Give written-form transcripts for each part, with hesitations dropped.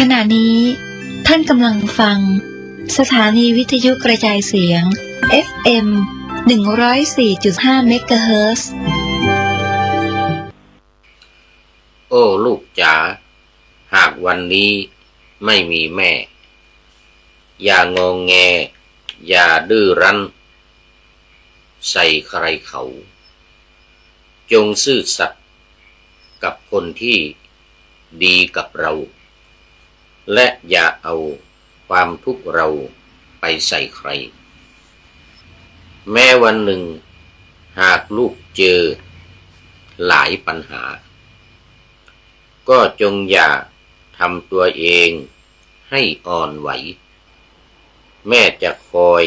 ขณะนี้ท่านกำลังฟังสถานีวิทยุกระจายเสียง FM 104.5 เมกะเฮิรตซ์โอ้ลูกจ๋าหากวันนี้ไม่มีแม่อย่างงงแงอย่าดื้อรั้นใส่ใครเขาจงซื่อสัตย์กับคนที่ดีกับเราและอย่าเอาความทุกข์เราไปใส่ใครแม้วันหนึ่งหากลูกเจอหลายปัญหาก็จงอย่าทำตัวเองให้อ่อนไหวแม่จะคอย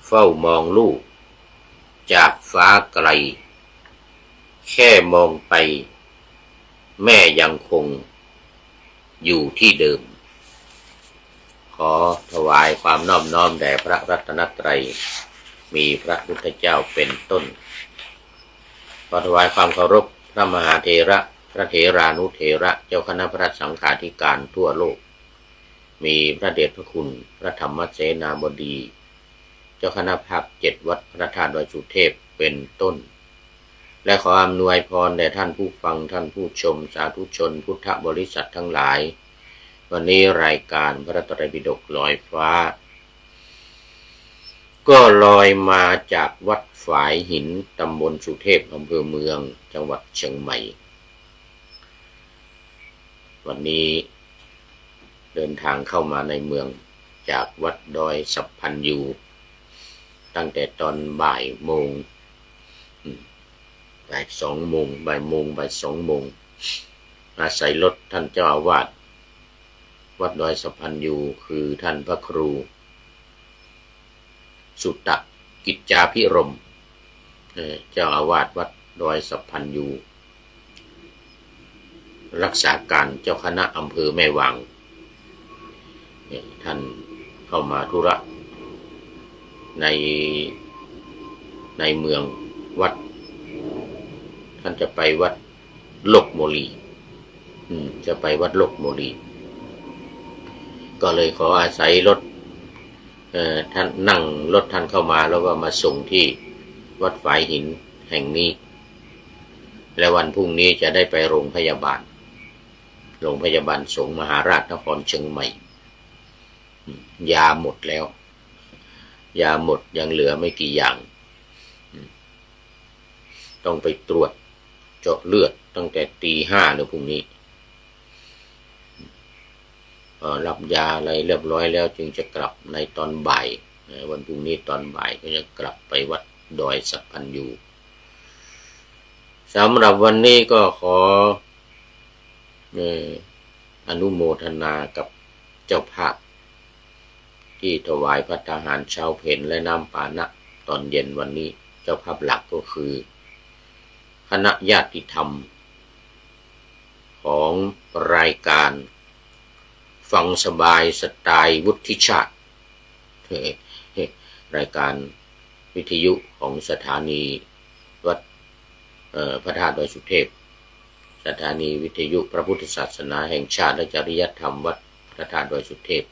เฝ้ามองลูกจากฟ้าไกลแค่มองไปแม่ยังคงอยู่ที่เดิมขอถวายความนอบน้อมแด่พระรัตนตรัยมีพระพุทธเจ้าเป็นต้นขอถวายความเคารพพระมหาเถระพระเถรานุเถระเจ้าคณะพระสังฆาธิการทั่วโลกมีพระเดชพระคุณพระธรรมเสนาบดีเจ้าคณะภาค7วัดพระธาตุดอยสุเทพเป็นต้นและขออำนวยพรแด่ท่านผู้ฟังท่านผู้ชมสาธุชนพุทธบริษัททั้งหลายวันนี้รายการพระไตรปิฎกลอยฟ้าก็ลอยมาจากวัดฝายหินตำบลสุเทพอำเภอเมืองจังหวัดเชียงใหม่วันนี้เดินทางเข้ามาในเมืองจากวัดดอยสัพพันยูตั้งแต่ตอนบ่ายโมงบ่าย2 โมงบ่าย2 โมงอาศัยรถท่านเจ้าอาวาสวัดดอยสัพพันยูคือท่านพระครูสุตตกิจจาภิรมย์เจ้าอาวาสวัดดอยสัพพันยูรักษาการเจ้าคณะอำเภอแม่วางท่านเข้ามาธุระในเมืองวัดท่านจะไปวัดลกโมลีจะไปวัดลกโมลีก็เลยขออาศัยรถท่านนั่งรถท่านเข้ามาแล้วก็มาส่งที่วัดฝายหินแห่งนี้และวันพรุ่งนี้จะได้ไปโรงพยาบาลสงฆ์มหาราชนครเชียงใหม่ยาหมดแล้วยาหมดยังเหลือไม่กี่อย่างต้องไปตรวจเจาะเลือดตั้งแต่ตี 5ในพรุ่งนี้รับยาอะไรเรียบร้อยแล้วจึงจะกลับในตอนบ่ายวันพรุ่งนี้ตอนบ่ายก็จะกลับไปวัดดอยสัพพันยูสำหรับวันนี้ก็ขออนุโมทนากับเจ้าภาพที่ถวายภัตตาหารเช้าเพลและน้ำปานะตอนเย็นวันนี้เจ้าภาพหลักก็คือคณะญาติธรรมของรายการฟังสบายสไตล์วุฒิชาติรายการวิทยุของสถานีวัดพระธาตุดอยสุเทพสถานีวิทยุพระพุทธศาสนาแห่งชาติและจริยธรรมวัดพระธาตุดอยสุเทพ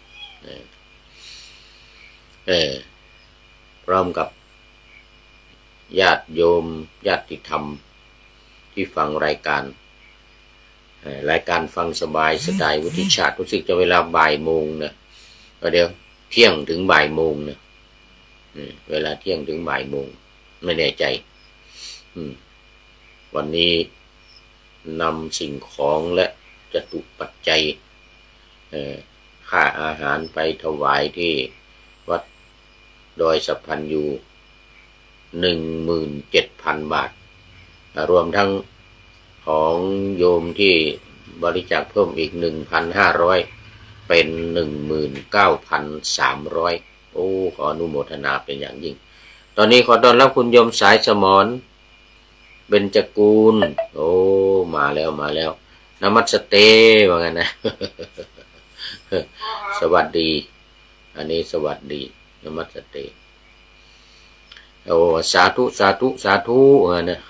พร้อมกับญาติโยมญาติธรรมที่ฟังรายการฟังสบายสไตล์วุฒิชาติรู้สึกจะเวลาบ่ายโมงนะเดี๋ยวเที่ยงถึงบ่ายโมงนะเวลาเที่ยงถึงบ่ายโมงไม่แน่ใจวันนี้นำสิ่งของและจตุปัจจัยค่าอาหารไปถวายที่วัดดอยสัพพันยู 17,000 บาทรวมทั้งของโยมที่บริจาคเพิ่มอีก 1,500 เป็น 19,300 โอ้ขออนุโมทนาเป็นอย่างยิ่งตอนนี้ขอต้อนรับคุณโยมสายสมรเบญจกูลโอ้มาแล้วนมัสเตว่างั้นนะ สวัสดีอันนี้สวัสดีนมัสเตโอ้สาธุนะ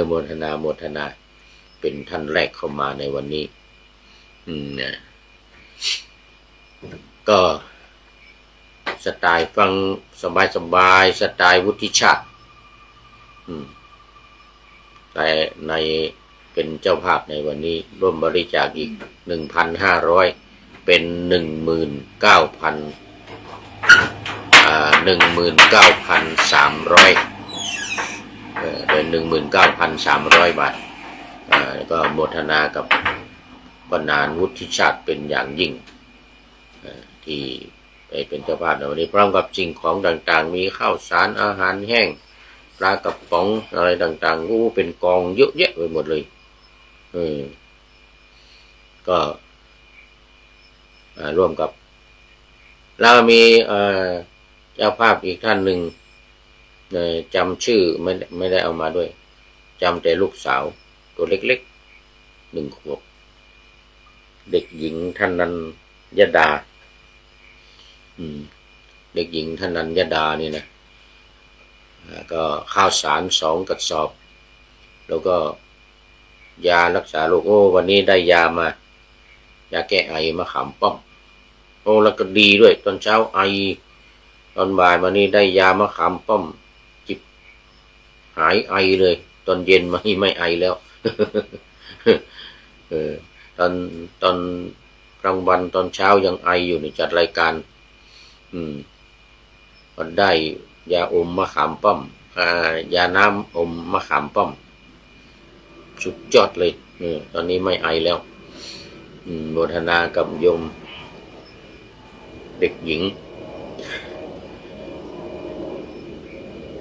โมทนาเป็นท่านแรกเข้ามาในวันนี้ เนี่ยก็สไตล์ฟังสบายสไตล์วุฒิชาติแต่ในเป็นเจ้าภาพในวันนี้ร่วมบริจาคอีก 1,500 เป็น 19,300เป็น 19,300 บาทก็โมทนากับบรรณาวุฒิชาติเป็นอย่างยิ่งที่เป็นเจ้าภาพในวันนี้พร้อมกับสิ่งของต่างๆมีข้าวสารอาหารแห้งปลากระป๋องอะไรต่างๆเป็นกองเยอะแยะไปหมดเลยก็ร่วมกับเรามีเจ้าภาพอีกท่านหนึ่งจำชื่อไม่ได้เอามาด้วยจำแต่ลูกสาวตัวเล็กๆ1 ขวบเด็กหญิงธนัญญดาเด็กหญิงธนัญญดานี่นะก็ข้าวสาร2 กระสอบแล้วก็ยารักษาโรควันนี้ได้ยามายาแก้ไอมะขามป้อมแล้วก็ดีด้วยตอนเช้าไอตอนบ่ายมานี้ได้ยามะขามป้อมจิบหายไอเลยตอนเย็นมานี่ไม่ไอแล้วตอนกลางวันตอนเช้ายังไออยู่ในจัดรายการมันได้ยาอมมะขามป้อมยาน้ำอมมะขามป้อมสุดยอดเลยตอนนี้ไม่ไอแล้วโมทนากับโยมเด็กหญิง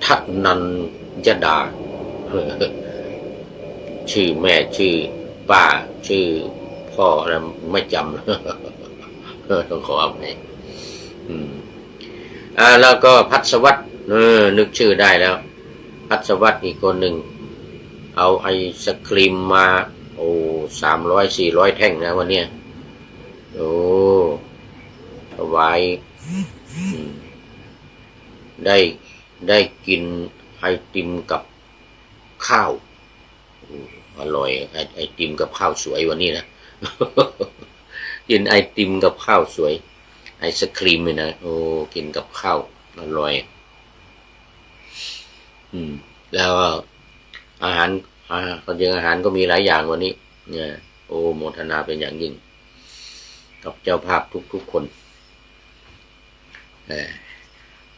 ทันัญญดาชื่อแม่ชื่อป้าชื่อพ่ออะไรไม่จำต้องขออภัยแล้วก็พัสวัตนึกชื่อได้แล้วพัสวัตอีกคนหนึ่งเอาไอศครีมมา300-400 แท่งนะวันเนี้ยถวายได้กินไอติมกับข้าวอร่อยไอติมกับข้าวสวยวันนี้นะ กินไอติมกับข้าวสวยไอศครีมเลยนะกินกับข้าวอร่อยแล้วอาหารคนยังอาหารก็มีหลายอย่างวันนี้เนี่ยโมทนาเป็นอย่างยิ่งกับเจ้าภาพทุกคน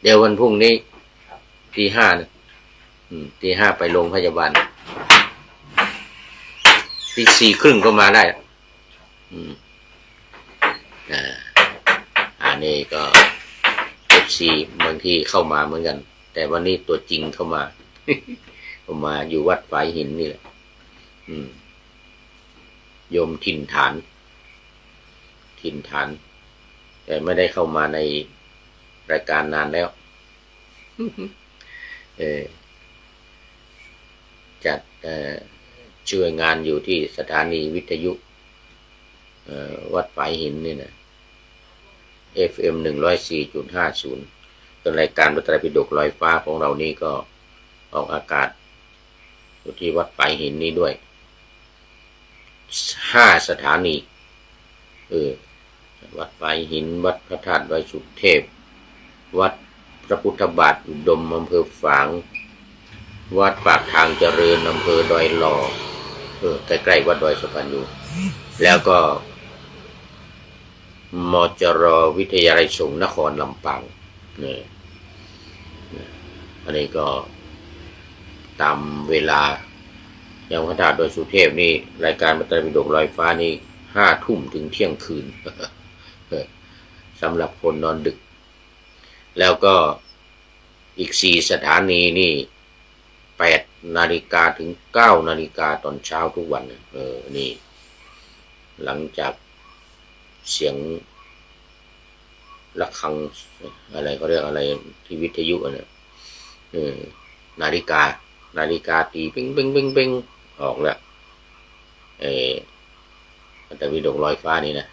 เดี๋ยววันพรุ่งนี้ตี 5นะตี 5ไปโรงพยาบาลตี 4:30ก็มาได้อันนี้ก็FCบางทีเข้ามาเหมือนกันแต่วันนี้ตัวจริงเข้ามา มาอยู่วัดฝายหินนี่แหละโยมถิ่นฐานแต่ไม่ได้เข้ามาในรายการนานแล้ว จัดช่วยงานอยู่ที่สถานีวิทยุวัดฝายหินนี่นะ FM 104.50 เป็นรายการพระไตรปิฎกลอยฟ้าของเรานี่ก็ออกอากาศอยู่ที่วัดฝายหินนี้ด้วย5 สถานีวัดฝายหินวัดพระธาตุดอยสุเทพวัดพระพุทธบาทอุดมอำเภอฝางวัดปากทางเจริญอำเภอดอยหล่อใกล้ๆวัดดอยสุพรรณอยู่แล้วก็มจร.วิทยาลัยสงฆ์นครลำปางเนี่ยอันนี้ก็ตามเวลาอย่างพระธาตุดอยสุเทพนี่รายการพระไตรปิฎกลอยฟ้านี่5 ทุ่มถึงเที่ยงคืน สำหรับคนนอนดึกแล้วก็อีก4 สถานีนี่8 นาฬิกาถึง9 นาฬิกาตอนเช้าทุกวันนี่หลังจากเสียงระฆังอะไรเขาเรียกอะไรที่วิทยุเนี่ยนาฬิกาตีปิ้งปิ้งปิ้งปิ้งออกแล้วแต่วิดกลอยฟ้านี่นะ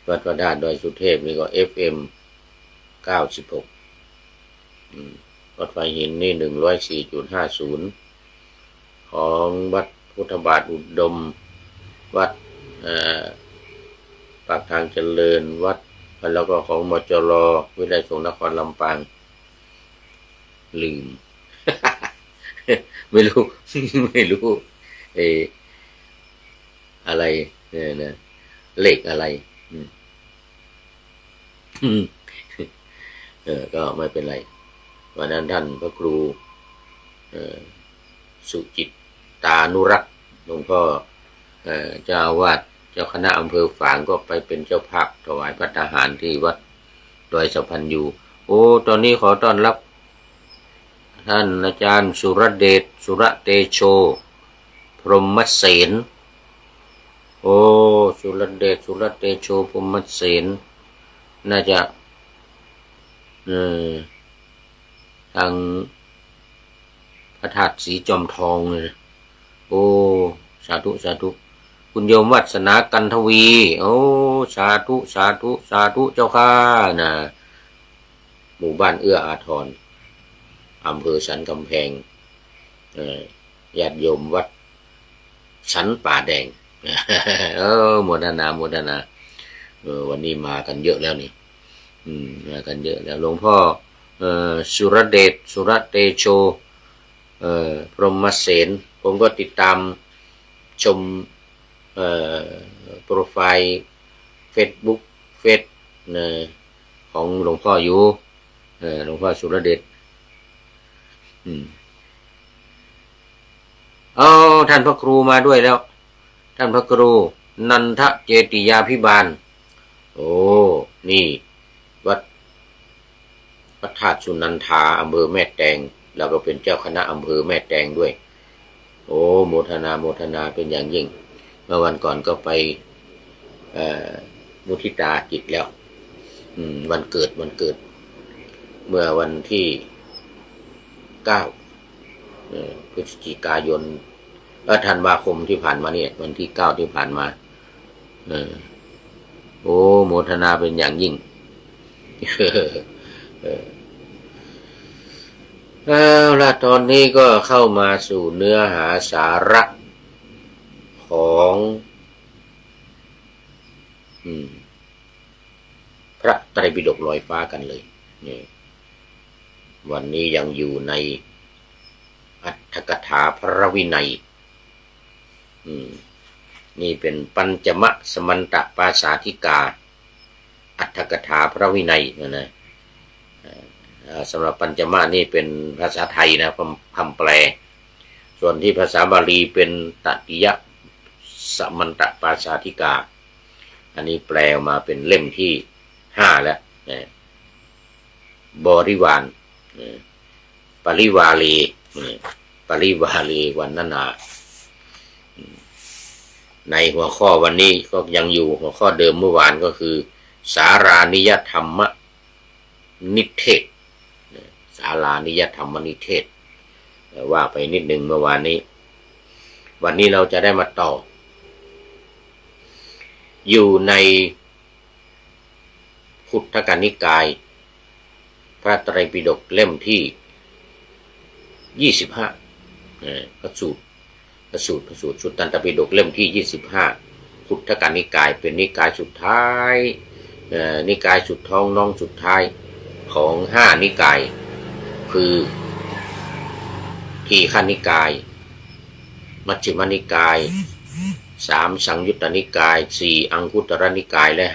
วัดพระธาตุดอยสุเทพนี่ก็ FM 96วัดฝายหินนี่ 104.50 ของวัดพุทธบาทอุดม วัดปากทางเจริญวัดแล้วก็ของมจรวิทยาลัยสงฆ์นครลำปางลืม ไม่รู้ ไม่รู้อะไรเนี่ยนะเลขอะไรก็ไม่เป็นไรวันนั้นท่านพระครูสุจิตตานุรักษ์หลวงพ่อเจ้าอาวาสเจ้าคณะอำเภอฝางก็ไปเป็นเจ้าภาพถวายพระทหารที่วัดดอยสัพพัญญูโอ้ตอนนี้ขอต้อนรับท่านอาจารย์สุรเดชสุรเตโชพรหมเสนโอ้สุรเดชสุรเตโชพรหมเสนน่าจะทางพระธาตุสีจอมทองเลยโอ้สาธุสาธุคุณโยมวัฒนากันทวีโอ้สาธุสาธุสาธุเจ้าข้านะหมู่บ้านเอื้ออาทรอำเภอสันกำแพงญาติโยมวัดสันป่าแดงโมทนาโมทนาวันนี้มากันเยอะแล้วนี่มากันเยอะแล้วหลวงพ่อสุรเดชสุรเตโชพรหมเสนผมก็ติดตามชมโปรไฟล์เฟซบุ๊กของหลวงพ่ออยู่หลวงพ่อสุรเดชท่านพระครูมาด้วยแล้วท่านพระครูนันทเจติยาภิบาลโอ้นี่วัดพระธาตุสุนันทาอำเภอแม่แตงแล้วก็เป็นเจ้าคณะอำเภอแม่แตงด้วยโอ้โมทนาโมทนาเป็นอย่างยิ่งเมื่อวันก่อนก็ไปมุทิตาจิตแล้ววันเกิดเมื่อวันที่9พฤศจิกายนธันวาคมที่ผ่านมาเนี่ยวันที่9ที่ผ่านมาโอ้โมทนาเป็นอย่างยิ่งแล้วตอนนี้ก็เข้ามาสู่เนื้อหาสาระของพระไตรปิฎกลอยฟ้ากันเลยนี่วันนี้ยังอยู่ในอัตถกถาพระวินัยนี่เป็นปัญจมสมันตปาสาธิกาอัตถกถาพระวินัยนะสำหรับปัญจมะนี่เป็นภาษาไทยนะคำแปลส่วนที่ภาษาบาลีเป็นตติยสมันตปาสาธิกาอันนี้แปลออกมาเป็นเล่มที่5แล้วบริวารปริวาลีปริวาลีวันนานาในหัวข้อวันนี้ก็ยังอยู่หัวข้อเดิมเมื่อวานก็คือสารานิยธรรมนิเทศสารานิยธรรมนิเทศว่าไปนิดหนึ่งเมื่อวานนี้วันนี้เราจะได้มาต่ออยู่ในขุททกนิกายพระไตรปิฎกเล่มที่25พระสูตรสุตตันตปิฎกเล่มที่25ขุททกนิกายเป็นนิกายสุดท้ายนิกายสุดท้องน้องสุดท้ายของ5นิกายคือทีฆนิกายมัชฌิมนิกาย3สังยุตตนิกาย4อังคุตรนิกายและ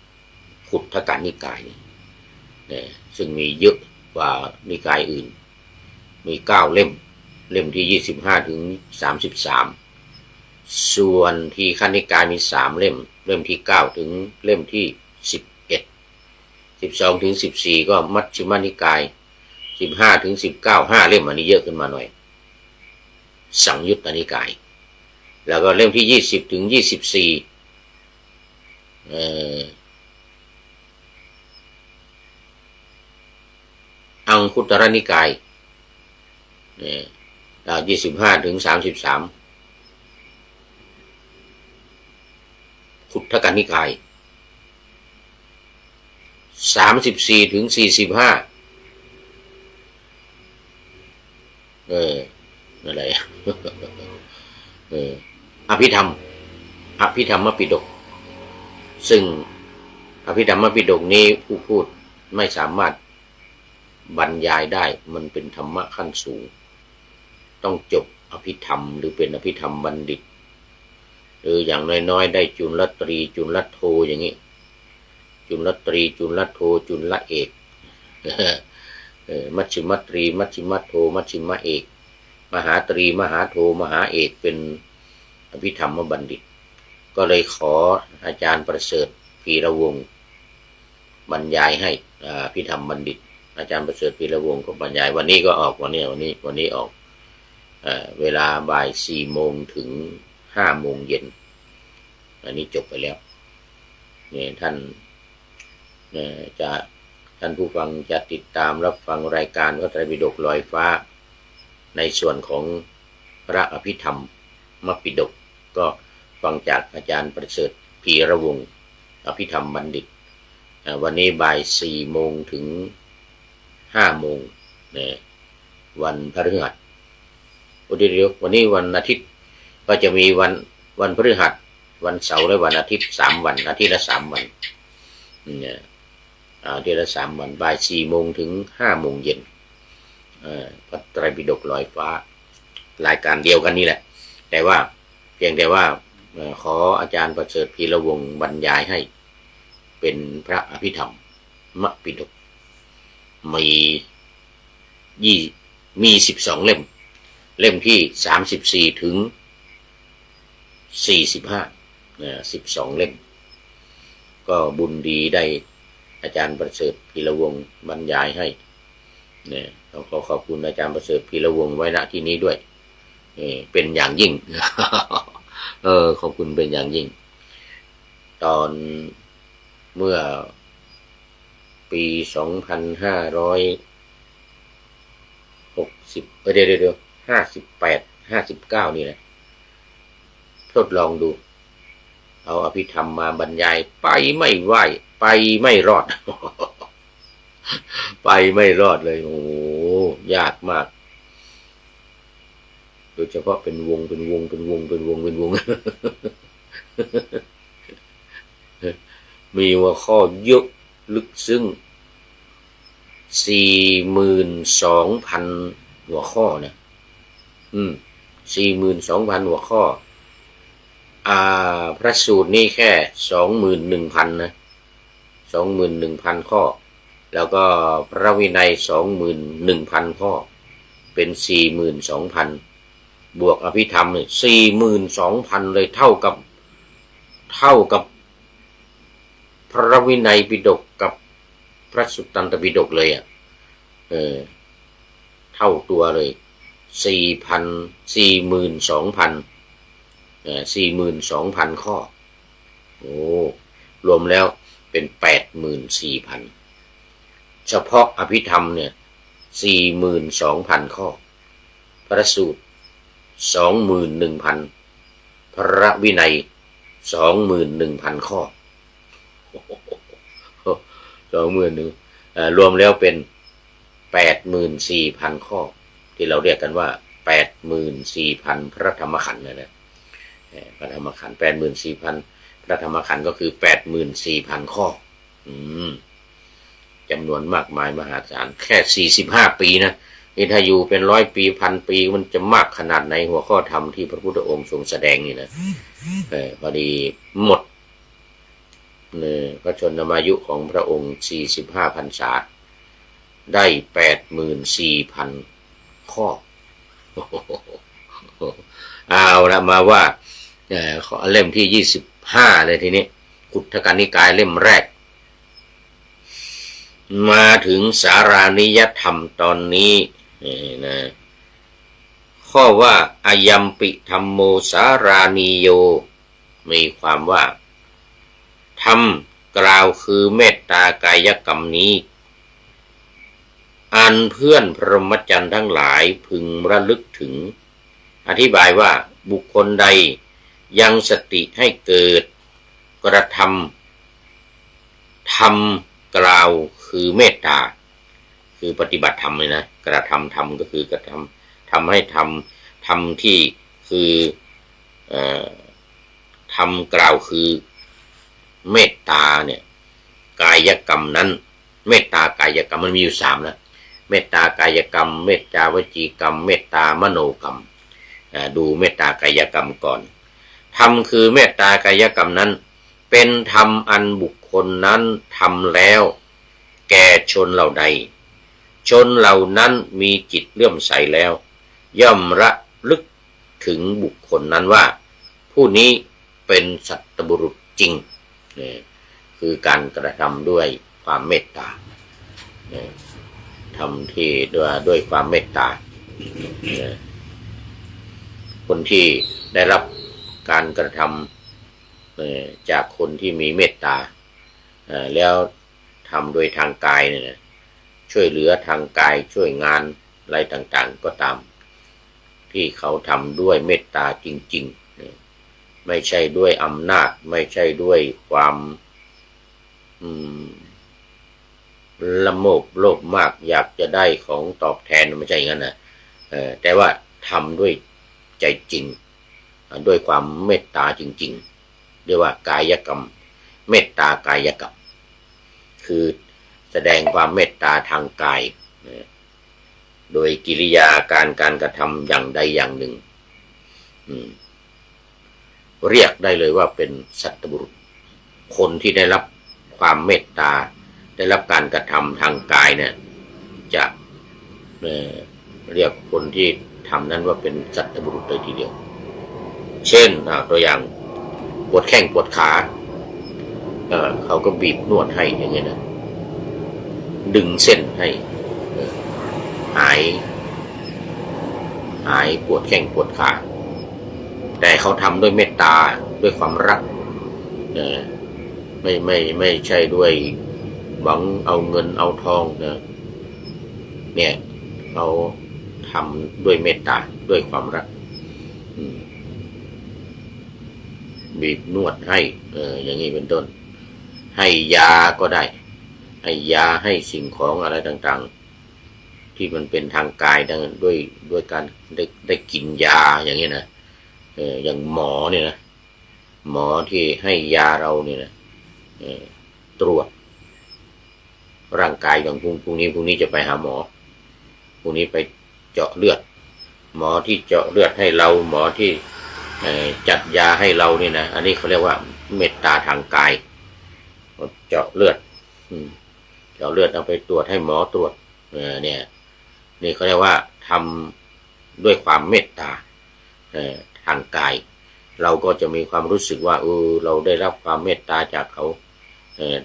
5ขุททกนิกายซึ่งมีเยอะกว่านิกายอื่นมี9เล่มที่25ถึง33ส่วนทีฆนิกายมี3เล่มที่9ถึงเล่มที่11 12ถึง14ก็มัชฌิมนิกาย15ถึง19 5เล่มอันนี้เยอะขึ้นมาหน่อยสังยุตตนิกายแล้วก็เล่มที่20ถึง24อังคุตรนิกาย25ถึง33ขุททกนิกาย34ถึง45อะไรอภิธรรม อภิธรรมปิฎกซึ่งอภิธรรมปิฎกนี้ผู้พูดไม่สามารถบรรยายได้มันเป็นธรรมะขั้นสูงต้องจบอภิธรรมหรือเป็นอภิธรรมบัณฑิตหรืออย่างน้อยๆได้จุลตรีจุลโทอย่างนี้จุลตรีจุลโทจุลเอกมัชฌิมตรีมัชฌิมโทมัชฌิมเอกมหาตรีมหาโทมหาเอกเป็นอภิธรรมบัณฑิตก็เลยขออาจารย์ประเสริฐพีระวงศ์บรรยายให้อภิธรรมบัณฑิตอาจารย์ประเสริฐพีระวงศ์ก็บรรยายวันนี้ก็ออกวันนี้ออกเวลาบ่าย4 โมงถึง5 โมงเย็นอันนี้จบไปแล้วเนี่ยท่านท่านผู้ฟังจะติดตามรับฟังรายการพระไตรปิฎกลอยฟ้าในส่วนของพระอภิธรรมปิฎกก็ฟังจากอาจารย์ประเสริฐพีระวงศ์อภิธรรมบัณฑิตวันนี้บ่าย4 โมงถึง5 โมงเนี่ยวันพฤหัสเดี๋ยววันนี้วันอาทิตย์ก็จะมีวันพฤหัสวันเสาร์และวันอาทิตย์3 วันอาทิตย์ละ3 วันเนี่ยอาทิตย์ละ3 วันบ่าย4 โมงถึง5 โมงเย็นพระไตรปิฎกลอยฟ้ารายการเดียวกันนี่แหละแต่ว่าเพียงแต่ว่าขออาจารย์ประเสริฐพีระวงศ์บรรยายให้เป็นพระอภิธรรมปิฎกมี12 เล่มที่34ถึง45 12 เล่มก็บุญดีได้อาจารย์ประเสริฐพีระวงศ์บรรยายให้เนี่ยขอขอบคุณอาจารย์ประเสริฐพีระวงศ์ไว้ณที่นี้ด้วยเป็นอย่างยิ่ง ขอบคุณเป็นอย่างยิ่งตอนเมื่อปี2560เดี๋ยว58 59นี่แหละทดลองดูเอาอภิธรรมมาบรรยายไปไม่ไหวไปไม่รอด ไปไม่รอดเลยโอ้ยากมากโดยเฉพาะเป็นวง มีหัวข้อเยอะลึกซึ้ง 42,000 หัวข้อนะ42,000 หัวข้อพระสูตรนี่แค่ 21,000 นะ 21,000 ข้อแล้วก็พระวินัย 21,000 ข้อเป็น 42,000 บวกอภิธรรมเนี่ย 42,000 เลยเท่ากับพระวินัยปิฎกกับพระสุตตันตปิฎกเลยเท่าตัวเลย 42,000 ข้อโอ้รวมแล้วเป็น 84,000 เฉพาะอภิธรรมเนี่ย 42,000 ข้อพระสูตร 21,000 พระวินัย 21,000 ข้อรวมแล้วเป็น 84,000 ข้อที่เราเรียกกันว่า 84,000 พระธรรมขันธ์นะพระธรรมขันธ์ 84,000 พระธรรมขันธ์ก็คือ 84,000 ข้อจำนวนมากมายมหาศาลแค่45 ปีนะนี่ถ้าอยู่เป็น100 ปี 1,000 ปีมันจะมากขนาดไหนหัวข้อธรรมที่พระพุทธองค์ทรงแสดงนี่นะพอดีหมดพระชนมายุของพระองค์45 พรรษาได้ 84,000 ข้อเอาละมาว่าเล่มที่25เลยทีนี้ขุททกนิกายเล่มแรกมาถึงสารานิยธรรมตอนนี้นะข้อว่าอายัมปิธัมโมสารานิโยมีความว่าธรรมกล่าวคือเมตตากายกรรมนี้อันเพื่อนพรหมจรรย์ทั้งหลายพึงระลึกถึงอธิบายว่าบุคคลใดยังสติให้เกิดกระทำธรรมกล่าวคือเมตตาคือปฏิบัติธรรมเลยนะกระทำธรรมก็คือกระทำให้ทำที่คือ ทำกล่าวคือเมตตาเนี่ยกายกรรมนั้นเมตตากายกรรมมันมีอยู่3นะเมตตากายกรรมเมตตาวจีกรรมเมตตามโนกรรมดูเมตตากายกรรมก่อนธรรมคือเมตตากายกรรมนั้นเป็นธรรมอันบุคคลนั้นทำแล้วแก่ชนเหล่าใดชนเหล่านั้นมีจิตเลื่อมใสแล้วย่อมระลึกถึงบุคคลนั้นว่าผู้นี้เป็นสัตบุรุษจริงคือการกระทำด้วยความเมตตาทำที่ด้วยความเมตตาคนที่ได้รับการกระทำจากคนที่มีเมตตาแล้วทำโดยทางกายเนี่ยช่วยเหลือทางกายช่วยงานอะไรต่างๆก็ตามที่เขาทำด้วยเมตตาจริงๆไม่ใช่ด้วยอำนาจไม่ใช่ด้วยความละโมบโลภมากอยากจะได้ของตอบแทนไม่ใช่อย่างนั้นนะแต่ว่าทำด้วยใจจริงด้วยความเมตตาจริงๆเรียกว่ากายกรรมเมตตากายกรรมคือแสดงความเมตตาทางกายโดยกิริยาการกระทำอย่างใดอย่างหนึ่งเรียกได้เลยว่าเป็นสัตบุรุษคนที่ได้รับความเมตตาได้รับการกระทำทางกายเนี่ยจะเรียกคนที่ทำนั้นว่าเป็นสัตบุรุษเลยทีเดียวเช่นตัวอย่างปวดแข้งปวดขาเขาก็บีบนวดให้อย่างเงี้ยนะดึงเส้นให้หายปวดแข้งปวดขาแต่เขาทำด้วยเมตตาด้วยความรักไม่ใช่ด้วยหวังเอาเงินเอาทองเนี่ยเขาทำด้วยเมตตาด้วยความรักบีบนวดให้อย่างนี้เป็นต้นให้ยาก็ได้ให้ยาให้สิ่งของอะไรต่างๆที่มันเป็นทางกายด้วยการได้กินยาอย่างนี้นะอย่างหมอเนี่ยนะหมอที่ให้ยาเราเนี่ยนะตรวจร่างกายอย่างพรุ่งนี้จะไปหาหมอพรุ่งนี้ไปเจาะเลือดหมอที่เจาะเลือดให้เราหมอที่จัดยาให้เราเนี่ยนะอันนี้เขาเรียกว่าเมตตาทางกายเจาะเลือดเอาไปตรวจให้หมอตรวจเนี่ยนี่เขาเรียกว่าทำด้วยความเมตตาทางกายเราก็จะมีความรู้สึกว่าเราได้รับความเมตตาจากเขา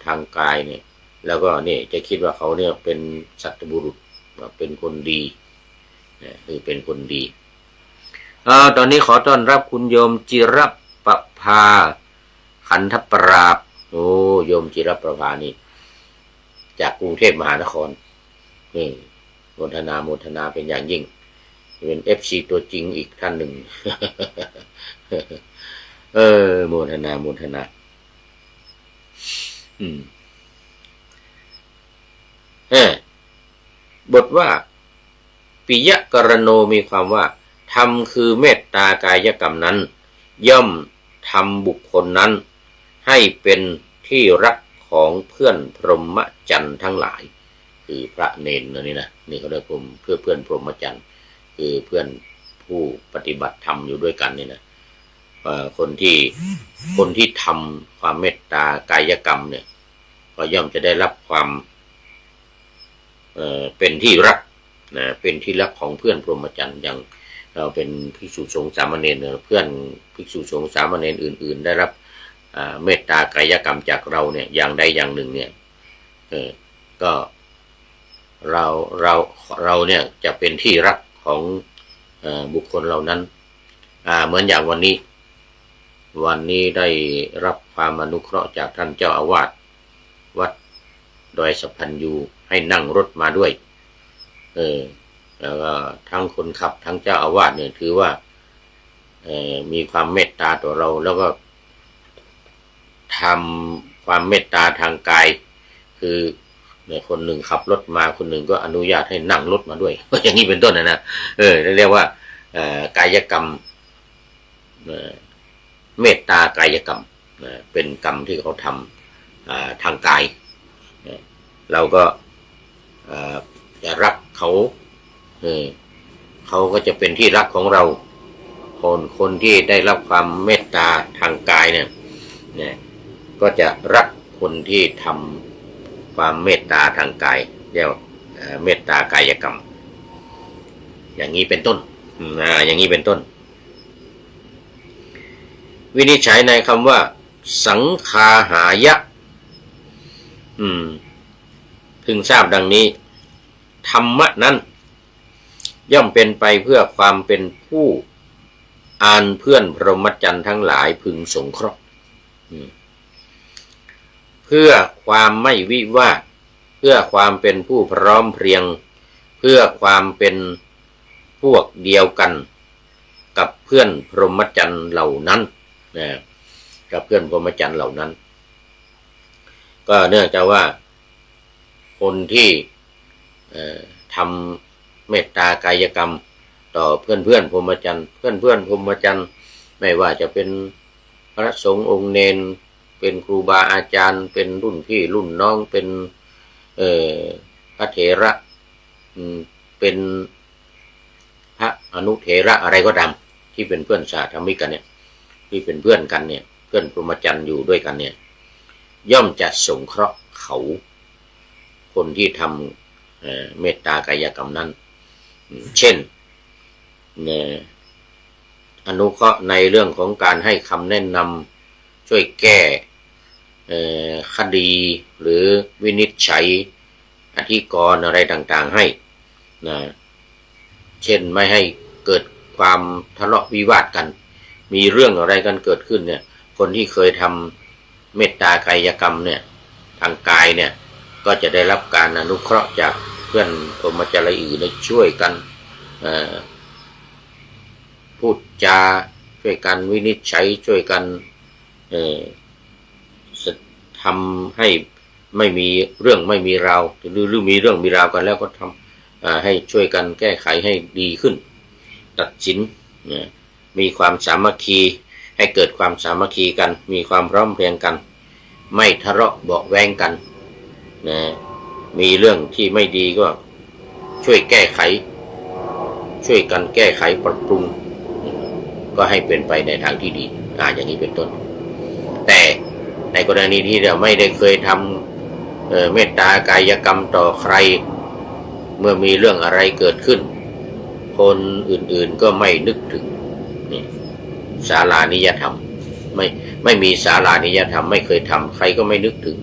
ทางกายเนี่ยแล้วก็นี่จะคิดว่าเขาเนี่ยเป็นสัตบุรุษเป็นคนดีคือเป็นคนดีตอนนี้ขอต้อนรับคุณโยมจิรประภาขันธปราบโยมจิรประภานี่จากกรุงเทพมหานครนี่โมทนาเป็นอย่างยิ่งเป็น FC ตัวจริงอีกท่านหนึ่ง โมทนาบทว่าปิยกรโนมีความว่าธรรมคือเมตตากายกรรมนั้นย่อมทำบุคคลนั้นให้เป็นที่รักของเพื่อนพรหมจรรย์ทั้งหลายคือพระเนรนี่นะนี่เขาเรียกเพื่อนพรหมจรรย์คือเพื่อนผู้ปฏิบัติธรรมอยู่ด้วยกันนี่นะคนที่ทำความเมตตากายกรรมเนี่ยก็ย่อมจะได้รับความเป็นที่รักนะเป็นที่รักของเพื่อนพรหมจรรย์อย่างเราเป็นภิกษุสงฆ์สามเณรเพื่อนภิกษุสงฆ์สามเณรอื่นๆได้รับเมตตากายกรรมจากเราเนี่ยอย่างใดอย่างหนึ่งเนี่ยก็เราเนี่ยจะเป็นที่รักของบุคคลเหล่านั้นเหมือนอย่างวันนี้ได้รับความอนุเคราะห์จากท่านเจ้าอาวาสวัดดอยสะพันยูให้นั่งรถมาด้วยแล้วก็ทั้งคนขับทั้งเจ้าอาวาสเนี่ยถือว่ามีความเมตตาต่อเราแล้วก็ทำความเมตตาทางกายคือคนหนึ่งขับรถมาคนหนึ่งก็อนุญาตให้นั่งรถมาด้วยอย่างนี้เป็นต้นนะเรียกว่ากายกรรม เมตตากายกรรมเป็นกรรมที่เขาทำทางกายเราก็จะรักเขาเขาก็จะเป็นที่รักของเราคนที่ได้รับความเมตตาทางกายเนี่ยก็จะรักคนที่ทำความเมตตาทางกายเรียกเมตตากายกรรมอย่างนี้เป็นต้นอย่างนี้เป็นต้นวินิจฉัยในคำว่าสังคาหายะพึงทราบดังนี้ธรรมะนั้นย่อมเป็นไปเพื่อความเป็นผู้อ่านเพื่อนพรหมจรรย์ทั้งหลายพึงสงเคราะห์เพื่อความไม่วิวาทเพื่อความเป็นผู้พร้อมเพรียงเพื่อความเป็นพวกเดียวกันกับเพื่อนพรหมจรรย์เหล่านั้นกับเพื่อนพรหมจรรย์เหล่านั้นก็เนื่องจากว่าคนที่ทำเมตตากายกรรมต่อเพื่อนพรหมจรรย์เพื่อนพรหมจรรย์ไม่ว่าจะเป็นพระสงฆ์องค์เนนเป็นครูบาอาจารย์เป็นรุ่นพี่รุ่นน้องเป็นพระเถระเป็นพระอนุเถระอะไรก็ตามที่เป็นเพื่อนสาธมิกกันเนี่ยที่เป็นเพื่อนกันเนี่ยเพื่อนพรหมจรรย์อยู่ด้วยกันเนี่ยย่อมจะสงเคราะห์เขาคนที่ทำเมตตากายกรรมนั้นเช่นอนุเคราะห์ในเรื่องของการให้คำแนะนำช่วยแก้คดีหรือวินิจฉัยอธิกรณ์อะไรต่างๆให้เช่นไม่ให้เกิดความทะเลาะวิวาทกันมีเรื่องอะไรกันเกิดขึ้นเนี่ยคนที่เคยทำเมตตากายกรรมเนี่ยทางกายเนี่ยก็จะได้รับการอนุเคราะห์จากเพื่อนพรหมจรรย์อื่นช่วยกันพูดจาช่วยกันวินิจฉัยช่วยกันทำให้ไม่มีเรื่องไม่มีราวหรือมีเรื่องมีราวกันแล้วก็ทำให้ช่วยกันแก้ไขให้ดีขึ้นตัดสินมีความสามัคคีให้เกิดความสามัคคีกันมีความพร้อมเพรียงกันไม่ทะเลาะเบาะแว้งกันมีเรื่องที่ไม่ดีก็ช่วยแก้ไขช่วยกันแก้ไขปรับปรุงก็ให้เป็นไปในทางที่ดีอย่างนี้เป็นต้นแต่ในกรณีที่เราไม่ได้เคยทำเมตตากายกรรมต่อใครเมื่อมีเรื่องอะไรเกิดขึ้นคนอื่นๆก็ไม่นึกถึงศาลานิยธรรมไม่มีศาลานิยธรรมไม่เคยทำใครก็ไม่นึกถึง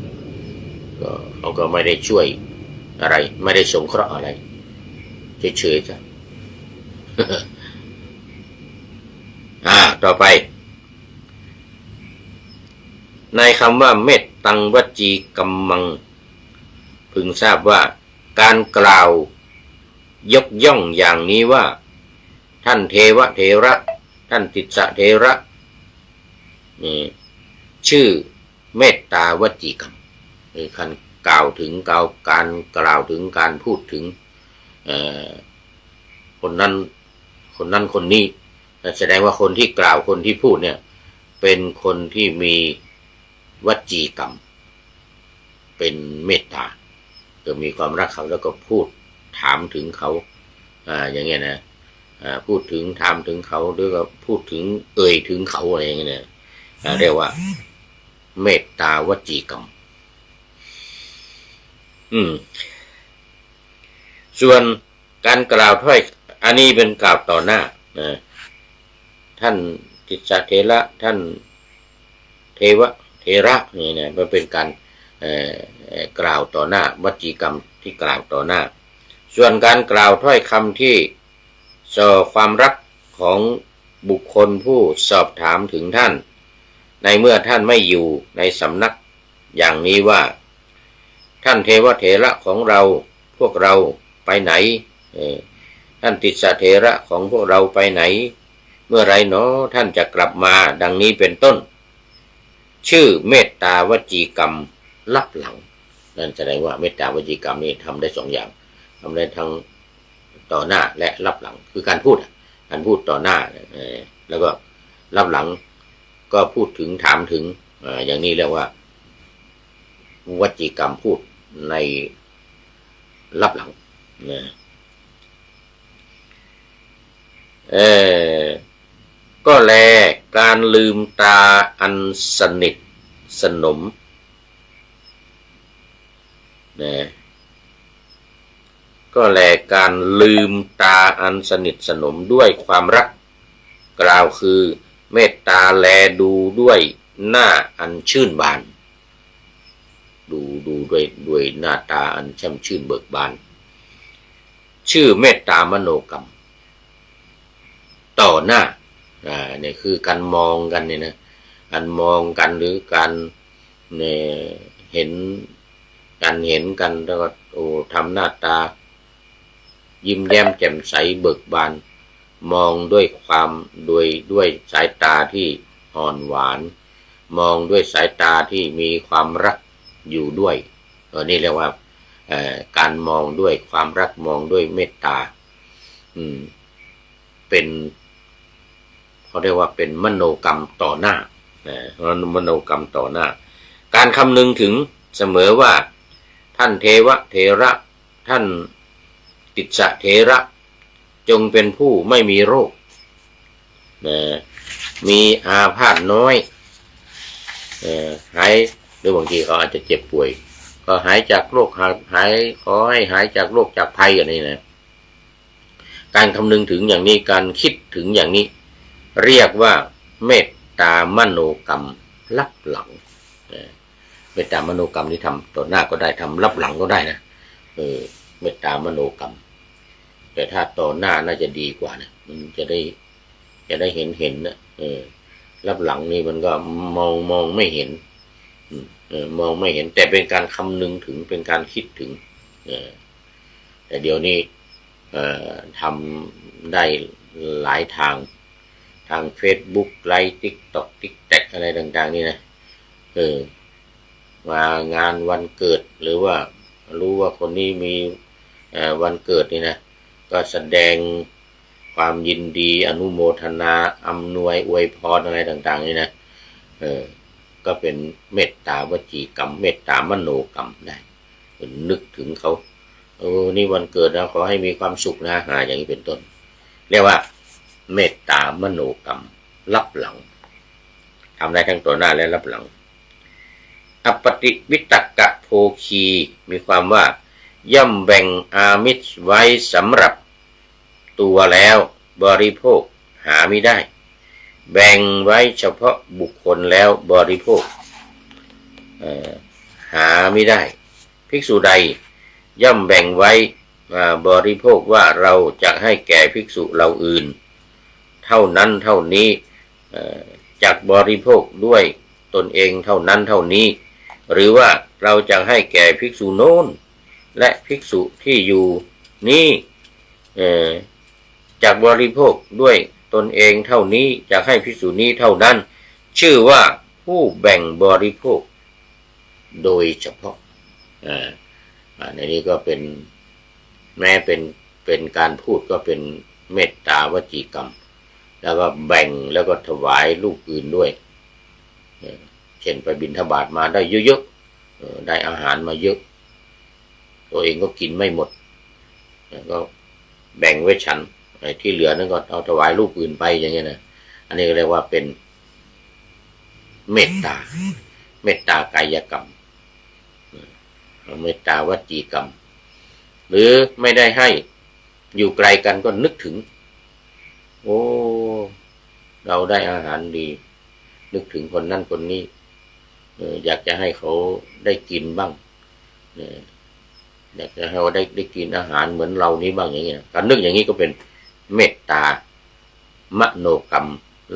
ก็เขาก็ไม่ได้ช่วยอะไรไม่ได้สงเคราะห์อะไรเฉยๆจ้ะ ต่อไปในคำว่าเมตตังวจีกัมมังพึงทราบว่าการกล่าวยกย่องอย่างนี้ว่าท่านเทวเถระท่านติสสะเถระนี่ชื่อเมตตาวจีกรรมคือการกล่าวถึงการกล่าวถึงการพูดถึงคนนั้นคนนี้แสดงว่าคนที่กล่าวคนที่พูดเนี่ยเป็นคนที่มีวจีกรรมเป็นเมตตาก็มีความรักเขาแล้วก็พูดถามถึงเขาอย่างเงี้ยนะพูดถึงถามถึงเขาหรือก็พูดถึงเอ่ยถึงเขาอะไรอย่างเงี้ยเรียกว่าเมตตาวจีกรรมส่วนการกล่าวถ้อยอันนี้เป็นกล่าวต่อหน้าท่านติสสะเถระท่านเทวเถระนี่นะมันเป็นการกล่าวต่อหน้าวจีกรรมที่กล่าวต่อหน้าส่วนการกล่าวถ้อยคำที่ส่อความรักของบุคคลผู้สอบถามถึงท่านในเมื่อท่านไม่อยู่ในสำนักอย่างนี้ว่าท่านเทวเถระของเราพวกเราไปไหนท่านติสสะเถระของพวกเราไปไหนเมื่อไรเนาะท่านจะกลับมาดังนี้เป็นต้นชื่อเมตตาวจีกรรมลับหลังนั่นแสดงว่าเมตตาวจีกรรมนี้ทำได้สองอย่างทำได้ทั้งต่อหน้าและลับหลังคือการพูดต่อหน้าแล้วก็ลับหลัง ก็พูดถึงถามถึงอย่างนี้เรียกว่าวจีกรรมพูดในลับหลังนะก็แลการลืมตาอันสนิทสนมนะก็แลการลืมตาอันสนิทสนมด้วยความรักกล่าวคือเมตตาแลดูด้วยหน้าอันชื่นบานดูด้วยหน้าตาอันช่ำชื่นเบิกบานชื่อเมตตามโนกรรมต่อหน้าเนี่ยคือการมองกันเนี่ยนะการมองกันหรือการเนี่ยเห็นกันแล้วก็ทำหน้าตายิ้มแย้มแจ่มใสเบิกบานมองด้วยสายตาที่อ่อนหวานมองด้วยสายตาที่มีความรักอยู่ด้วยนี่เรียกว่าการมองด้วยความรักมองด้วยเมตตาเป็นเขาเรียกว่าเป็นมโนกรรมต่อหน้ามโนกรรมต่อหน้าการคำนึงถึงเสมอว่าท่านเทวเถระท่านติสสะเถระจงเป็นผู้ไม่มีโรคมีอาพาธน้อยหายหรือบางทีเขาอาจจะเจ็บป่วยก็หายจากโรคขอให้หายจากโรคจากภัยอย่างนี้นะการคำนึงถึงอย่างนี้การคิดถึงอย่างนี้เรียกว่าเมตตามโนกรรมลับหลังเมตตามโนกรรมที่ทำต่อหน้าก็ได้ทำลับหลังก็ได้นะเมตตามโนกรรมแต่ถ้าต่อหน้าน่าจะดีกว่านะมันจะได้เห็นนะลับหลังนี่มันก็มองไม่เห็นมองไม่เห็นแต่เป็นการคำนึงถึงเป็นการคิดถึงแต่เดี๋ยวนี้ทำได้หลายทางFacebook ไลฟ์ TikTok TikTok อะไรต่างๆนี่นะมางานวันเกิดหรือว่ารู้ว่าคนนี้มีวันเกิดนี่นะก็แสดงความยินดีอนุโมทนาอำนวยอวยพรอะไรต่างๆนี่นะก็เป็นเมตตาวจีกรรมเมตตามโนกรรมได้นึกถึงเขานี่วันเกิดนะขอให้มีความสุขนะอย่างนี้เป็นต้นเรียกว่าเมตตามโนกรรมลับหลังทำได้ทั้งต่อหน้าและลับหลังอปฏิวิตกะโภคีมีความว่าย่อมแบ่งอามิสไว้สำหรับตัวแล้วบริโภคหาไม่ได้แบ่งไว้เฉพาะบุคคลแล้วบริโภคหาไม่ได้ภิกษุใดย่อมแบ่งไว้บริโภคว่าเราจะให้แก่ภิกษุเหล่าอื่นเท่านั้นเท่านี้จักบริโภคด้วยตนเองเท่านั้นเท่านี้หรือว่าเราจะให้แก่ภิกษุโน้นและภิกษุที่อยู่นี้จักบริโภคด้วยตนเองเท่านี้จะให้ภิกษุนี้เท่านั้นชื่อว่าผู้แบ่งบริโภคโดยเฉพาะในนี้ก็เป็นแม้เป็นการพูดก็เป็นเมตตาวจีกรรมแล้วก็แบ่งแล้วก็ถวายลูกอื่นด้วยเช่นไปบิณฑบาตมาได้เยอะๆได้อาหารมาเยอะตัวเองก็กินไม่หมดก็แบ่งไว้ฉันที่เหลือนั้นก็เอาถวายลูกอื่นไปอย่างเงี้ยนะอันนี้ก็เรียกว่าเป็นเมตตากายกรรมเมตตาวจีกรรมหรือไม่ได้ให้อยู่ไกลกันก็นึกถึงโอ้เราได้อาหารดีนึกถึงคนนั้นคนนี้อยากจะให้เขาได้กินบ้างอยากจะให้เขาได้กินอาหารเหมือนเรานี้บ้างอย่างเงี้ยการนึกอย่างนี้ก็เป็นเมตตามโนกรรม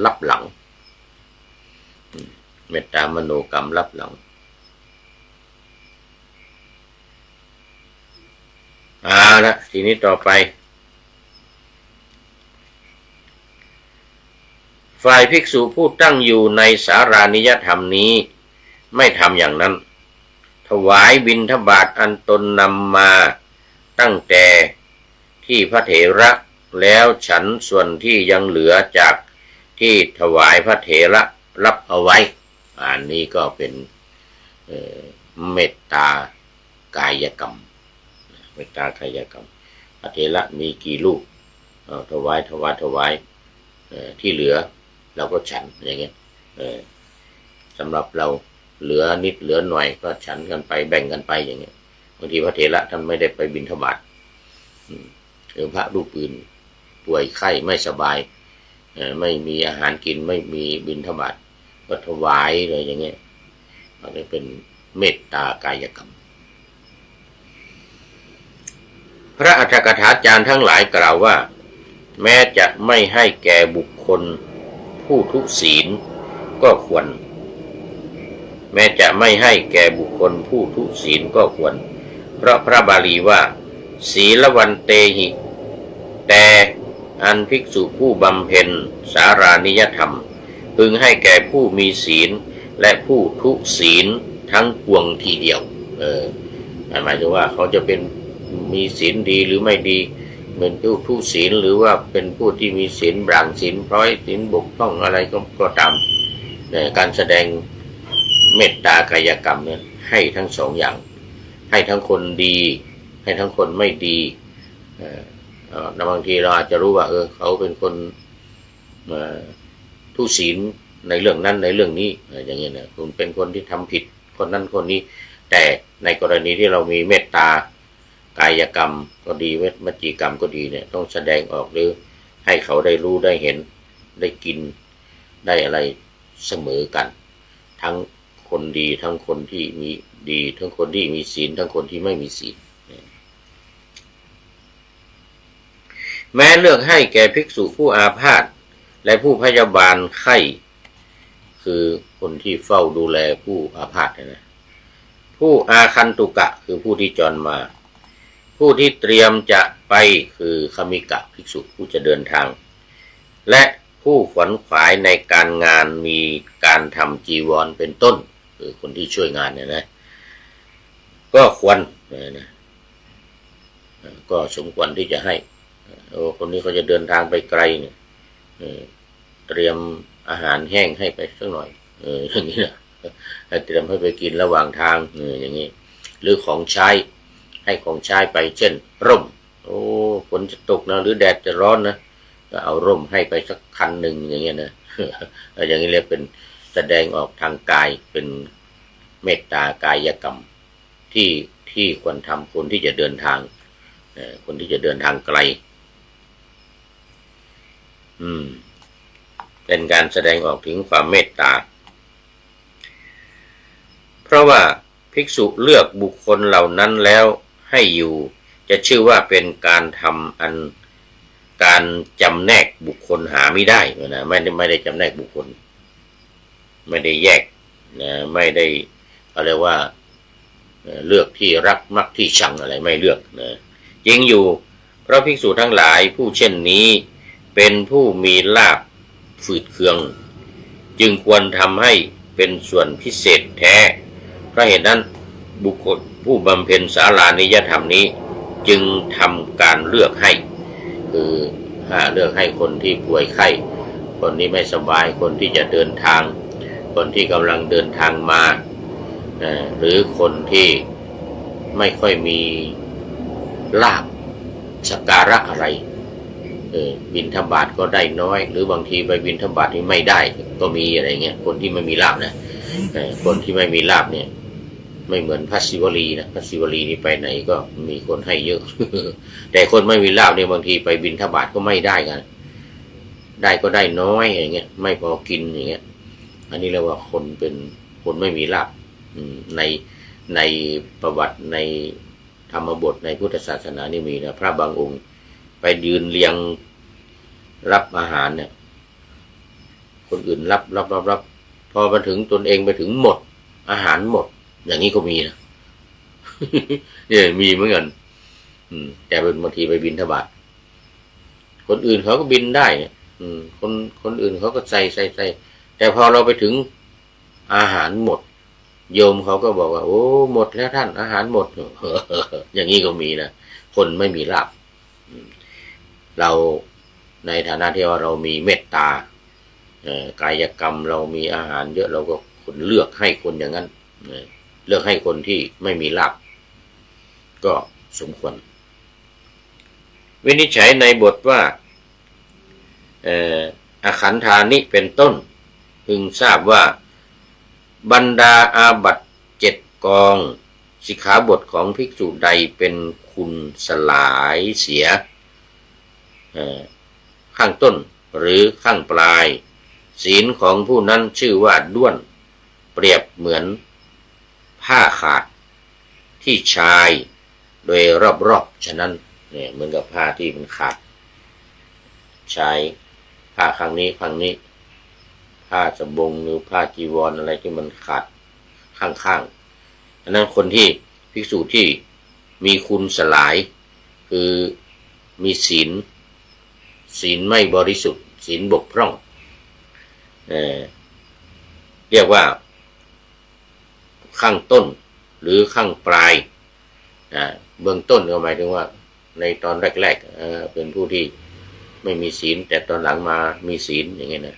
ลับหลังเมตตามโนกรรมลับหลังละทีนี้ต่อไปฝ่ายภิกษุผู้ตั้งอยู่ในสารานิยธรรมนี้ไม่ทำอย่างนั้นถวายบิณฑบาตอันตนนำมาตั้งแต่ที่พระเถระแล้วฉันส่วนที่ยังเหลือจากที่ถวายพระเถระ รับเอาไว้อันนี้ก็เป็นเมตตากายกรรมเมตตากายกรรมพระเถระมีกี่ลูกถวายที่เหลือเราก็ฉันอย่างเงี้ยสำหรับเราเหลือนิดเหลือหน่อยก็ฉันกันไปแบ่งกันไปอย่างเงี้ยบางทีพระเถระท่านไม่ได้ไปบิณฑบาตหรือพระรูปอื่นป่วยไข้ไม่สบายไม่มีอาหารกินไม่มีบิณฑบาตก็ถวายเลยอย่างเงี้ยมันเป็นเมตตากายกรรมพระอัฏฐกถาจารย์ทั้งหลายกล่าวว่าแม้จะไม่ให้แก่บุคคลผู้ทุศีลก็ควรแม้จะไม่ให้แก่บุคคลผู้ทุศีลก็ควรเพราะพระบาลีว่าศีลวันเตหิแต่อันภิกษุผู้บำเพ็ญสารานิยธรรมพึงให้แก่ผู้มีศีลและผู้ทุศีลทั้งปวงทีเดียวหมายถึงว่าเขาจะเป็นมีศีลดีหรือไม่ดีเป็นผู้ทุศีลหรือว่าเป็นผู้ที่มีศีลบางศีลพร้อยศีลบกพร่องอะไรก็ตามการแสดงเมตตากายกรรมเนี่ยให้ทั้งสองอย่างให้ทั้งคนดีให้ทั้งคนไม่ดีบางทีเราอาจจะรู้ว่าเขาเป็นคนทุศีลในเรื่องนั้นในเรื่องนี้อย่างเงี้ยนะคุณเป็นคนที่ทำผิดคนนั้นคนนี้แต่ในกรณีที่เรามีเมตตากายกรรมก็ดีเวทมจีกรรมก็ดีเนี่ยต้องแสดงออกหรือให้เขาได้รู้ได้เห็นได้กินได้อะไรเสมอกันทั้งคนดีทั้งคนที่มีดีทั้งคนที่มีศีลทั้งคนที่ไม่มีศีลแม้เลือกให้แก่ภิกษุผู้อาพาธและผู้พยาบาลไข้คือคนที่เฝ้าดูแลผู้อาพาธนะผู้อาคันตุกะคือผู้ที่จรมาผู้ที่เตรียมจะไปคือคมิกะภิกษุผู้จะเดินทางและผู้ขวนขวายในการงานมีการทำจีวรเป็นต้นคือคนที่ช่วยงานเนี่ยนะก็ควรนะก็สมควรที่จะให้คนนี้เขาจะเดินทางไปไกลเนี่ยเตรียมอาหารแห้งให้ไปสักหน่อยอย่างนี้นะเตรียมให้ไปกินระหว่างทางอย่างนี้หรือของใช้ให้ของใช้ไปเช่นร่มฝนจะตกนะหรือแดดจะร้อนนะก็เอาร่มให้ไปสักคันหนึ่งอย่างเงี้ยนะอย่างนี้เรียกเป็นแสดงออกทางกายเป็นเมตตากายกรรมที่ควรทำคนที่จะเดินทางคนที่จะเดินทางไกลเป็นการแสดงออกถึงความเมตตาเพราะว่าภิกษุเลือกบุคคลเหล่านั้นแล้วให้อยู่จะชื่อว่าเป็นการทำการจำแนกบุคคลหาไม่ได้นะไม่ได้จำแนกบุคคลไม่ได้แยกนะไม่ได้อะไรว่าเลือกที่รักมักที่ชังอะไรไม่เลือกนะจริงอยู่เพราะภิกษุทั้งหลายผู้เช่นนี้เป็นผู้มีลาภฝืดเคืองจึงควรทำให้เป็นส่วนพิเศษแท้เพราะเหตุนั้นบุคคลผู้บำเพ็ญศาลานิยธรรมนี้จึงทำการเลือกให้คือเลือกให้คนที่ป่วยไข้คนที่ไม่สบายคนที่จะเดินทางคนที่กำลังเดินทางมาหรือคนที่ไม่ค่อยมีลาภสักการะอะไรบิณฑบาตก็ได้น้อยหรือบางทีไปบิณฑบาตที่ไม่ได้ก็มีอะไรเงี้ยคนที่ไม่มีลาภนะคนที่ไม่มีลาภเนี่ยไม่เหมือนพระศิวลีนะพระศิวลีนี่ไปไหนก็มีคนให้เยอะ แต่คนไม่มีลาภเนี่ยบางทีไปบิณฑบาตก็ไม่ได้กันได้ก็ได้น้อยอย่างเงี้ยไม่พอกินอย่างเงี้ยอันนี้เรียกว่าคนเป็นคนไม่มีลาภในประวัติในธรรมบทในพุทธศาสนานี่มีนะพระบางองค์ไปยืนเรียงรับอาหารเนี่ยคนอื่นรับพอมาถึงตนเองไปถึงหมดอาหารหมดอย่างนี้ก็มีนะ เนี่ยมีเหมือนกันแต่เป็นบางทีไปบิณฑบาตคนอื่นเขาก็บินได้เนี่ยคนอื่นเขาก็ใส่แต่พอเราไปถึงอาหารหมดโยมเขาก็บอกว่าโอ้หมดแล้วท่านอาหารหมด อย่างนี้ก็มีนะคนไม่มีลาภเราในฐานะที่ว่าเรามีเมตตา กายกรรมเรามีอาหารเยอะเราก็คนเลือกให้คนอย่างนั้นเลือกให้คนที่ไม่มีลาภก็สมควรวินิจฉัยในบทว่าอขันธานิเป็นต้นพึงทราบว่าบรรดาอาบัติ7 กองสิกขาบทของภิกษุใดเป็นคุณสลายเสียข้างต้นหรือข้างปลายศีลของผู้นั้นชื่อว่าด้วนเปรียบเหมือนผ้าขาดที่ชายโดยรอบๆฉะนั้นเนี่ยเหมือนกับผ้าที่มันขาดชายผ้าข้างนี้ผ้าสบงหรือผ้าจีวรอะไรที่มันขาดข้างๆอันนั้นคนที่ภิกษุที่มีคุณสลายคือมีศีลไม่บริสุทธิ์ศีลบกพร่องเรียกว่าข้างต้นหรือข้างปลายเบื้องต้นก็หมายถึงว่าในตอนแรกๆเป็นผู้ที่ไม่มีศีลแต่ตอนหลังมามีศีลอย่างเงี้ยนะ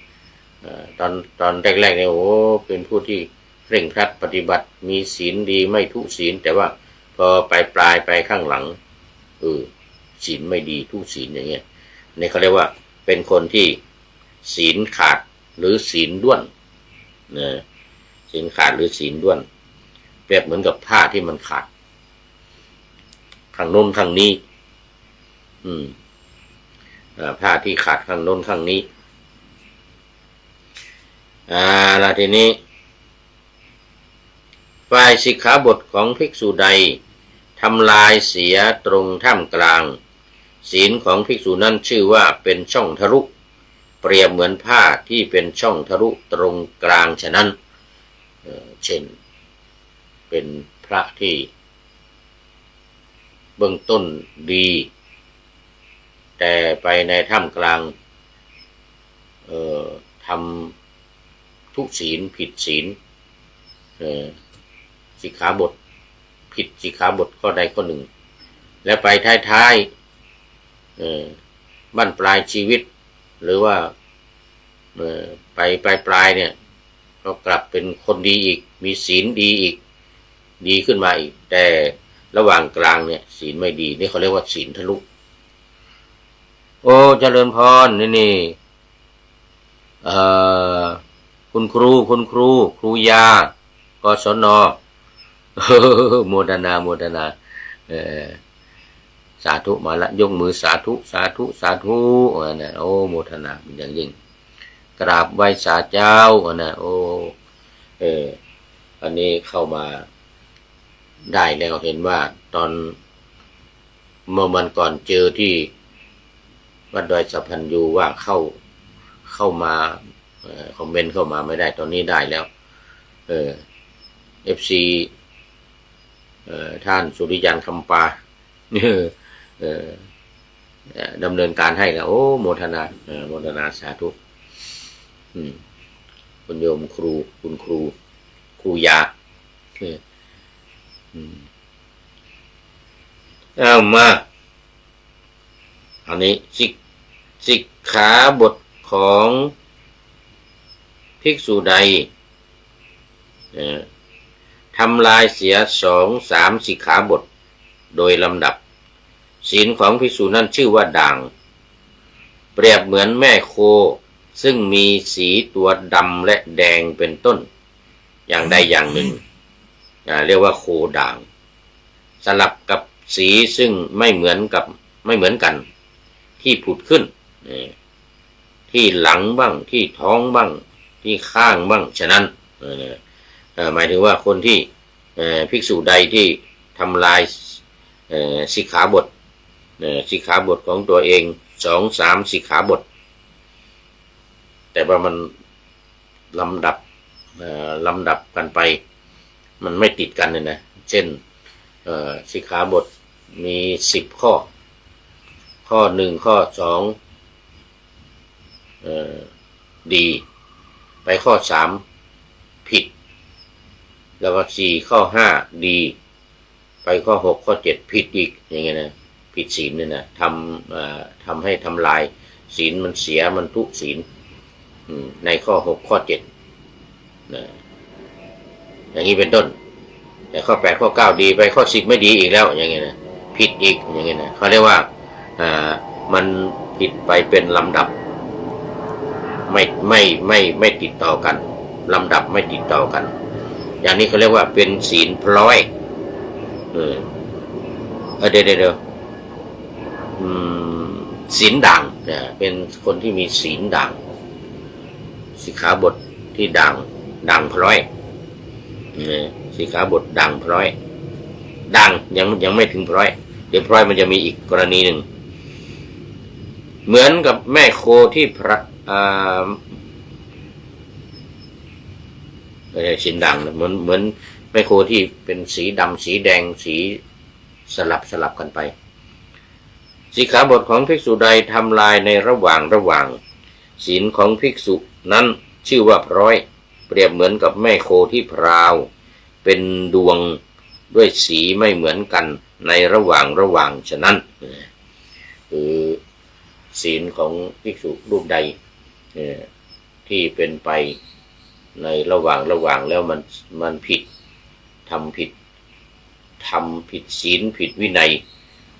ตอนแรกๆเนี่ยโอ้เป็นผู้ที่เคร่งครัดปฏิบัติมีศีลดีไม่ทุศีลแต่ว่าพอปลายไปข้างหลังศีลไม่ดีทุศีลอย่างเงี้ยนี่เขาเรียกว่าเป็นคนที่ศีลขาดหรือศีลด้วนนะศีลขาดหรือศีลด้วนเปรียบเหมือนกับผ้าที่มันขาดข้างโน้นข้างนี้ผ้าที่ขาดข้างโน้นข้างนี้แล้วทีนี้ฝ่ายสิกขาบทของภิกษุใดทำลายเสียตรงท่ามกลางศีลของภิกษุนั้นชื่อว่าเป็นช่องทะลุเปรียบเหมือนผ้าที่เป็นช่องทะลุตรงกลางฉะนั้นเช่นเป็นพระที่เบื้องต้นดีแต่ไปในท่ามกลางทำทุศีลผิดศีลสิกขาบทผิดสิกขาบทข้อใดข้อหนึ่งและไปท้ายบั้นปลายชีวิตหรือว่าไปปลายเนี่ยก็กลับเป็นคนดีอีกมีศีลดีอีกดีขึ้นมาอีกแต่ระหว่างกลางเนี่ยศีลไม่ดีนี่เขาเรียกว่าศีลทะลุโอ้เจริญพรนี่คุณครูยากศนโมทนาสาธุมาละยกมือสาธุนะโอ้โมทนาเป็นอย่างยิ่งกราบไหว้สาเจ้านะโอ้อันนี้เข้ามาได้แล้วเห็นว่าตอนเมื่อวันก่อนเจอที่วัดดอยสัพพัญญูว่าเข้ามาคอมเมนต์เข้ามาไม่ได้ตอนนี้ได้แล้วFC ท่านสุริยันคำปาดำเนินการให้แล้วโอ้โมทนาสาธุคุณโยมครูคุณครูยาเอามาอันนี้สิกขาบทของภิกษุใดทำลายเสีย2-3สิกขาบทโดยลำดับศีลของภิกษุนั้นชื่อว่าด่างเปรียบเหมือนแม่โคซึ่งมีสีตัวดำและแดงเป็นต้นอย่างใดอย่างหนึ่งเรียกว่าโคด่างสลับกับสีซึ่งไม่เหมือนกันที่ผุดขึ้นที่หลังบ้างที่ท้องบ้างที่ข้างบ้างฉะนั้นหมายถึงว่าคนที่ภิกษุใดที่ทำลายสิกขาบทของตัวเอง2-3สิกขาบทแต่ว่ามันลำดับกันไปมันไม่ติดกันเลยนะเช่นสิกขาบทมี10ข้อ1ข้อ2ดีไปข้อ3ผิดแล้วก็4ข้อ5ดีไปข้อ6ข้อ7ผิดอีกอย่างเงี้ยนะผิดศีลเนี่ยนะทำให้ทำลายศีลมันเสียมันทุศีล ในข้อ6ข้อ7นะอย่างนี้เป็นต้นแต่ข้อ8ข้อ9ดีไปข้อ10ไม่ดีอีกแล้วอย่างเงี้ยนะผิดอีกอย่างเงี้ยนะเขาเรียกว่ามันผิดไปเป็นลำดับไม่ติดต่อกันลำดับไม่ติดต่อกันอย่างนี้เขาเรียกว่าเป็นศีลพลอยเดี๋ยวศีลด่างเป็นคนที่มีศีลด่างสิกขาบทที่ด่างพลอยสิกขาบทด่างพลอยด่างยังไม่ถึงพลอยเดี๋ยวพลอยมันจะมีอีกกรณีหนึ่งเหมือนกับแม่โคที่ศีลด่างเหมือนแม่โคที่เป็นสีดำสีแดงสีสลับกันไปสิกขาบทของภิกษุใดทำลายในระหว่างศีลของภิกษุนั้นชื่อว่าพร้อยเปรียบเหมือนกับแม่โคที่พราวเป็นดวงด้วยสีไม่เหมือนกันในระหว่างฉะนั้นคือศีลของภิกษุรูปใดที่เป็นไปในระหว่างแล้วมันผิดทำผิดศีลผิดวินัย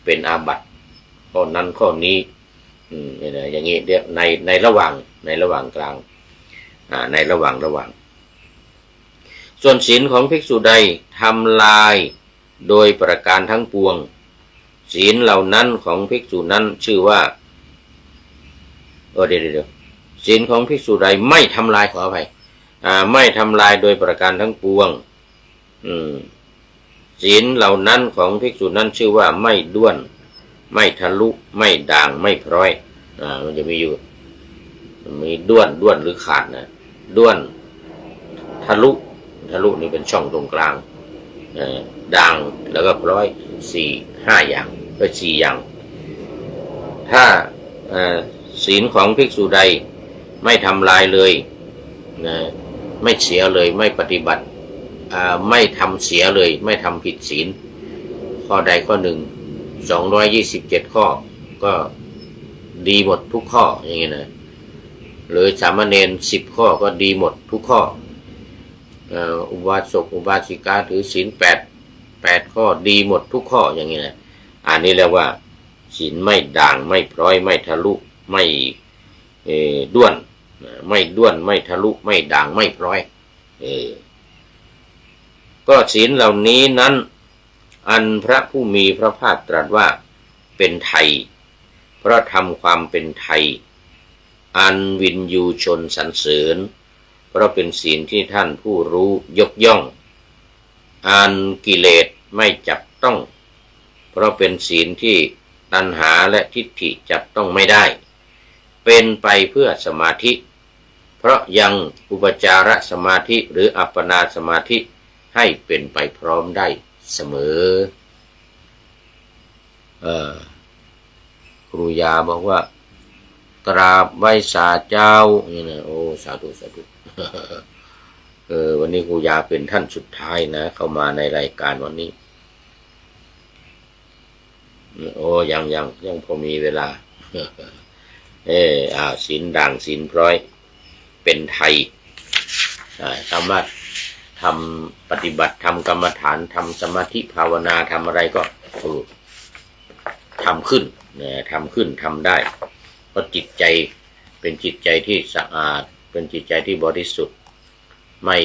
เป็นอาบัติข้อนั้นข้อนี้อย่างนี้เรียกในระหว่างกลางในระหว่างส่วนศีลของภิกษุใดทำลายโดยประการทั้งปวงศีลเหล่านั้นของภิกษุนั้นชื่อว่าเดี๋ยวศีลของภิกษุใดไม่ทำลายขออภัยไม่ทำลายโดยประการทั้งปวงศีลเหล่านั้นของภิกษุนั้นชื่อว่าไม่ด้วนไม่ทะลุไม่ด่างไม่พร้อยมันจะมีอยู่มีด้วนหรือขาดนะด้วนทะลุนี่เป็นช่องตรงกลางด่างแล้วก็พร้อย4-5อย่างก็4อย่างถ้าศีลของภิกษุใดไม่ทำลายเลยนะไม่เสียเลยไม่ปฏิบัติไม่ทำเสียเลยไม่ทำผิดศีลข้อใดข้อหนึ่ง227ข้อก็ดีหมดทุกข้ออย่างเงี้ยนะหรือสามเณร10ข้อก็ดีหมดทุกข้ออุบาสกอุบาสิกาถือศีล8ข้อดีหมดทุกข้ออย่างเงี้ยนะอันนี้เรียกว่าศีลไม่ด่างไม่พร้อยไม่ทะลุไม่ด้วนไม่ทะลุไม่ด่างไม่พร้อยก็ศีลเหล่านี้นั้นอันพระผู้มีพระภาคตรัสว่าเป็นไทยเพราะทำความเป็นไทยอันวินยูชนสรรเสริญเพราะเป็นศีลที่ท่านผู้รู้ยกย่องอันกิเลสไม่จับต้องเพราะเป็นศีลที่ตัณหาและทิฏฐิจับต้องไม่ได้เป็นไปเพื่อสมาธิเพราะยังอุปจารสมาธิหรืออัปปนาสมาธิให้เป็นไปพร้อมได้เสมอครูยาบอกว่ากราบไหว้สาเจ้านี่นะโอ้สาธุวันนี้ครูยาเป็นท่านสุดท้ายนะเข้ามาในรายการวันนี้โอ้ยังพอมีเวลาศีลด่างศีลพร้อยเป็นไทยสามารถทำปฏิบัติทำกรรมฐานทำสมาธิภาวนาทำอะไรก็ทำขึ้นทำได้เพราะจิตใจเป็นจิตใจที่สะอาดเป็นจิตใจที่บริสุทธิ์ไม่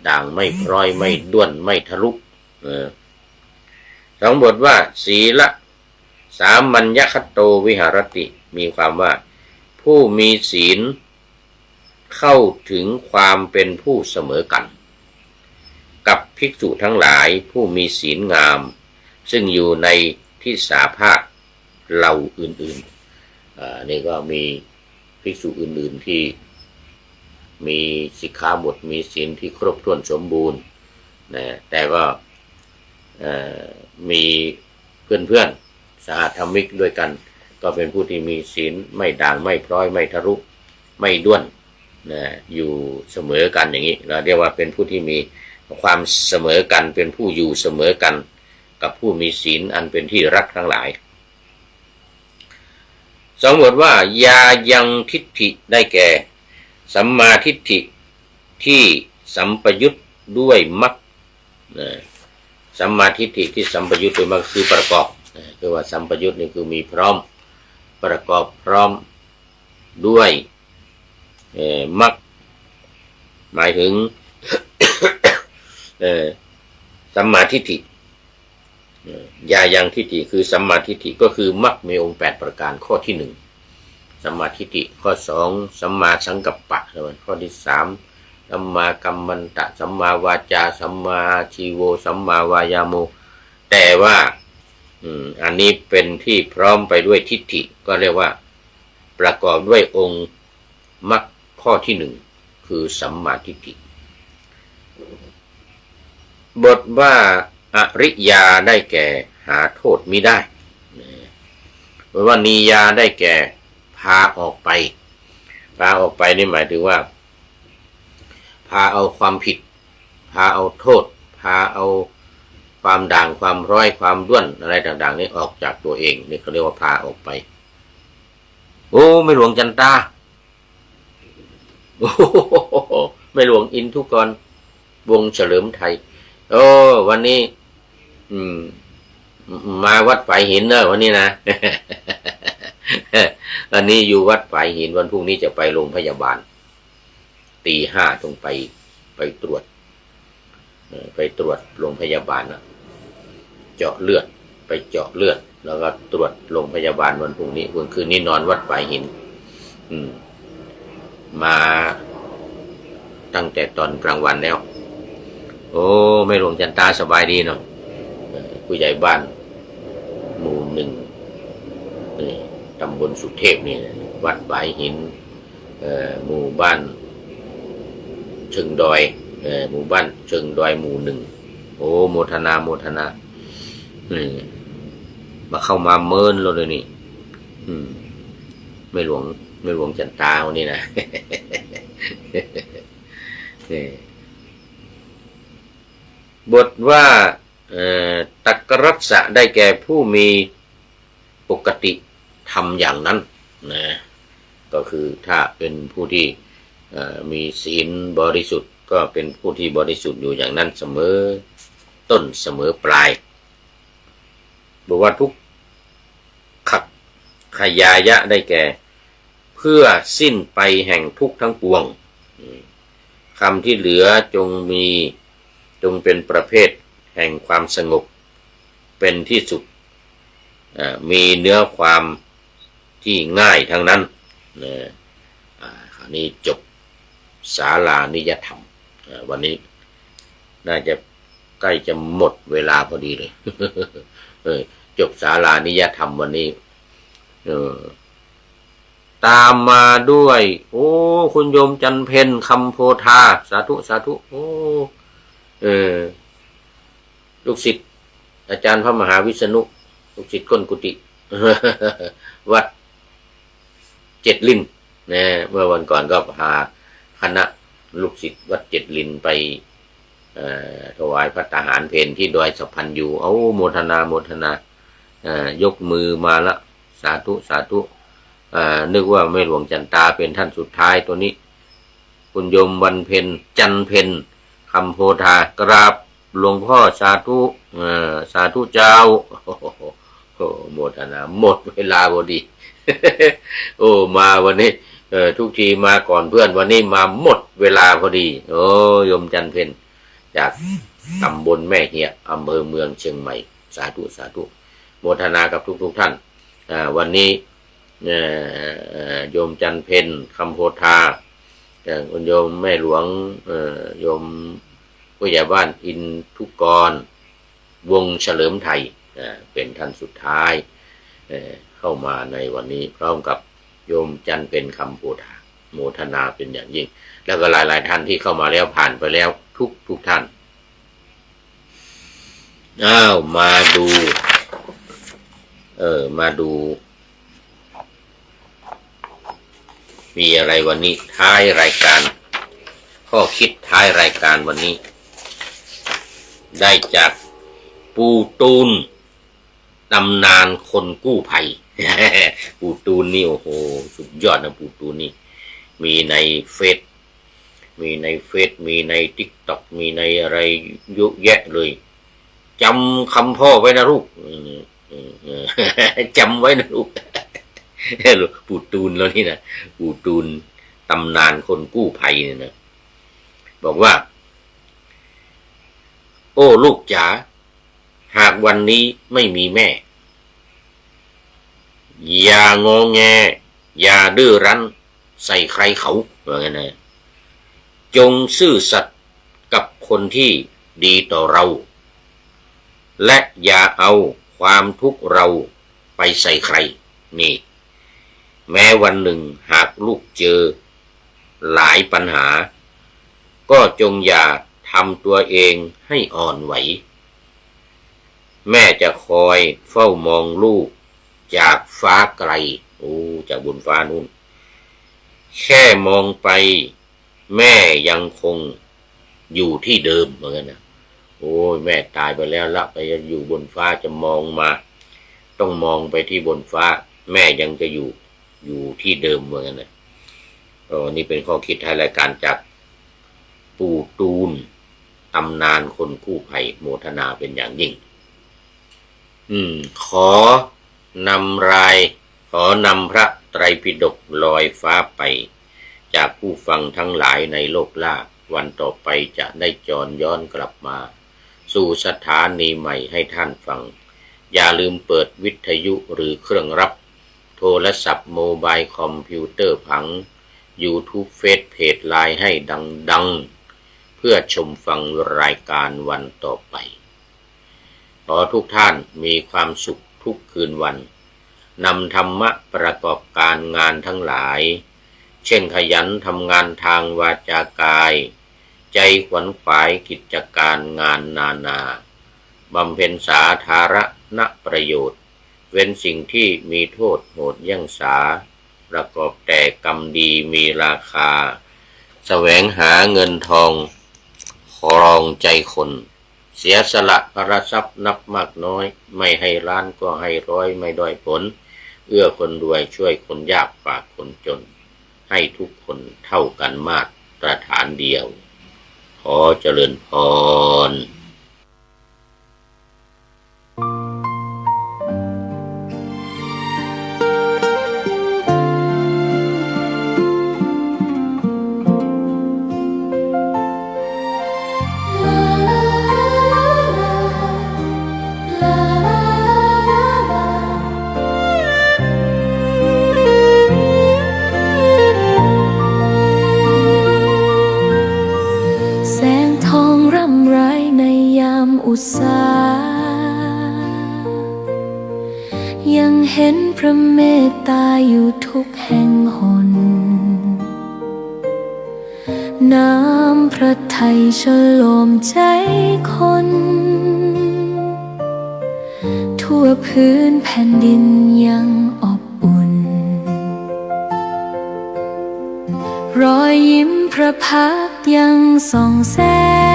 ด่างไม่พร้อยไม่ด้วนไม่ทะลุสองบทว่าศีละสามัญญคัตโตวิหารติมีความว่าผู้มีศีลเข้าถึงความเป็นผู้เสมอกันกับภิกษุทั้งหลายผู้มีศีลงามซึ่งอยู่ในที่สาภาคเหล่าอื่นๆนี่ก็มีภิกษุอื่นๆที่มีสิกขาบทมีศีลที่ครบถ้วนสมบูรณ์นะแต่ก็มีเพื่อนๆสหธรรมิกด้วยกันก็เป็นผู้ที่มีศีลไม่ด่างไม่พร้อยไม่ทะลุไม่ด้วนนะอยู่เสมอกันอย่างนี้เราเรียกว่าเป็นผู้ที่มีความเสมอกันเป็นผู้อยู่เสมอกันกับผู้มีศีลอันเป็นที่รักทั้งหลายสองบทว่ายายังทิฏฐิได้แก่ สัมมาทิฏฐิที่สัมปยุตด้วยมรรคสัมมาทิฏฐิที่สัมปยุตด้วยมรรคคือประกอบคือว่าสัมปยุตนี่คือมีพร้อมประกอบพร้อมด้วยมรรคหมายถึง สัมมาทิฏฐิญายังทิฏฐิคือสัมมาทิฏฐิก็คือมรรคมีองค์8ประการข้อที่1สัมมาทิฏฐิข้อ2สัมมาสังกัปปะข้อที่3สัมมากัมมันตะสัมมาวาจาสัมมาชีโวสัมมาวายาโมแต่ว่าอันนี้เป็นที่พร้อมไปด้วยทิฏฐิก็เรียกว่าประกอบด้วยองค์มรรคข้อที่1คือสัมมาทิฏฐิบทว่าอริยาได้แก่หาโทษมิได้บทว่านียาได้แก่พาออกไปพาออกไปนี่หมายถึงว่าพาเอาความผิดพาเอาโทษพาเอาความด่างความร้อยความด้วนอะไรต่างๆนี้ออกจากตัวเองนี่เขาเรียกว่าพาออกไปโอ้ไม่หลวงจันตาโอ้ไม่หลวงอินทุกรวงเฉลิมไทยโอ้วันนี้มาวัดฝายหินเนอะวันนี้นะ วันนี้อยู่วัดฝายหินวันพรุ่งนี้จะไปโรงพยาบาลตี 5ต้องไปตรวจโรงพยาบาลนะเจาะเลือดไปเจาะเลือดแล้วก็ตรวจโรงพยาบาลวันพรุ่งนี้วันคืนนี้นอนวัดฝายหินมาตั้งแต่ตอนกลางวันแล้วโอ้ไม่หลวงจันตาสบายดีเนาะผู้ใหญ่บ้านหมู่1นี่ตำบลสุเทพนี่วัดฝายหินหมู่บ้านเชิงดอยหมู่บ้านเชิงดอยหมู่1โอ้โมทนามาเข้ามาเมินเราเลยนี่ไม่หลวงจันตาวันนี้นะ บทว่าตักรัสสะได้แก่ผู้มีปกติทำอย่างนั้นนะก็คือถ้าเป็นผู้ที่มีศีลบริสุทธิ์ก็เป็นผู้ที่บริสุทธิ์อยู่อย่างนั้นเสมอต้นเสมอปลายบอกว่าทุกขักขยายะได้แก่เพื่อสิ้นไปแห่งทุกทั้งปวงคำที่เหลือจงเป็นประเภทแห่งความสงบเป็นที่สุดมีเนื้อความที่ง่ายทั้งนั้นคราวนี้จบศาลานิยธรรมวันนี้น่าจะใกล้จะหมดเวลาพอดีเลย จบศาลานิยธรรมวันนี้ตามมาด้วยโอ้คุณโยมจันเพ็ญคำโพธาสาธุโอ้ลูกศิษย์อาจารย์พระมหาวิษณุลูกศิษย์ก้นกุฏิ วัด7 ลิ้นนะเมื่อวันก่อนก็พาคณะลูกศิษย์วัด7 ลิ้นไปถวายพระทหารเพลที่ดอยสะพันอยู่เอาโมทนายกมือมาละสาธุนึกว่าไม่หลวงจันตาเป็นท่านสุดท้ายตัวนี้คุณโยมวันเพ็ญจันเพ็ญคำโพธากราบหลวงพ่อสาธุเจ้าโอ้โมทนาหมดเวลาพอดี โอ้มาวันนี้ทุกทีมาก่อนเพื่อนวันนี้มาหมดเวลาพอดีโอ้โยมจันเพ็ญจากตำบลแม่เหียอำเภอเมืองเชียงใหม่สาธุโมทนากับทุกท่านวันนี้โยมจันเพ็ญคำโพธาคุณโยมแม่หลวงโยมผู้ใหญ่บ้านอินทุกรวงเฉลิมไทยเป็นท่านสุดท้ายเข้ามาในวันนี้พร้อมกับโยมจันเพ็ญคำโพธาโมทนาเป็นอย่างยิ่งแล้วก็หลายท่านที่เข้ามาแล้วผ่านไปแล้วทุกท่านมาดูมีอะไรวันนี้ท้ายรายการข้อคิดท้ายรายการวันนี้ได้จากปูตูนตำนานคนกู้ภัย ปูตูนนี่โอ้โหสุดยอดนะปูตูนนี่ มีในเฟซมีในติ๊กต็อกมีในอะไรเยอะแยะเลยจำคำพ่อไว้นะลูกจำไว้นะลูกปู่ตูนแล้วนี่นะปู่ตูนตำนานคนกู้ภัยเนี่ยนะบอกว่าโอ้ลูกจ๋าหากวันนี้ไม่มีแม่อย่างอแงอย่าดื้อรั้นใส่ใครเขาว่าไงนะจงซื่อสัตย์กับคนที่ดีต่อเราและอย่าเอาความทุกข์เราไปใส่ใครนี่แม้วันหนึ่งหากลูกเจอหลายปัญหาก็จงอย่าทำตัวเองให้อ่อนไหวแม่จะคอยเฝ้ามองลูกจากฟ้าไกลจากบนฟ้านู่นแค่มองไปแม่ยังคงอยู่ที่เดิมเหมือนกันนะโอ้ยแม่ตายไปแล้วละไปอยู่บนฟ้าจะมองมาต้องมองไปที่บนฟ้าแม่ยังจะอยู่ที่เดิมเหมือนกันนะนี่เป็นข้อคิดให้รายการจากปู่ตูนตำนานคนกู้ภัยโมทนาเป็นอย่างยิ่งขอนำพระไตรปิฎกลอยฟ้าไปจากผู้ฟังทั้งหลายในโลกล่าวันต่อไปจะได้จรย้อนกลับมาสู่สถานีใหม่ให้ท่านฟังอย่าลืมเปิดวิทยุหรือเครื่องรับโทรศัพท์โมบายคอมพิวเตอร์ผัง YouTube เฟซเพจไลน์ให้ดังเพื่อชมฟังรายการวันต่อไปขอทุกท่านมีความสุขทุกคืนวันนำธรรมะประกอบการงานทั้งหลายเช่นขยันทำงานทางวาจากายใจขวนขวายกิจการงานนาบำเพ็ญสาธารณประโยชน์เว้นสิ่งที่มีโทษโหดเยี่ยงสาประกอบแต่กรรมดีมีราคาแสวงหาเงินทองครองใจคนเสียสละพระทรัพย์นับมากน้อยไม่ให้ล้านก็ให้ร้อยไม่ด้อยผลเอื้อคนรวยช่วยคนยากฝากคนจนให้ทุกคนเท่ากันมาตรฐานเดียวขอเจริญพร อุตสายังเห็นพระเมตตาอยู่ทุกแห่งหนน้ำพระทัยฉโลมใจคนทั่วพื้นแผ่นดินยังอบอุ่นรอยยิ้มพระพักตร์ยังส่องแสง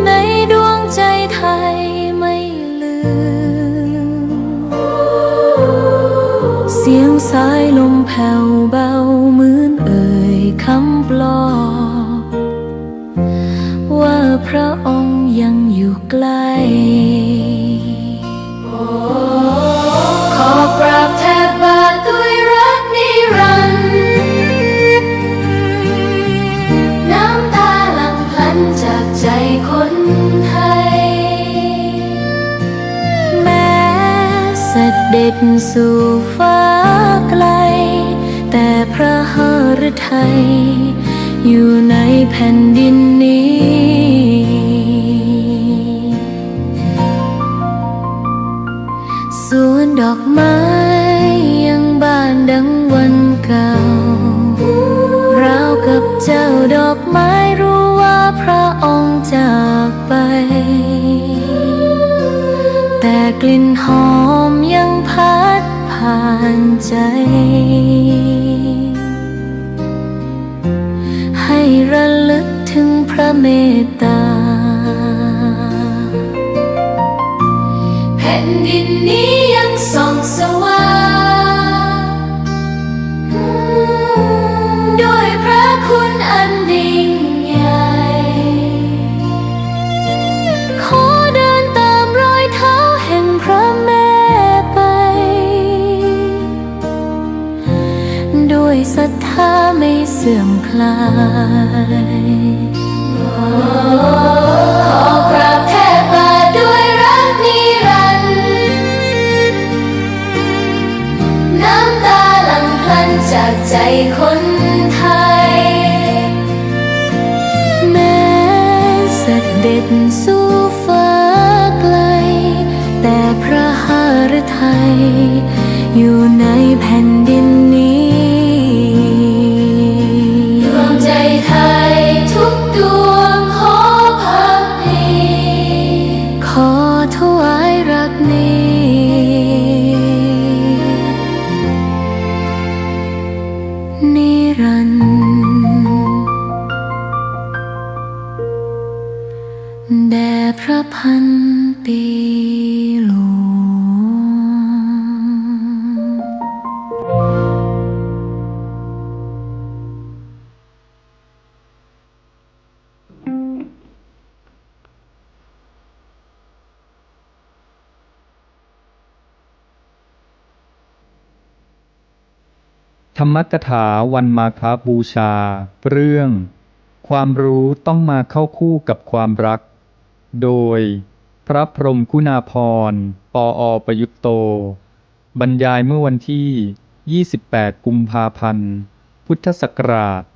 ในดวงใจไทยไม่ลืมเสียงสายลมแผ่วเบาเหมือนเอ่ยคำปลอบว่าพระองค์ยังอยู่ใกล้ขอกราบแทบบาทด้วยรักนิรันดร์น้ำตาหลั่งพลันจากใจคนไทยแม้เสด็จสู่ฟ้าไกลแต่พระหฤทัยอยู่ในแผ่นดินนี้สวนดอกไม้ยังบานดังวันเก่าราวกับเจ้าดอกไม้รู้ว่าพระองค์จากไปแต่กลิ่นหอมยังพัดผ่านใจให้ระลึกถึงพระเมตตาแผ่นดินนี้ยังส่องสว่าง เสื่อมคลายขอกราบแทบบาทด้วยรักนิรันดร์น้ำตาหลั่งพลันจากใจคนไทยแม้เสด็จสู่ฟ้าไกลแต่พระหฤทัยอยู่ในแผ่นดินนี้ดวงใจไทยทุกดวงขอพักดีขอถวายรักนี้นิรันดร์แด่พระพันปีหลวงธรรมกถาวันมาฆบูชาเรื่องความรู้ต้องมาเข้าคู่กับความรักโดยพระพรหมคุณาภรณ์ ปอ.ประยุตโตบรรยายเมื่อวันที่ 28 กุมภาพันธ์ พุทธศักราช 2553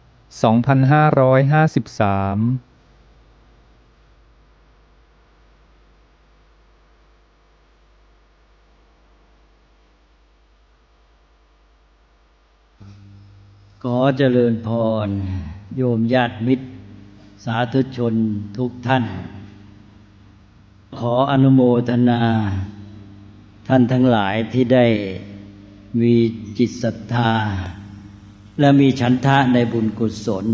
ขอเจริญพรโยมญาติมิตรสาธุชนทุกท่านขออนุโมทนาท่านทั้งหลายที่ได้มีจิตศรัทธาและมีฉันทะในบุญกุศล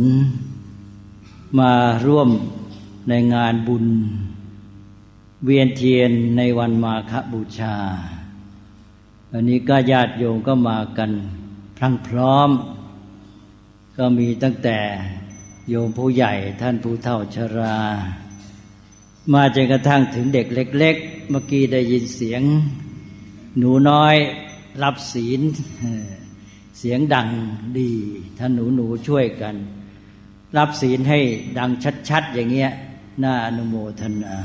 มาร่วมในงานบุญเวียนเทียนในวันมาฆบูชาวันนี้ก็ญาติโยมก็มากันพรั่งพร้อมก็มีตั้งแต่โยมผู้ใหญ่ท่านผู้เฒ่าชรามาจนกระทั่งถึงเด็กเล็กๆเมื่อกี้ได้ยินเสียงหนูน้อยรับศีลเสียงดังดีท่านหนูช่วยกันรับศีลให้ดังชัดๆอย่างเงี้ยน่าอนุโมทนา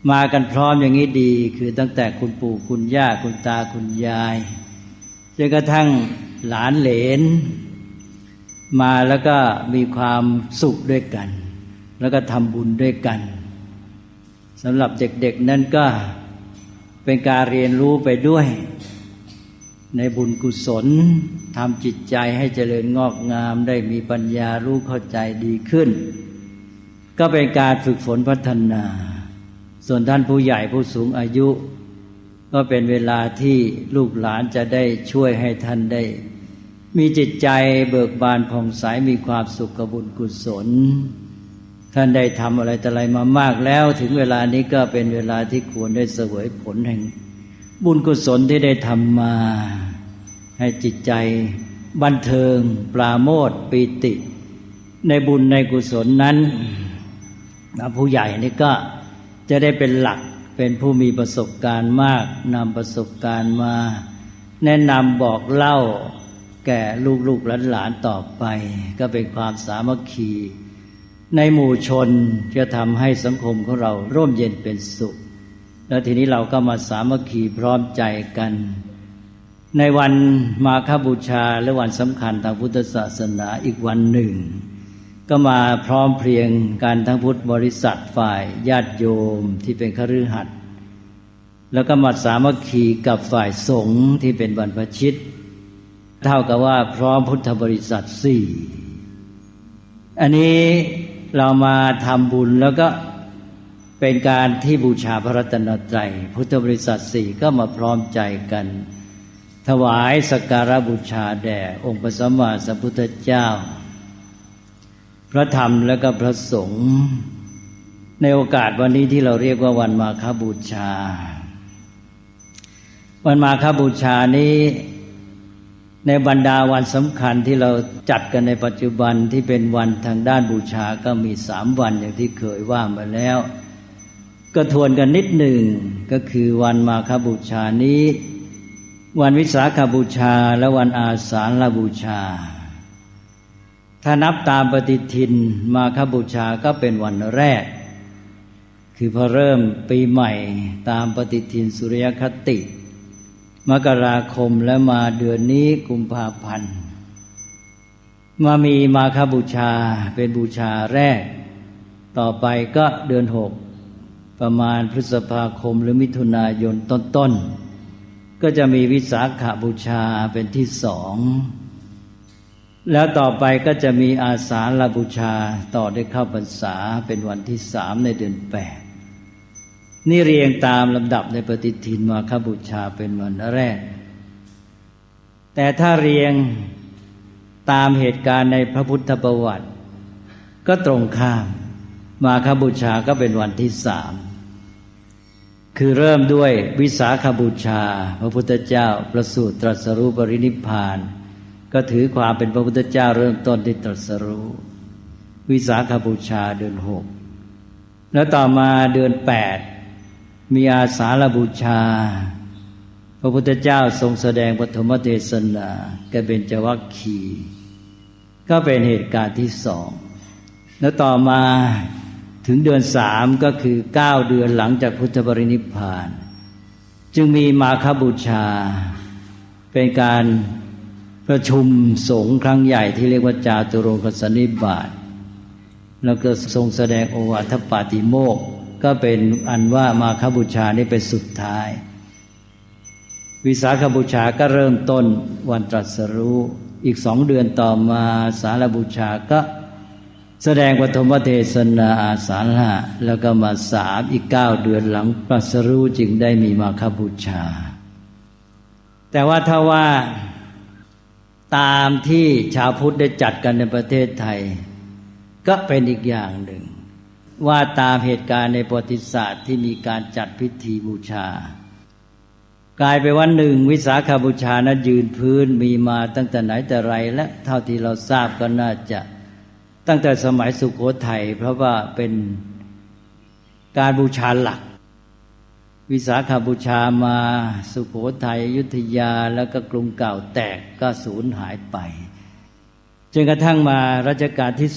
มากันพร้อมอย่างนี้ดีคือตั้งแต่คุณปู่คุณย่าคุณตาคุณยายจนกระทั่งหลานเหลนมาแล้วก็มีความสุขด้วยกันแล้วก็ทำบุญด้วยกันสำหรับเด็กๆนั้นก็เป็นการเรียนรู้ไปด้วยในบุญกุศลทำจิตใจให้เจริญงอกงามได้มีปัญญารู้เข้าใจดีขึ้นก็เป็นการฝึกฝนพัฒนาส่วนท่านผู้ใหญ่ผู้สูงอายุก็เป็นเวลาที่ลูกหลานจะได้ช่วยให้ท่านได้มีจิตใจเบิกบานผ่องใสมีความสุขกับบุญกุศลท่านได้ทำอะไรแต่อะไรมามากแล้วถึงเวลานี้ก็เป็นเวลาที่ควรได้เสวยผลแห่งบุญกุศลที่ได้ทำมาให้จิตใจบันเทิงปราโมทย์ปีติในบุญในกุศลนั้นผู้ใหญ่นี่ก็จะได้เป็นหลักเป็นผู้มีประสบการณ์มากนำประสบการณ์มาแนะนำบอกเล่าแก่ลูกๆหลานๆต่อไปก็เป็นความสามัคคีในหมู่ชนจะทำให้สังคมของเราร่มเย็นเป็นสุขแล้วทีนี้เราก็มาสามัคคีพร้อมใจกันในวันมาฆบูชาและวันสำคัญทางพุทธศาสนาอีกวันหนึ่งก็มาพร้อมเพรียงกันทั้งพุทธบริษัทฝ่ายญาติโยมที่เป็นคฤหัสถ์แล้วก็มาสามัคคีกับฝ่ายสงฆ์ที่เป็นบรรพชิตเท่ากับว่าพร้อมพุทธบริษัท4อันนี้เรามาทำบุญแล้วก็เป็นการที่บูชาพระรัตนตรัยพุทธบริษัท4ก็มาพร้อมใจกันถวายสักการะบูชาแด่องค์พระสัมมาสัมพุทธเจ้าพระธรรมและก็พระสงฆ์ในโอกาสวันนี้ที่เราเรียกว่าวันมาฆบูชาวันมาฆบูชานี้ในบรรดาวันสำคัญที่เราจัดกันในปัจจุบันที่เป็นวันทางด้านบูชาก็มี3วันอย่างที่เคยว่ามาแล้วก็ทวนกันนิดหนึ่งก็คือวันมาฆบูชานี้วันวิสาขบูชาและวันอาสาฬบูชา ถ้านับตามปฏิทินมาฆบูชาก็เป็นวันแรกคือพอเริ่มปีใหม่ตามปฏิทินสุริยคติมกราคมและมาเดือนนี้กุมภาพันธ์มามีมาฆบูชาเป็นบูชาแรกต่อไปก็เดือน6ประมาณพฤษภาคมหรือมิถุนายนต้นๆก็จะมีวิสาขบูชาเป็นที่2แล้วต่อไปก็จะมีอาสาฬบูชาต่อด้วยเข้าพรรษาเป็นวันที่3ในเดือน8นี่เรียงตามลำดับในปฏิทินมาฆบูชาเป็นวันแรกแต่ถ้าเรียงตามเหตุการณ์ในพระพุทธประวัติก็ตรงข้ามมาฆบูชาก็เป็นวันที่3คือเริ่มด้วยวิสาขบูชาพระพุทธเจ้าประสูติตรัสรู้ปรินิพพานก็ถือความเป็นพระพุทธเจ้าเริ่มต้นที่ตรัสรู้วิสาขบูชาเดือน6แล้วต่อมาเดือน8มีอาสาฬบูชาพระพุทธเจ้าทรงแสดงปฐมเทศนาแก่เบญจวัคคีย์ก็เป็นเหตุการณ์ที่2แล้วต่อมาถึงเดือน3ก็คือ9เดือนหลังจากพุทธปรินิพพานจึงมีมาฆบูชาเป็นการประชุมสงฆ์ครั้งใหญ่ที่เรียกว่าจาตุรงคสันนิบาตแล้วก็ทรงแสดงโอวาทปาติโมกข์ก็เป็นอันว่ามาฆบูชานี้เป็นสุดท้ายวิสาขบูชาก็เริ่มต้นวันตรัสรู้อีก2เดือนต่อมาสาฬบูชาก็แสดงปฐมเทศนาอาสาฬะแล้วก็มา3อีก9เดือนหลังตรัสรู้จึงได้มีมาฆบูชาแต่ว่าถ้าว่าตามที่ชาวพุทธได้จัดกันในประเทศไทยก็เป็นอีกอย่างหนึ่งว่าตามเหตุการณ์ในประวัติศาสตร์ที่มีการจัดพิธีบูชากลายไปว่า1วิสาขบูชานั้นยืนพื้นมีมาตั้งแต่ไหนแต่ไรและเท่าที่เราทราบก็น่าจะตั้งแต่สมัยสุโขทัยเพราะว่าเป็นการบูชาหลักวิสาขบูชามาสุโขทัยอยุธยาแล้วก็กรุงเก่าแตกก็สูญหายไปจนกระทั่งมารัชกาลที่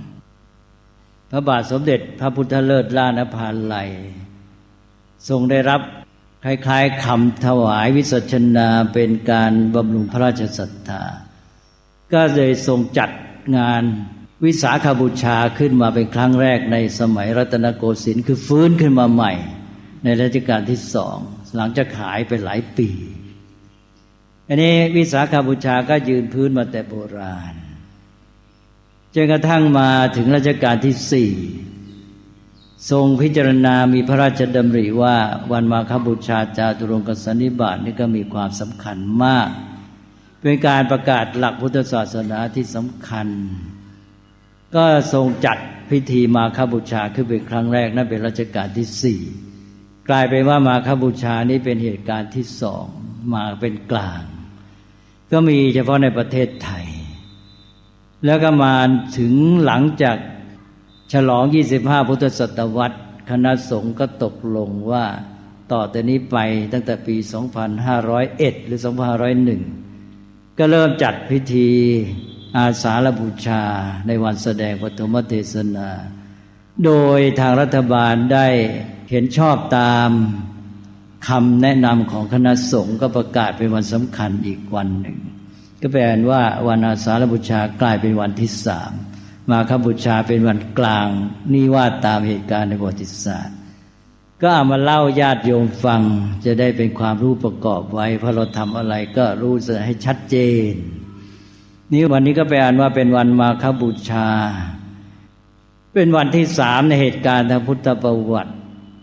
2พระบาทสมเด็จพระพุทธเลิศล่านภาลัยทรงได้รับคล้ายๆคำถวายวิสัชนาเป็นการบำรุงพระราชศรัทธาก็เลยทรงจัดงานวิสาขบูชาขึ้นมาเป็นครั้งแรกในสมัยรัตนโกสินทร์คือฟื้นขึ้นมาใหม่ในรัชกาลที่2หลังจากหายไปหลายปีอันนี้วิสาขบูชาก็ยืนพื้นมาแต่โบราณจนกระทั่งมาถึงรัชกาลที่4ทรงพิจารณามีพระราชดำริว่าวันมาฆบูชาจาตุรงคสันนิบาตนี่ก็มีความสำคัญมากเป็นการประกาศหลักพุทธศาสนาที่สำคัญก็ทรงจัดพิธีมาฆบูชาขึ้นเป็นครั้งแรกนั่นเป็นรัชกาลที่4กลายเป็นว่ามาฆบูชานี้เป็นเหตุการณ์ที่2มาเป็นกลางก็มีเฉพาะในประเทศไทยแล้วก็มาถึงหลังจากฉลอง25พุทธศตวรรษคณะสงฆ์ก็ตกลงว่าต่อแต่นี้ไปตั้งแต่ปี2501หรือ2501ก็เริ่มจัดพิธีอาสาฬบูชาในวันแสดงปฐมเทศนาโดยทางรัฐบาลได้เห็นชอบตามคำแนะนำของคณะสงฆ์ก็ประกาศเป็นวันสำคัญอีกวันหนึ่งก็แปลว่าวันอาสาฬบูชากลายเป็นวันที่3มาฆบูชาเป็นวันกลางนี่ว่าตามเหตุการณ์ในประวัติศาสตร์ก็เอามาเล่าญาติโยมฟังจะได้เป็นความรู้ประกอบไว้เพราะเราทำอะไรก็รู้ให้ชัดเจนนี่วันนี้ก็แปลว่าเป็นวันมาฆบูชาเป็นวันที่3ในเหตุการณ์ทางพุทธประวัติ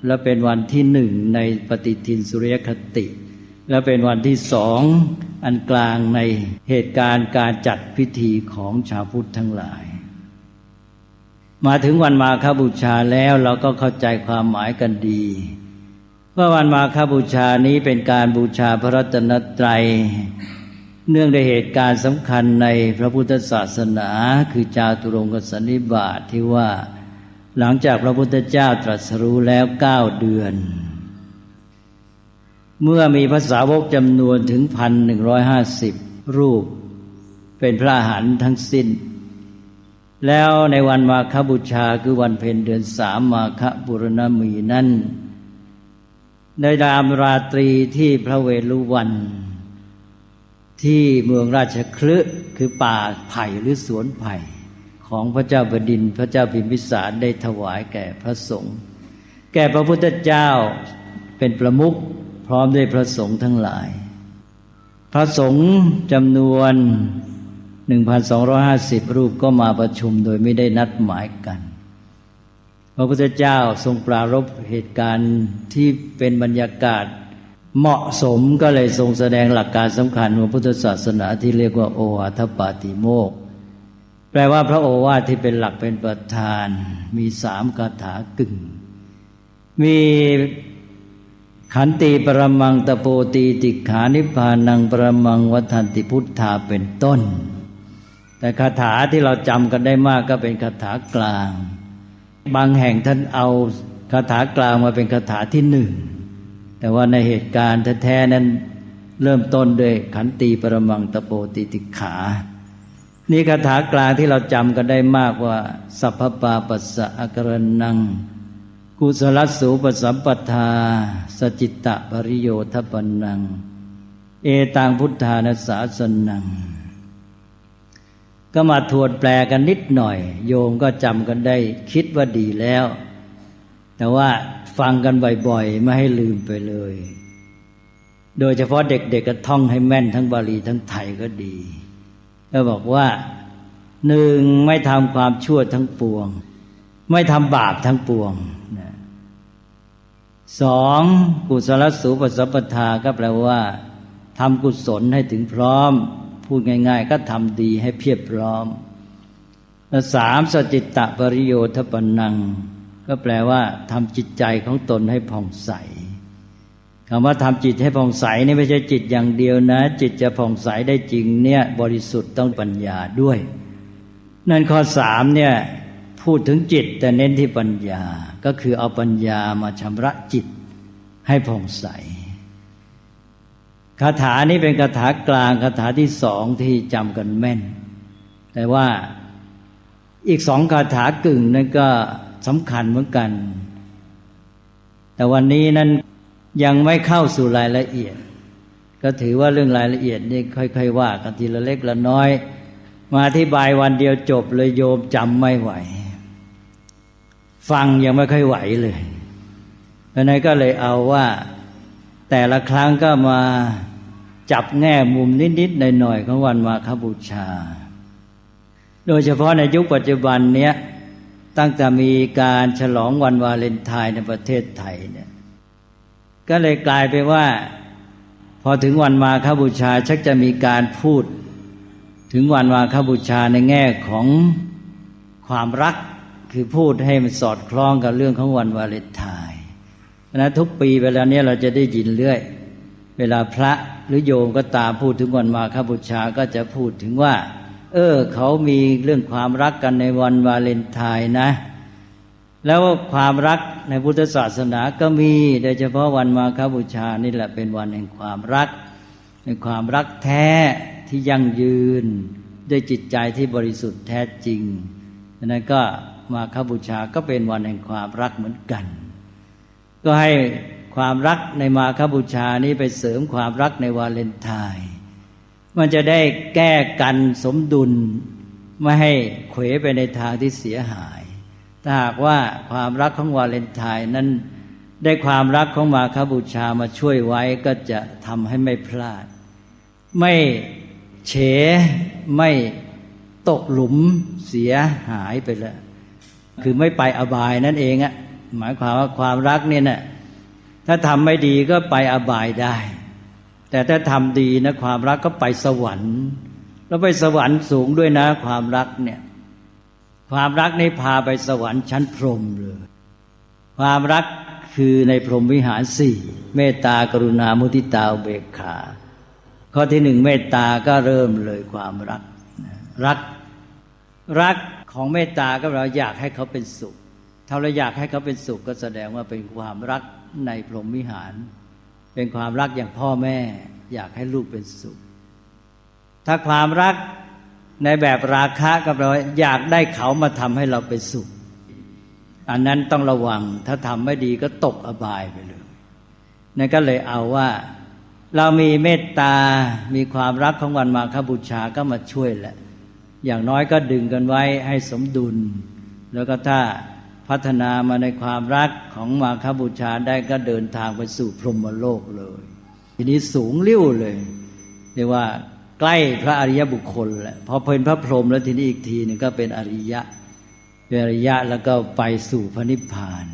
และเป็นวันที่1ในปฏิทินสุริยคติและเป็นวันที่2อันกลางในเหตุการณ์การจัดพิธีของชาวพุทธทั้งหลายมาถึงวันมาฆบูชาแล้วเราก็เข้าใจความหมายกันดีว่าวันมาฆบูชานี้เป็นการบูชาพระรัตนตรัยเนื่องในเหตุการณ์สำคัญในพระพุทธศาสนาคือจาตุรงคสันนิบาตที่ว่าหลังจากพระพุทธเจ้าตรัสรู้แล้ว9เดือนเมื่อมีพระสาวกจำนวนถึง 1,150 รูปเป็นพระอรหันต์ทั้งสิ้น แล้วในวันมาฆบูชาคือวันเพ็ญเดือน3มาฆปุรณมีนั้นในยามราตรีที่พระเวฬุวันที่เมืองราชคฤห์คือป่าไผ่หรือสวนไผ่ของพระเจ้าบดินทร์พระเจ้าพิมพิสารได้ถวายแก่พระสงฆ์แก่พระพุทธเจ้าเป็นประมุขพร้อมด้วยพระสงฆ์ทั้งหลายพระสงฆ์จำนวน 1,250 รูปก็มาประชุมโดยไม่ได้นัดหมายกันพระพุทธเจ้าทรงปรารภเหตุการณ์ที่เป็นบรรยากาศเหมาะสมก็เลยทรงแสดงหลักการสำคัญของพุทธศาสนาที่เรียกว่าโอวาทปาติโมกข์แปลว่าพระโอวาทที่เป็นหลักเป็นประธานมี3คาถากึ่งมีขันติปรมังตโปตีติขานิพพานังปรมังวัฏันติพุทธาเป็นต้นแต่คาถาที่เราจำกันได้มากก็เป็นคาถากลางบางแห่งท่านเอาคาถากลางมาเป็นคาถาที่1แต่ว่าในเหตุการณ์แท้ๆนั้นเริ่มต้นด้วยขันติปรมังตโปตีติขานี่คาถากลางที่เราจำกันได้มากว่าสัพพปาปัสสะอการนังกุศลสูปสัมปทาสจิตตปริโยทปนังเอตังพุทธานาสาสนังก็มาทวนแปลกันนิดหน่อยโยมก็จำกันได้คิดว่าดีแล้วแต่ว่าฟังกันบ่อยๆไม่ให้ลืมไปเลยโดยเฉพาะเด็กๆ ก็ท่องให้แม่นทั้งบาลีทั้งไทยก็ดีก็บอกว่า1ไม่ทำความชั่วทั้งปวงไม่ทำบาปทั้งปวง2กุศลสูปสัมปทาก็แปลว่าทำกุศลให้ถึงพร้อมพูดง่ายๆก็ทำดีให้เพียบพร้อมและ3สจิตตปริโยทปนังก็แปลว่าทำจิตใจของตนให้ผ่องใสคำว่าทำจิตให้ผ่องใสนี่ไม่ใช่จิตอย่างเดียวนะจิตจะผ่องใสได้จริงเนี่ยบริสุทธิ์ต้องปัญญาด้วยนั่นข้อ3เนี่ยพูดถึงจิตแต่เน้นที่ปัญญาก็คือเอาปัญญามาชำระจิตให้ผ่องใสคาถานี้เป็นคาถากลางคาถาที่2ที่จำกันแม่นแต่ว่าอีก2คาถากึ่งนั้นก็สำคัญเหมือนกันแต่วันนี้นั้นยังไม่เข้าสู่รายละเอียดก็ถือว่าเรื่องรายละเอียดนี่ค่อยๆว่ากันทีละเล็กละน้อยมาอธิบายวันเดียวจบเลยโยมจำไม่ไหวฟังยังไม่ค่อยไหวเลยเพราะนั้นก็เลยเอาว่าแต่ละครั้งก็มาจับแง่มุมนิดๆหน่อยๆของวันมาฆบูชาโดยเฉพาะในยุคปัจจุบันเนี้ยตั้งแต่มีการฉลองวันวาเลนไทน์ในประเทศไทยเนี่ยก็เลยกลายไปว่าพอถึงวันมาฆบูชาชักจะมีการพูดถึงวันมาฆบูชาในแง่ของความรักคือพูดให้มันสอดคล้องกับเรื่องของวันวาเลนไทน์นะทุกปีเวลาเนี้ยเราจะได้ยินเรื่อยเวลาพระหรือโยมก็ตามพูดถึงวันมาฆบูชาก็จะพูดถึงว่าเขามีเรื่องความรักกันในวันวาเลนไทน์นะแล้วความรักในพุทธศาสนาก็มีโดยเฉพาะวันมาฆบูชานี่แหละเป็นวันแห่งความรักเป็นความรักแท้ที่ยั่งยืนด้วยจิตใจที่บริสุทธิ์แท้จริงดังนั้นก็มาฆบูชาก็เป็นวันแห่งความรักเหมือนกันก็ให้ความรักในมาฆบูชานี้ไปเสริมความรักในวาเลนไทน์มันจะได้แก้กันสมดุลไม่ให้เขวไปในทางที่เสียหายถ้าหากว่าความรักของวาเลนไทน์นั้นได้ความรักของมาฆบูชามาช่วยไว้ก็จะทำให้ไม่พลาดไม่เฉไม่ตกหลุมเสียหายไปแล้วคือไม่ไปอบายนั่นเองอะหมายความว่าความรักเนี่ยนะถ้าทำไม่ดีก็ไปอบายได้แต่ถ้าทำดีนะความรักก็ไปสวรรค์แล้วไปสวรรค์สูงด้วยนะความรักเนี่ยความรักนี่พาไปสวรรค์ชั้นพรหมเลยความรักคือในพรหมวิหาร4เมตตากรุณามุทิตาอุเบกขาข้อที่1เมตตาก็เริ่มเลยความรักรักของเมตตาก็เราอยากให้เขาเป็นสุขถ้าเราอยากให้เขาเป็นสุขก็แสดงว่าเป็นความรักในพรหมวิหารเป็นความรักอย่างพ่อแม่อยากให้ลูกเป็นสุขถ้าความรัก ในแบบราคะก็แปลว่าอยากได้เขามาทำให้เราเป็นสุขอันนั้นต้องระวังถ้าทำไม่ดีก็ตกอบายไปเลยนั่นก็เลยเอาว่าเรามีเมตตามีความรักของวันมาฆบูชาก็มาช่วยแหละอย่างน้อยก็ดึงกันไว้ให้สมดุลแล้วก็ถ้าพัฒนามาในความรักของมาฆบูชาได้ก็เดินทางไปสู่พรหมโลกเลยทีนี้สูงลิ่วเลยเรียกว่าใกล้พระอริยบุคคลแหละพอเป็นพระพรหมแล้วทีนี้อีกทีนึงก็เป็นอริยะเป็นอริยะแล้วก็ไปสู่พระนิพพาน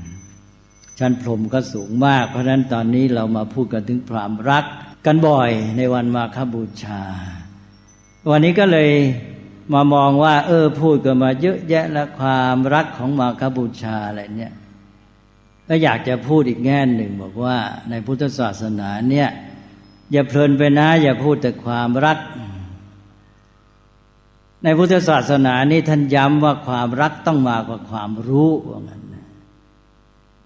ชั้นพรหมก็สูงมากเพราะฉะนั้นตอนนี้เรามาพูดกันถึงความรักกันบ่อยในวันมาฆบูชาวันนี้ก็เลยมามองว่าพูดกันมาเยอะแยะและความรักของมาฆบูชาอะไรเนี่ยก็อยากจะพูดอีกแง่หนึ่งบอกว่าในพุทธศาสนาเนี่ยอย่าเพลินไปนะอย่าพูดแต่ความรักในพุทธศาสนานี่ท่านย้ำว่าความรักต้องมากกว่าความรู้ว่างั้นนะ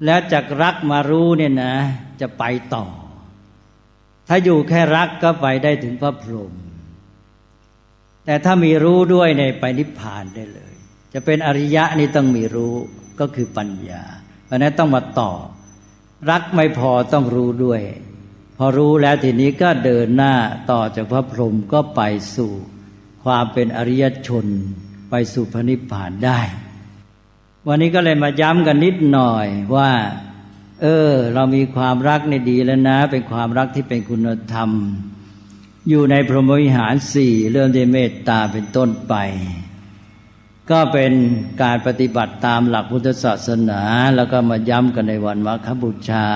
แล้วจากรักมารู้เนี่ยนะจะไปต่อถ้าอยู่แค่รักก็ไปได้ถึงพระพรหมแต่ถ้ามีรู้ด้วยในไปนิพพานได้เลยจะเป็นอริยะนี่ต้องมีรู้ก็คือปัญญาเพราะนั้นต้องมาต่อรักไม่พอต้องรู้ด้วยพอรู้แล้วทีนี้ก็เดินหน้าต่อจากพระพรหมก็ไปสู่ความเป็นอริยชนไปสู่พระนิพพานได้วันนี้ก็เลยมาย้ำกันนิดหน่อยว่าเรามีความรักในดีแล้วนะเป็นความรักที่เป็นคุณธรรมอยู่ในพรหมวิหารสี่เริ่มด้วยเมตตาเป็นต้นไปก็เป็นการปฏิบัติตามหลักพุทธศาสนาแล้วก็มาย้ำกันในวันมาฆบูชา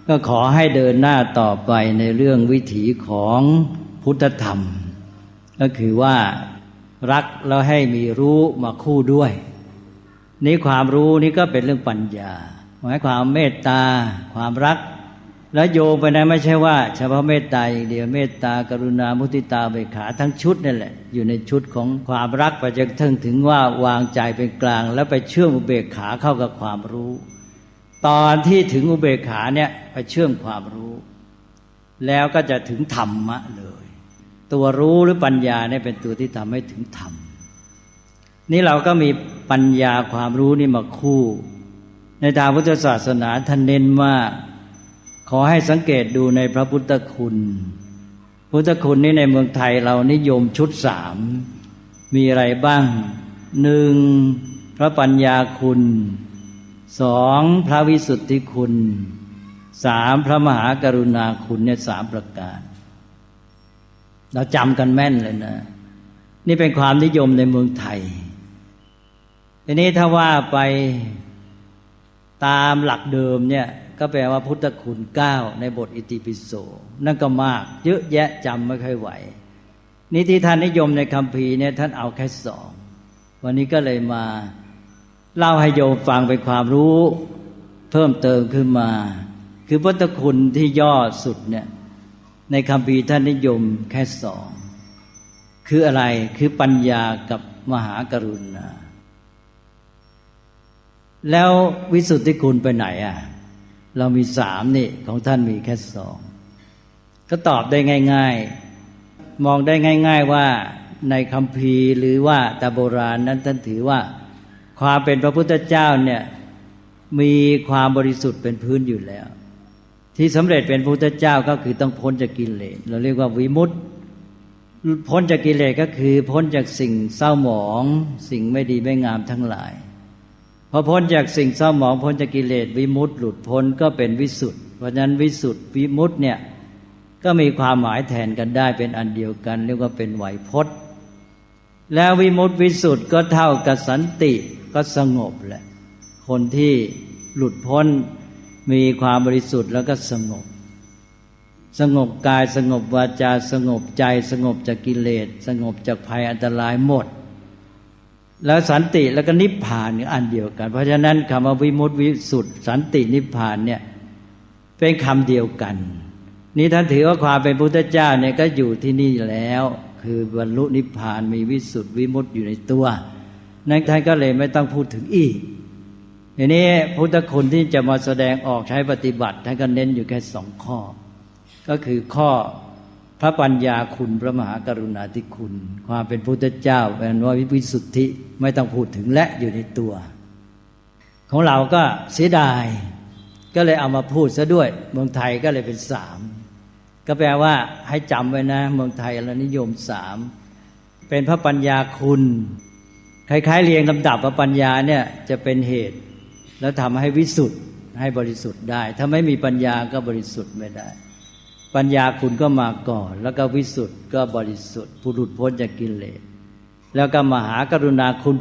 ก็ขอให้เดินหน้าต่อไปในเรื่องวิถีของพุทธธรรมก็คือว่ารักแล้วให้มีรู้มาคู่ด้วยนี่ความรู้นี่ก็เป็นเรื่องปัญญาหมายความเมตตาความรักแล้วโยงไปนะไม่ใช่ว่าเฉพาะเมตตาอย่างเดียวเมตตากรุณามุทิตาอุเบกขาทั้งชุดนั่นแหละอยู่ในชุดของความรักไปจนถึงว่าวางใจเป็นกลางแล้วไปเชื่อมอุเบกขาเข้ากับความรู้ตอนที่ถึงอุเบกขาเนี่ยไปเชื่อมความรู้แล้วก็จะถึงธรรมะเลยตัวรู้หรือปัญญาเนี่ยเป็นตัวที่ทำให้ถึงธรรมนี่เราก็มีปัญญาความรู้นี่มาคู่ในทางพุทธศาสนาท่านเน้นว่าขอให้สังเกตดูในพระพุทธคุณพุทธคุณนี้ในเมืองไทยเรานิยมชุด3มีอะไรบ้าง1พระปัญญาคุณ2พระวิสุทธิคุณ3พระมหากรุณาคุณเนี่ย3ประการเราจำกันแม่นเลยนะนี่เป็นความนิยมในเมืองไทยทีนี้ถ้าว่าไปตามหลักเดิมเนี่ยก็แปลว่าพุทธคุณ9ในบทอิติปิโสนั่นก็มากเยอะแยะจำไม่ค่อยไหวนี่ที่ท่านนิยมในคัมภีร์เนี่ยท่านเอาแค่2วันนี้ก็เลยมาเล่าให้โยมฟังเป็นความรู้เพิ่มเติมขึ้นมาคือพุทธคุณที่ย่อสุดเนี่ยในคัมภีร์ท่านนิยมแค่2คืออะไรคือปัญญากับมหากรุณาแล้ววิสุทธิคุณไปไหนเรามี3นี่ของท่านมีแค่2ก็ตอบได้ง่ายๆมองได้ง่ายๆว่าในคัมภีร์หรือว่าแต่โบราณนั้นท่านถือว่าความเป็นพระพุทธเจ้าเนี่ยมีความบริสุทธิ์เป็นพื้นอยู่แล้วที่สำเร็จเป็นพระพุทธเจ้าก็คือต้องพ้นจากกิเลสเราเรียกว่าวิมุตติพ้นจากกิเลสก็คือพ้นจากสิ่งเศร้าหมองสิ่งไม่ดีไม่งามทั้งหลายพอพ้นจากสิ่งเศร้าหมองพ้นจากกิเลสวิมุตติหลุดพ้นก็เป็นวิสุทธิ์เพราะฉะนั้นวิสุทธิ์วิมุตติเนี่ยก็มีความหมายแทนกันได้เป็นอันเดียวกันเรียกว่าเป็นไวยพจน์แล้ววิมุตติวิสุทธิ์ก็เท่ากับสันติก็สงบแหละคนที่หลุดพ้นมีความบริสุทธิ์แล้วก็สงบสงบกายสงบวาจาสงบใจสงบจากกิเลสสงบจากภัยอันตรายหมดแล้วสันติแล้วก็นิพพานนี่อันเดียวกันเพราะฉะนั้นคำว่าวิมุตติวิสุทธิ์สันตินิพพานเนี่ยเป็นคำเดียวกันนี่ท่านถือว่าความเป็นพุทธเจ้าเนี่ยก็อยู่ที่นี่แล้วคือบรรลุนิพพานมีวิสุทธิวิมุตติอยู่ในตัวนั้นท่านก็เลยไม่ต้องพูดถึงอีกทีนี้พุทธคุณที่จะมาแสดงออกใช้ปฏิบัติท่านก็เน้นอยู่แค่2ข้อก็คือข้อ พระปัญญาคุณพระมหากรุณาธิคุณความเป็นพุทธเจ้าเป็นว่าวิสุทธิไม่ต้องพูดถึงและอยู่ในตัวของเราก็เสียดายก็เลยเอามาพูดซะด้วยเมืองไทยก็เลยเป็น3ก็แปลว่าให้จำไว้นะเมืองไทยเรานิยม3เป็นพระปัญญาคุณคล้ายๆเรียงลำดับว่าปัญญาเนี่ยจะเป็นเหตุแล้วทำให้วิสุทธิ์ให้บริสุทธิ์ได้ถ้าไม่มีปัญญาก็บริสุทธิ์ไม่ได้ปัญญาคุณก็มาก่อนแล้วก็วิสุทธิ์ก็บริสุทธิ์ผู้หลุดพ้นจากกิเลสแล้วก็มหากรุณาคุณ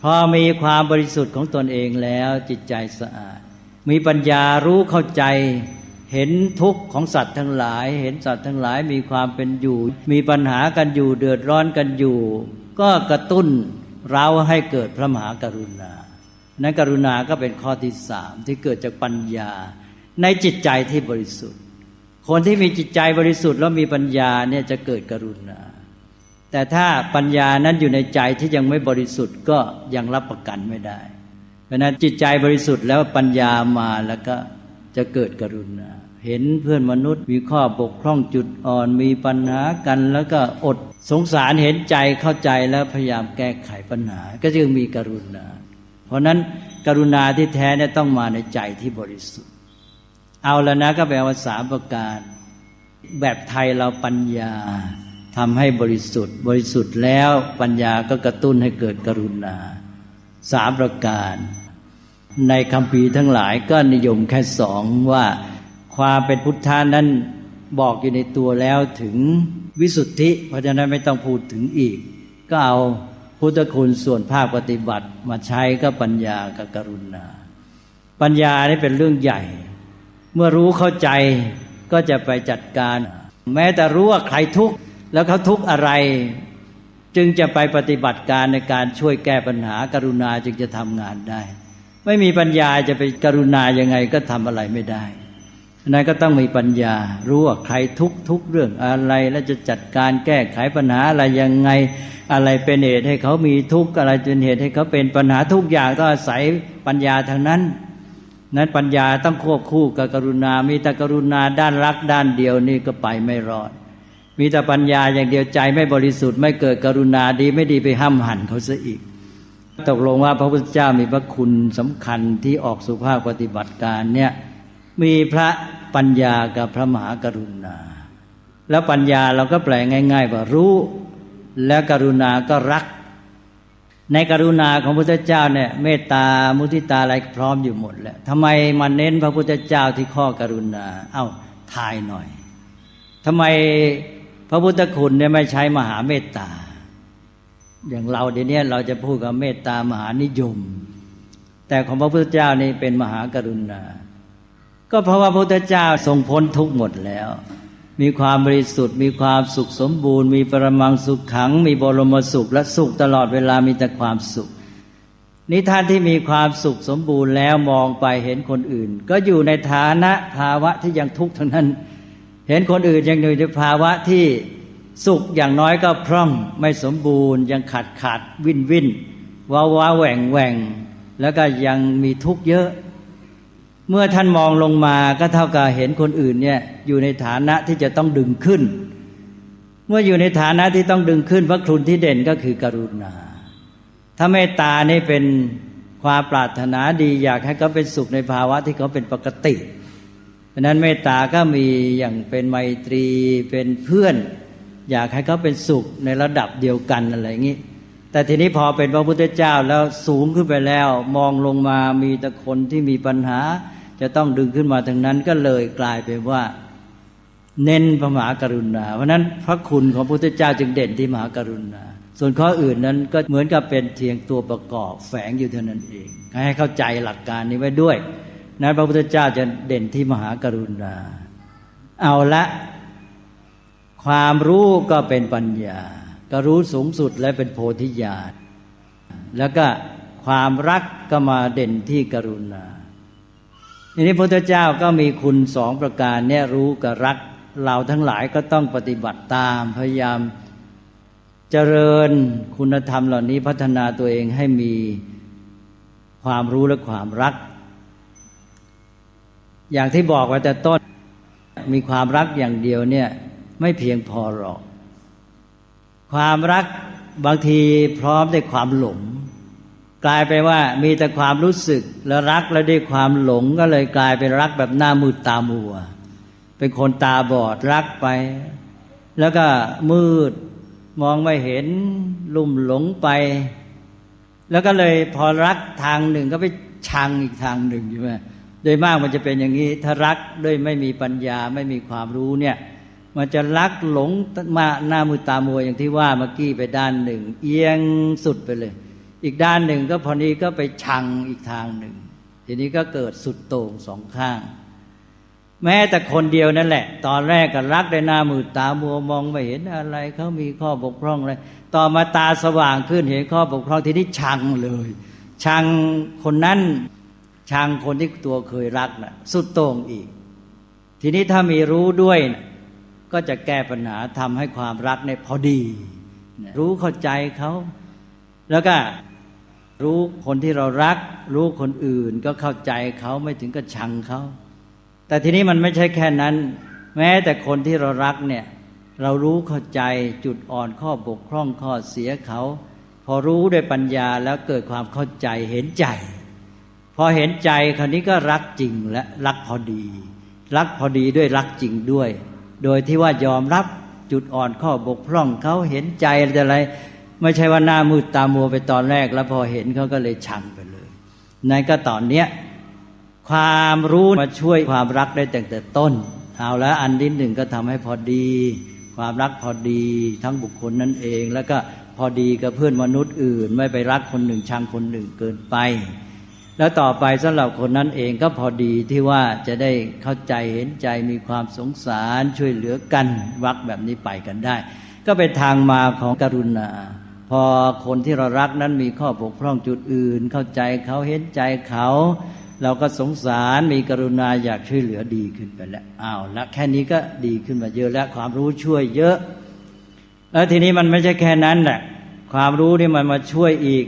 พอมีความบริสุทธิ์ของตนเองแล้วจิตใจสะอาดมีปัญญารู้เข้าใจเห็นทุกข์ของสัตว์ทั้งหลายเห็นสัตว์ทั้งหลายมีความเป็นอยู่มีปัญหากันอยู่เดือดร้อนกันอยู่ก็กระตุ้นเราให้เกิดพระมหากรุณานั้นกรุณาก็เป็นข้อที่3ที่เกิดจากปัญญาในจิตใจที่บริสุทธิ์คนที่มีจิตใจบริสุทธิ์แล้วมีปัญญาเนี่ยจะเกิดกรุณาแต่ถ้าปัญญานั้นอยู่ในใจที่ยังไม่บริสุทธิ์ก็ยังรับประกันไม่ได้เพราะนั้นจิตใจบริสุทธิ์แล้วปัญญามาแล้วก็จะเกิดกรุณาเห็นเพื่อนมนุษย์มีข้อบกพร่องจุดอ่อนมีปัญหากันแล้วก็อดสงสารเห็นใจเข้าใจแล้วพยายามแก้ไขปัญหาก็จึงมีกรุณาเพราะนั้นกรุณาที่แท้เนี่ยต้องมาในใจที่บริสุทธิ์เอาแล้วนะก็แปลว่า3ประการแบบไทยเราปัญญาทำให้บริสุทธิ์บริสุทธิ์แล้วปัญญาก็กระตุ้นให้เกิดกรุณา3ประการในคัมภีร์ทั้งหลายก็นิยมแค่2ว่าความเป็นพุทธานั้นบอกอยู่ในตัวแล้วถึงวิสุทธิเพราะฉะนั้นไม่ต้องพูดถึงอีกก็เอาพุทธคุณส่วนภาคปฏิบัติมาใช้ก็ปัญญากับกรุณาปัญญานี่เป็นเรื่องใหญ่เมื่อรู้เข้าใจก็จะไปจัดการแม้แต่รู้ว่าใครทุกข์แล้วเขาทุกข์อะไรจึงจะไปปฏิบัติการในการช่วยแก้ปัญหากรุณาจึงจะทำงานได้ไม่มีปัญญาจะไปกรุณายังไงก็ทำอะไรไม่ได้นั้นก็ต้องมีปัญญารู้ว่าใครทุกเรื่องอะไรแล้วจะจัดการแก้ไขปัญหาอะไรยังไงอะไรเป็นเหตุให้เขามีทุกข์อะไรเป็นเหตุให้เขาเป็นปัญหาทุกอย่างต้องอาศัยปัญญาทางนั้นนั้นปัญญาต้องควบคู่กับกรุณามีแต่กรุณาด้านรักด้านเดียวนี่ก็ไปไม่รอดมีแต่ปัญญาอย่างเดียวใจไม่บริสุทธิ์ไม่เกิดกรุณาดีไม่ดีไปห้ำหั่นเขาซะอีกตกลงว่าพระพุทธเจ้ามีพระคุณสำคัญที่ออกสู่ภาคปฏิบัติการเนี่ยมีพระปัญญากับพระมหากรุณาแล้วปัญญาเราก็แปลง่ายๆว่ารู้และกรุณาก็รักในกรุณาของพระพุทธเจ้าเนี่ยเมตตามุทิตาอะไรพร้อมอยู่หมดแล้วทำไมมาเน้นพระพุทธเจ้าที่ข้อกรุณาเอ้าทายหน่อยทำไมพระพุทธคุณเนี่ยไม่ใช้มหาเมตตาอย่างเราเดี๋ยวนี้เราจะพูดกับเมตตามหานิยมแต่ของพระพุทธเจ้านี่เป็นมหากรุณาก็เพราะว่าพระพุทธเจ้าทรงพ้นทุกข์หมดแล้วมีความบริสุทธิ์มีความสุขสมบูรณ์มีปรมังสุขขังมีบรมสุขและสุขตลอดเวลามีแต่ความสุขนี่ท่านที่มีความสุขสมบูรณ์แล้วมองไปเห็นคนอื่นก็อยู่ในฐานะภาวะที่ยังทุกข์ทั้งนั้นเห็นคนอื่นยังอยู่ในภาวะที่สุขอย่างน้อยก็พร่องไม่สมบูรณ์ยังขาดวินว้าแหว่งแล้วก็ยังมีทุกข์เยอะเมื่อท่านมองลงมาก็เท่ากับเห็นคนอื่นเนี่ยอยู่ในฐานะที่จะต้องดึงขึ้นเมื่ออยู่ในฐานะที่ต้องดึงขึ้นพระคุณที่เด่นก็คือกรุณาถ้าเมตตานี่เป็นความปรารถนาดีอยากให้เขาเป็นสุขในภาวะที่เขาเป็นปกติเพราะนั้นเมตตาก็มีอย่างเป็นไมตรีเป็นเพื่อนอยากให้เขาเป็นสุขในระดับเดียวกันอะไรอย่างนี้แต่ทีนี้พอเป็นพระพุทธเจ้าแล้วสูงขึ้นไปแล้วมองลงมามีแต่คนที่มีปัญหาจะต้องดึงขึ้นมาทั้งนั้นก็เลยกลายเป็นว่าเน้นพระมหากรุณาเพราะนั้นพระคุณของพระพุทธเจ้าจึงเด่นที่มหากรุณาส่วนข้ออื่นนั้นก็เหมือนกับเป็นเพียงตัวประกอบแฝงอยู่เท่านั้นเองให้เข้าใจหลักการนี้ไว้ด้วยนั้นพระพุทธเจ้าจะเด่นที่มหากรุณาเอาละความรู้ก็เป็นปัญญาก็รู้สูงสุดและเป็นโพธิญาณแล้วก็ความรักก็มาเด่นที่กรุณาทีนี้พระพุทธเจ้าก็มีคุณ2ประการเนี่ยรู้กับรักเราทั้งหลายก็ต้องปฏิบัติตามพยายามเจริญคุณธรรมเหล่านี้พัฒนาตัวเองให้มีความรู้และความรักอย่างที่บอกไว้แต่ต้นมีความรักอย่างเดียวเนี่ย ไม่เพียงพอหรอกความรักบางทีพร้อมด้วยความหลงกลายไปว่ามีแต่ความรู้สึกแล้วรักแล้วด้วยความหลงก็เลยกลายเป็นรักแบบหน้ามืดตามัวเป็นคนตาบอดรักไปแล้วก็มืดมองไม่เห็นลุ่มหลงไปแล้วก็เลยพอรักทางหนึ่งก็ไปชังอีกทางหนึ่งใช่ไหมโดยมากมันจะเป็นอย่างนี้ถ้ารักด้วยไม่มีปัญญาไม่มีความรู้เนี่ยมันจะรักหลงมาหน้ามือตามัวอย่างที่ว่าเมื่อกี้ไปด้านหนึ่งเอียงสุดไปเลยอีกด้านหนึ่งก็พอนี้ก็ไปชังอีกทางหนึ่งทีนี้ก็เกิดสุดโต่งสองข้างแม้แต่คนเดียวนั่นแหละตอนแรกก็รักได้หน้ามือตามัวมองไม่เห็นอะไรเขามีข้อบกพร่องอะไรต่อมาตาสว่างขึ้นเห็นข้อบกพร่องทีนี้ชังเลยชังคนนั้นชังคนที่ตัวเคยรักน่ะสุดโต่งอีกทีนี้ถ้ามีรู้ด้วยก็จะแก้ปัญหาทำให้ความรักเนี่ยพอดีรู้เข้าใจเขาแล้วก็รู้คนที่เรารักรู้คนอื่นก็เข้าใจเขาไม่ถึงกับชังเขาแต่ทีนี้มันไม่ใช่แค่นั้นแม้แต่คนที่เรารักเนี่ยเรารู้เข้าใจจุดอ่อนข้อบกพร่องข้อเสียเขาพอรู้ด้วยปัญญาแล้วเกิดความเข้าใจเห็นใจพอเห็นใจคราวนี้ก็รักจริงและรักพอดีรักพอดีด้วยรักจริงด้วยโดยที่ว่ายอมรับจุดอ่อนข้อบกพร่องเขาเห็นใจอะไรไม่ใช่ว่าหน้ามืดตามัวไปตอนแรกแล้วพอเห็นเขาก็เลยชังไปเลยนั่นก็ตอนเนี้ยความรู้มาช่วยความรักได้ตั้งแต่ต้นเอาแล้วอันที่หนึ่งก็ทำให้พอดีความรักพอดีทั้งบุคคลนั่นเองแล้วก็พอดีกับเพื่อนมนุษย์อื่นไม่ไปรักคนหนึ่งชังคนหนึ่งเกินไปแล้วต่อไปสำหรับคนนั้นเองก็พอดีที่ว่าจะได้เข้าใจเห็นใจมีความสงสารช่วยเหลือกันรักแบบนี้ไปกันได้ก็เป็นทางมาของกรุณาพอคนที่เรารักนั้นมีข้อบกพร่องจุดอื่นเข้าใจเขาเห็นใจเขาเราก็สงสารมีกรุณาอยากช่วยเหลือดีขึ้นไปแล้วละแค่นี้ก็ดีขึ้นมาเยอะแล้วความรู้ช่วยเยอะแล้วทีนี้มันไม่ใช่แค่นั้นแหละความรู้นี่มันมาช่วยอีก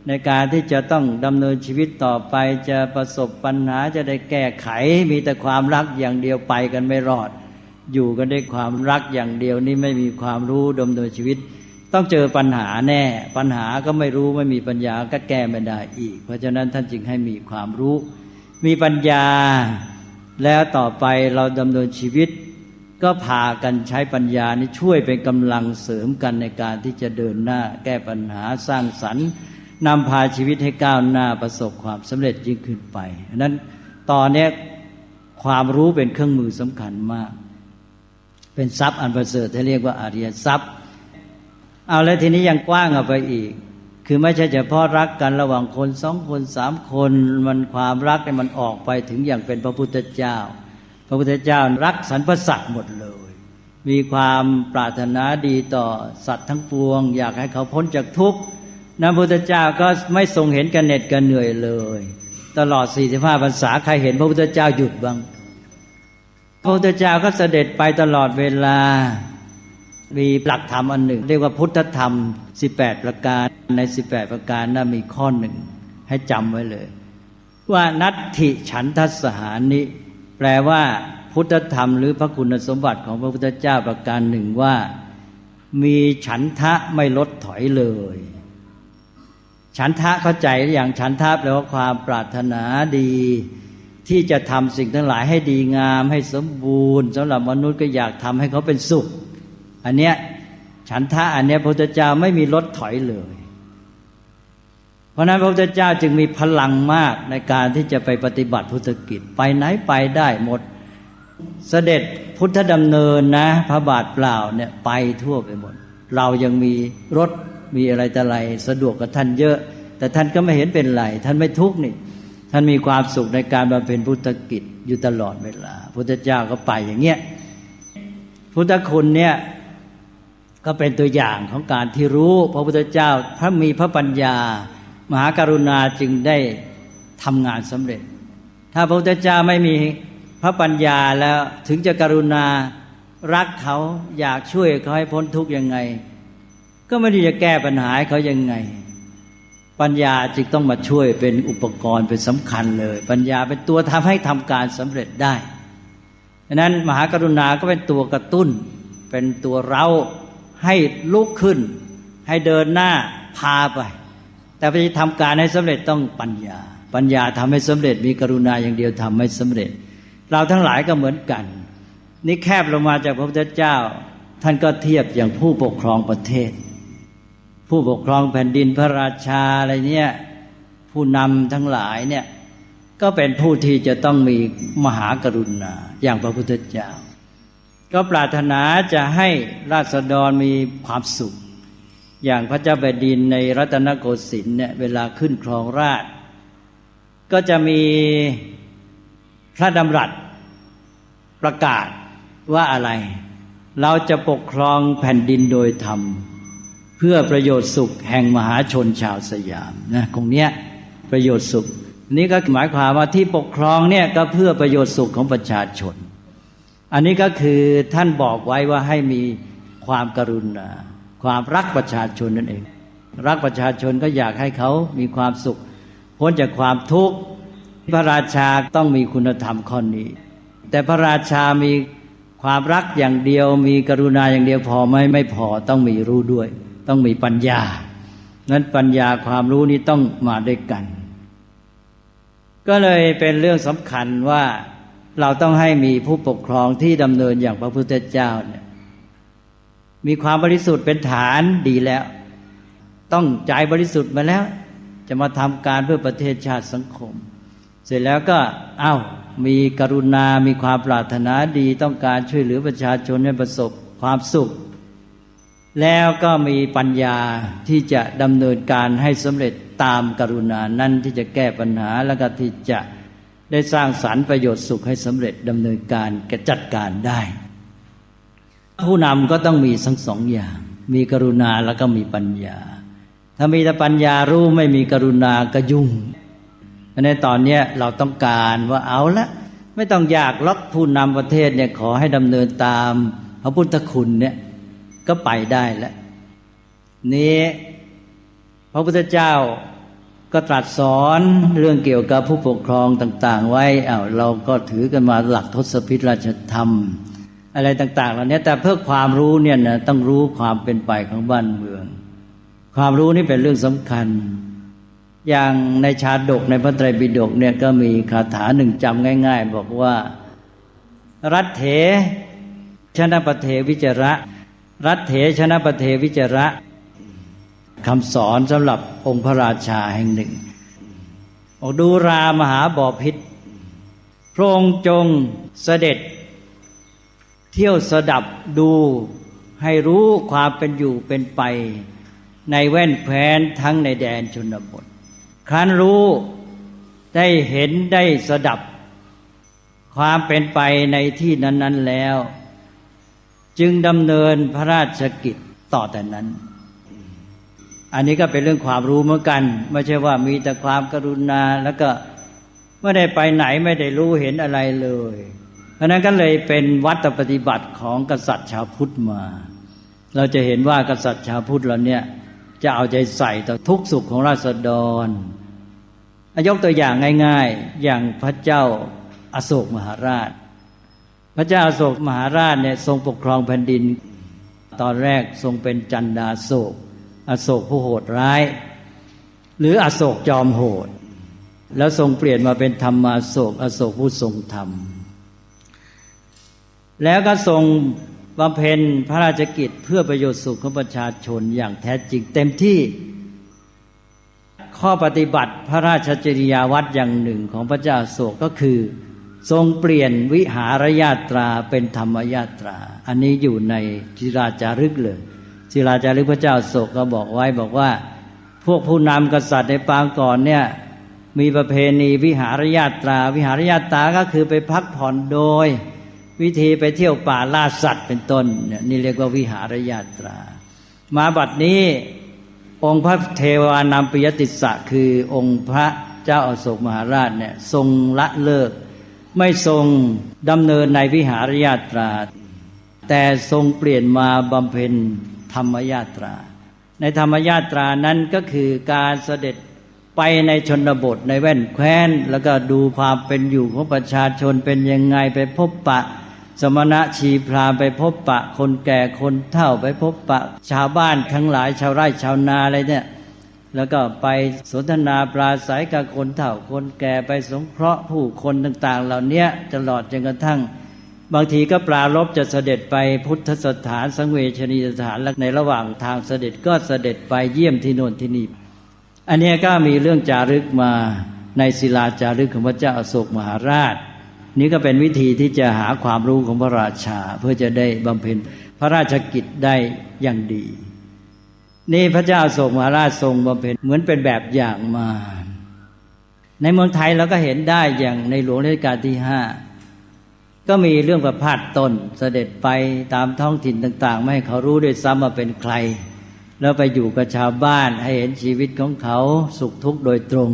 ในการที่จะต้องดำเนินชีวิตต่อไปจะประสบปัญหาจะได้แก้ไขมีแต่ความรักอย่างเดียวไปกันไม่รอดอยู่กันด้วยความรักอย่างเดียวนี่ไม่มีความรู้ดำเนินชีวิตต้องเจอปัญหาแน่ปัญหาก็ไม่รู้ไม่มีปัญญาก็แก้ไม่ได้อีกเพราะฉะนั้นท่านจึงให้มีความรู้มีปัญญาแล้วต่อไปเราดำเนินชีวิตก็พากันใช้ปัญญานี้ช่วยเป็นกำลังเสริมกันในการที่จะเดินหน้าแก้ปัญหาสร้างสรรค์นำพาชีวิตให้ก้าวหน้าประสบความสำเร็จยิ่งขึ้นไปฉะนั้นตอนนี้ความรู้เป็นเครื่องมือสำคัญมากเป็นทรัพย์อันประเสริฐที่เรียกว่าอริยทรัพย์เอาแล้วทีนี้ยังกว้างออกไปอีกคือไม่ใช่เฉพาะรักกันระหว่างคนสองคนสามคนมันความรักเนี่ยมันออกไปถึงอย่างเป็นพระพุทธเจ้าพระพุทธเจ้ารักสรรพสัตว์หมดเลยมีความปรารถนาดีต่อสัตว์ทั้งปวงอยากให้เขาพ้นจากทุกข์พระพุทธเจ้าก็ไม่ทรงเห็นกันเหน็ดกันเหนื่อยเลยตลอด45พรรษาใครเห็นพระพุทธเจ้าหยุดบ้างพระพุทธเจ้าก็เสด็จไปตลอดเวลามีหลักธรรมอันหนึ่งเรียกว่าพุทธธรรม18ประการใน18ประการนั้นมีข้อหนึ่งให้จำไว้เลยว่านัตถิฉันทัสสหานิแปลว่าพุทธธรรมหรือพระคุณสมบัติของพระพุทธเจ้าประการหนึ่งว่ามีฉันทะไม่ลดถอยเลยฉันทะเข้าใจอย่างฉันทะแปลว่าความปรารถนาดีที่จะทำสิ่งทั้งหลายให้ดีงามให้สมบูรณ์สำหรับมนุษย์ก็อยากทำให้เขาเป็นสุขอันเนี้ยฉันทะอันเนี้ยพระพุทธเจ้าไม่มีลดถอยเลยเพราะนั้นพระพุทธเจ้าจึงมีพลังมากในการที่จะไปปฏิบัติพุทธกิจไปไหนไปได้หมดเสด็จพุทธดำเนินนะพระบาทเปล่าเนี่ยไปทั่วไปหมดเรายังมีรถมีอะไรแต่ไรสะดวกกับท่านเยอะแต่ท่านก็ไม่เห็นเป็นไรท่านไม่ทุกข์นี่ท่านมีความสุขในการบำเพ็ญพุทธกิจอยู่ตลอดเวลาพุทธเจ้าก็ไปอย่างเงี้ยพุทธคุณเนี่ยก็เป็นตัวอย่างของการที่รู้พระพุทธเจ้าพระมีพระปัญญามหากรุณาจึงได้ทำงานสำเร็จถ้าพระพุทธเจ้าไม่มีพระปัญญาแล้วถึงจะกรุณารักเขาอยากช่วยเขาให้พ้นทุกข์ยังไงก็ไม่ได้จะแก้ปัญหาให้เขายังไงปัญญาจึงต้องมาช่วยเป็นอุปกรณ์เป็นสำคัญเลยปัญญาเป็นตัวทำให้ทำการสำเร็จได้ดังนั้นมหากรุณาก็เป็นตัวกระตุ้น เป็นตัวเราให้ลุกขึ้นให้เดินหน้าพาไปแต่ไปทำการให้สำเร็จต้องปัญญาทำให้สำเร็จมีกรุณาอย่างเดียวทำให้สำเร็จเราทั้งหลายก็เหมือนกันนี่แคบลงมาจากพระพุทธเจ้าท่านก็เทียบอย่างผู้ปกครองประเทศผู้ปกครองแผ่นดินพระราชาอะไรเนี่ยผู้นำทั้งหลายเนี่ยก็เป็นผู้ที่จะต้องมีมหากรุณาอย่างพระพุทธเจ้าก็ปรารถนาจะให้ราษฎรมีความสุขอย่างพระเจ้าแผ่นดินในรัตนโกสินทร์เนี่ยเวลาขึ้นครองราชย์ก็จะมีพระดำรัสประกาศว่าอะไรเราจะปกครองแผ่นดินโดยธรรมเพื่อประโยชน์สุขแห่งมหาชนชาวสยามนะตรงเนี้ยประโยชน์สุขนี่ก็หมายความว่าที่ปกครองเนี่ยก็เพื่อประโยชน์สุขของประชาชนอันนี้ก็คือท่านบอกไว้ว่าให้มีความกรุณาความรักประชาชนนั่นเองรักประชาชนก็อยากให้เขามีความสุขพ้นจากความทุกข์พระราชาต้องมีคุณธรรมข้อนี้แต่พระราชามีความรักอย่างเดียวมีกรุณาอย่างเดียวพอไหมไม่พอต้องมีรู้ด้วยต้องมีปัญญานั้นปัญญาความรู้นี้ต้องมาด้วยกันก็เลยเป็นเรื่องสำคัญว่าเราต้องให้มีผู้ปกครองที่ดำเนินอย่างพระพุทธเจ้าเนี่ยมีความบริสุทธิ์เป็นฐานดีแล้วต้องใจบริสุทธิ์มาแล้วจะมาทำการเพื่อประเทศชาติสังคมเสร็จแล้วก็มีกรุณามีความปรารถนาดีต้องการช่วยเหลือประชาชนให้ประสบความสุขแล้วก็มีปัญญาที่จะดำเนินการให้สำเร็จตามกรุณานั้นที่จะแก้ปัญหาแล้วก็ที่จะได้สร้างสรรค์ประโยชน์สุขให้สำเร็จดำเนินการจัดการได้ผู้นำก็ต้องมีทั้งสองอย่างมีกรุณาแล้วก็มีปัญญาถ้ามีแต่ปัญญารู้ไม่มีกรุณาก็ยุ่งในตอนนี้เราต้องการว่าเอาละไม่ต้องอยากล็อกผู้นำประเทศเนี่ยขอให้ดำเนินตามพระพุทธคุณเนี่ยก็ไปได้แล้วนี้พระพุทธเจ้าก็ตรัสสอนเรื่องเกี่ยวกับผู้ปกครองต่างๆไว้เราก็ถือกันมาหลักทศพิธราชธรรมอะไรต่างๆเหล่านี้แต่เพื่อความรู้เนี่ยนะต้องรู้ความเป็นไปของบ้านเมืองความรู้นี่เป็นเรื่องสำคัญอย่างในชาดกในพระไตรปิฎกเนี่ยก็มีคาถาหนึ่งจำง่ายๆบอกว่ารัตเถชนะปะเทวิจระรัตเถชนะปะเทวิจระคำสอนสำหรับองค์พระราชาแห่งหนึ่งดูรามหาบพิตรพระองค์จงเสด็จเที่ยวสดับดูให้รู้ความเป็นอยู่เป็นไปในแว่นแคว้นทั้งในแดนชนบทครั้นรู้ได้เห็นได้สดับความเป็นไปในที่นั้นๆแล้วจึงดำเนินพระราชกิจต่อแต่นั้นอันนี้ก็เป็นเรื่องความรู้เหมือนกันไม่ใช่ว่ามีแต่ความกรุณาแล้วก็ไม่ได้ไปไหนไม่ได้รู้เห็นอะไรเลยเพราะนั้นก็เลยเป็นวัดปฏิบัติของกษัตริย์ชาวพุทธมาเราจะเห็นว่ากษัตริย์ชาวพุทธเราเนี่ยจะเอาใจใส่ต่อทุกสุขของราษฎรยกตัวอย่างง่ายๆอย่างพระเจ้าอโศกมหาราชพระเจ้าอโศกมหาราชเนี่ยทรงปกครองแผ่นดินตอนแรกทรงเป็นจันดาโศกอโศกผู้โหดร้ายหรืออโศกจอมโหดแล้วทรงเปลี่ยนมาเป็นธรรมาโศกอโศกผู้ทรงธรรมแล้วก็ทรงบำเพ็ญพระราชกิจเพื่อประโยชน์สุขของประชาชนอย่างแท้จริงเต็มที่ข้อปฏิบัติพระราชจริยาวัดอย่างหนึ่งของพระเจ้าอโศกก็คือทรงเปลี่ยนวิหารญาตราเป็นธรรมญาตราอันนี้อยู่ในจิราจารึกเลยจิราจารึกพระเจ้าอโศกก็บอกไว้บอกว่าพวกผู้นำกษัตริย์ในปางก่อนเนี่ยมีประเพณีวิหารญาตราวิหารญาตราก็คือไปพักผ่อนโดยวิธีไปเที่ยวป่าล่าสัตว์เป็นต้นนี่เรียกว่าวิหารญาตรามาบัดนี้องค์พระเทวานัมปิยติสสะคือองค์พระเจ้าอโศกมหาราชเนี่ยทรงละเลิกไม่ทรงดำเนินในวิหารญาตราแต่ทรงเปลี่ยนมาบำเพ็ญธรรมญาตราในธรรมญาตรานั้นก็คือการเสด็จไปในชนบทในแว่นแคว้นแล้วก็ดูความเป็นอยู่ของประชาชนเป็นยังไงไปพบปะ สมณะชีพราหมณ์ไปพบปะคนแก่คนเฒ่าไปพบปะชาวบ้านทั้งหลายชาวไร่ชาวนาอะไรเนี่ยแล้วก็ไปสนทนาปราศัยกับคนเฒ่าคนแก่ไปสงเคราะห์ผู้คนต่างๆเหล่านี้ตลอดจนกระทั่งบางทีก็ปรารภจะเสด็จไปพุทธสถานสังเวชนียสถานและในระหว่างทางเสด็จก็เสด็จไปเยี่ยมที่โน่นที่นี่อันนี้ก็มีเรื่องจารึกมาในศิลาจารึกของพระเจ้าอโศกมหาราชนี่ก็เป็นวิธีที่จะหาความรู้ของพระราชาเพื่อจะได้บำเพ็ญพระราชกิจได้อย่างดีนี่พระเจ้าอโศกมหาราชทรงบำเพ็ญเหมือนเป็นแบบอย่างมาในเมืองไทยเราก็เห็นได้อย่างในหลวงรัชกาลที่5ก็มีเรื่องประพาสต้นเสด็จไปตามท้องถิ่นต่างๆไม่ให้เขารู้ด้วยซ้ำว่าเป็นใครแล้วไปอยู่กับชาวบ้านให้เห็นชีวิตของเขาสุขทุกข์โดยตรง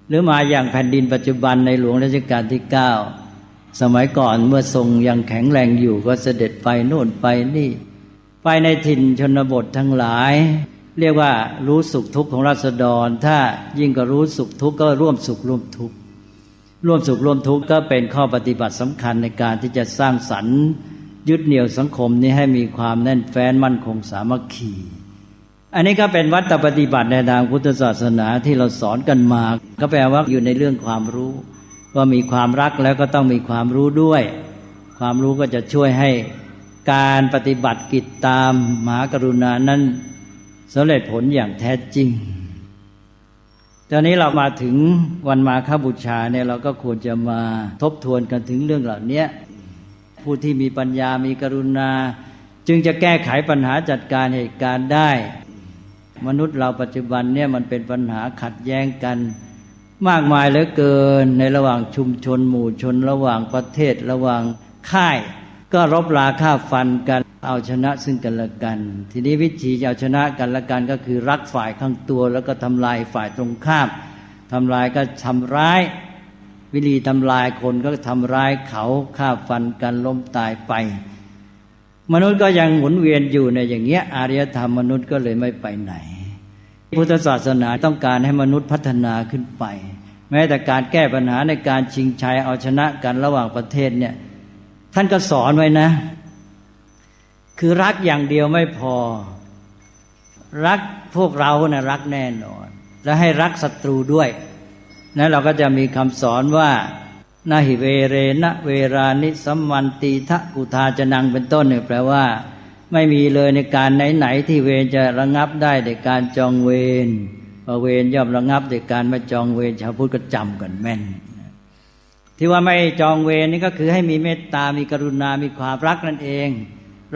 หรือมาอย่างแผ่นดินปัจจุบันในหลวงรัชกาลที่9สมัยก่อนเมื่อทรงยังแข็งแรงอยู่ก็เสด็จไปโน่นไปนี่ไปในถิ่นชนบททั้งหลายเรียกว่ารู้สุขทุกข์ของราษฎรถ้ายิ่งก็รู้สุขทุกข์ก็ร่วมสุขร่วมทุกข์ร่วมสุขร่วมทุกข์ก็เป็นข้อปฏิบัติสำคัญในการที่จะสร้างสรรค์ยึดเหนี่ยวสังคมนี้ให้มีความแน่นแฟ้นมั่นคงสามัคคีอันนี้ก็เป็นวัตถปฏิบัติในทางพุทธศาสนาที่เราสอนกันมาก็แปลว่าอยู่ในเรื่องความรู้ว่ามีความรักแล้วก็ต้องมีความรู้ด้วยความรู้ก็จะช่วยให้การปฏิบัติกิจตามมหากรุณานั้นสำเร็จผลอย่างแท้จริงตอนนี้เรามาถึงวันมาฆบูชาเนี่ยเราก็ควรจะมาทบทวนกันถึงเรื่องเหล่านี้ผู้ที่มีปัญญามีกรุณาจึงจะแก้ไขปัญหาจัดการเหตุการณ์ได้มนุษย์เราปัจจุบันเนี่ยมันเป็นปัญหาขัดแย้งกันมากมายเหลือเกินในระหว่างชุมชนหมู่ชนระหว่างประเทศระหว่างค่ายก็รบราฆ่าฟันกันเอาชนะซึ่งกันและกันทีนี้วิธีจะเอาชนะกันและกันก็คือรักฝ่ายข้างตัวแล้วก็ทำลายฝ่ายตรงข้ามทำลายก็ทำร้ายวิธีทำลายคนก็ทำร้ายเขาฆ่าฟันกันล้มตายไปมนุษย์ก็ยังหมุนเวียนอยู่ในอย่างเงี้ยอารยธรรมมนุษย์ก็เลยไม่ไปไหนพุทธศาสนาต้องการให้มนุษย์พัฒนาขึ้นไปแม้แต่การแก้ปัญหาในการชิงชัยเอาชนะกันระหว่างประเทศเนี่ยท่านก็สอนไว้นะคือรักอย่างเดียวไม่พอรักพวกเรานะรักแน่นอนและให้รักศัตรูด้วยนั้นเราก็จะมีคำสอนว่านาหิเวเรนะเวรานิสัมมันติทะกุทาจนังเป็นต้นเนี่ยแปลว่าไม่มีเลยในการไหนๆที่เวรจะระงับได้ในการจองเวรเวรย่อมระงับในการไม่จองเวรชาวพุทธก็จำกันแม่นที่ว่าไม่จองเวรนี่ก็คือให้มีเมตตามีกรุณามีความรักนั่นเอง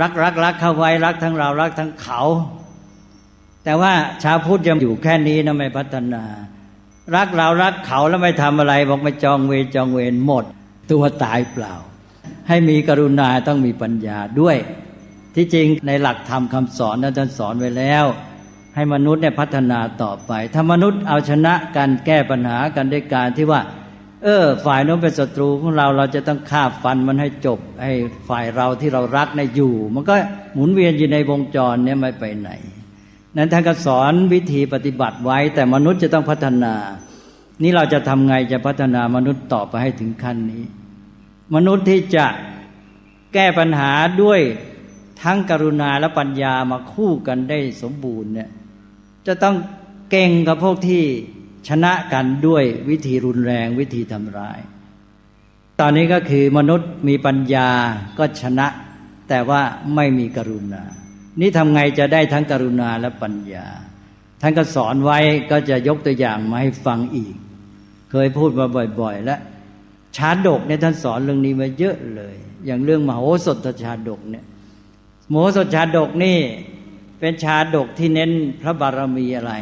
รักเข้าไว้รักทั้งเรารักทั้งเขาแต่ว่าชาวพุทธยังอยู่แค่นี้นะไม่พัฒนารักเรารักเขาแล้วไม่ทำอะไรบอกไม่จองเวรหมดตัวตายเปล่าให้มีกรุณาต้องมีปัญญาด้วยที่จริงในหลักธรรมคำสอนนั้นท่านสอนไว้แล้วให้มนุษย์เนี่ยพัฒนาต่อไปถ้ามนุษย์เอาชนะกันแก้ปัญหากันด้วยการที่ว่าฝ่ายโน้นเป็นศัตรูของเราเราจะต้องฆ่าฟันมันให้จบให้ฝ่ายเราที่เรารักเนี่ยอยู่มันก็หมุนเวียนอยู่ในวงจรเนี่ยไม่ไปไหนนั้นท่านก็สอนวิธีปฏิบัติไว้แต่มนุษย์จะต้องพัฒนานี่เราจะทำไงจะพัฒนามนุษย์ต่อไปให้ถึงขั้นนี้มนุษย์ที่จะแก้ปัญหาด้วยทั้งกรุณาและปัญญามาคู่กันได้สมบูรณ์เนี่ยจะต้องเก่งกับพวกที่ชนะกันด้วยวิธีรุนแรงวิธีทำร้ายตอนนี้ก็คือมนุษย์มีปัญญาก็ชนะแต่ว่าไม่มีกรุณานี่ทำไงจะได้ทั้งกรุณาและปัญญาท่านก็สอนไว้ก็จะยกตัวอย่างมาให้ฟังอีกเคยพูดมาบ่อยๆและชาดกเนี่ยท่านสอนเรื่องนี้มาเยอะเลยอย่างเรื่องมโหสถชาดกเนี่ยมโหสถชาดกนี่เป็นชาดกที่เน้นพระบารมีอะไร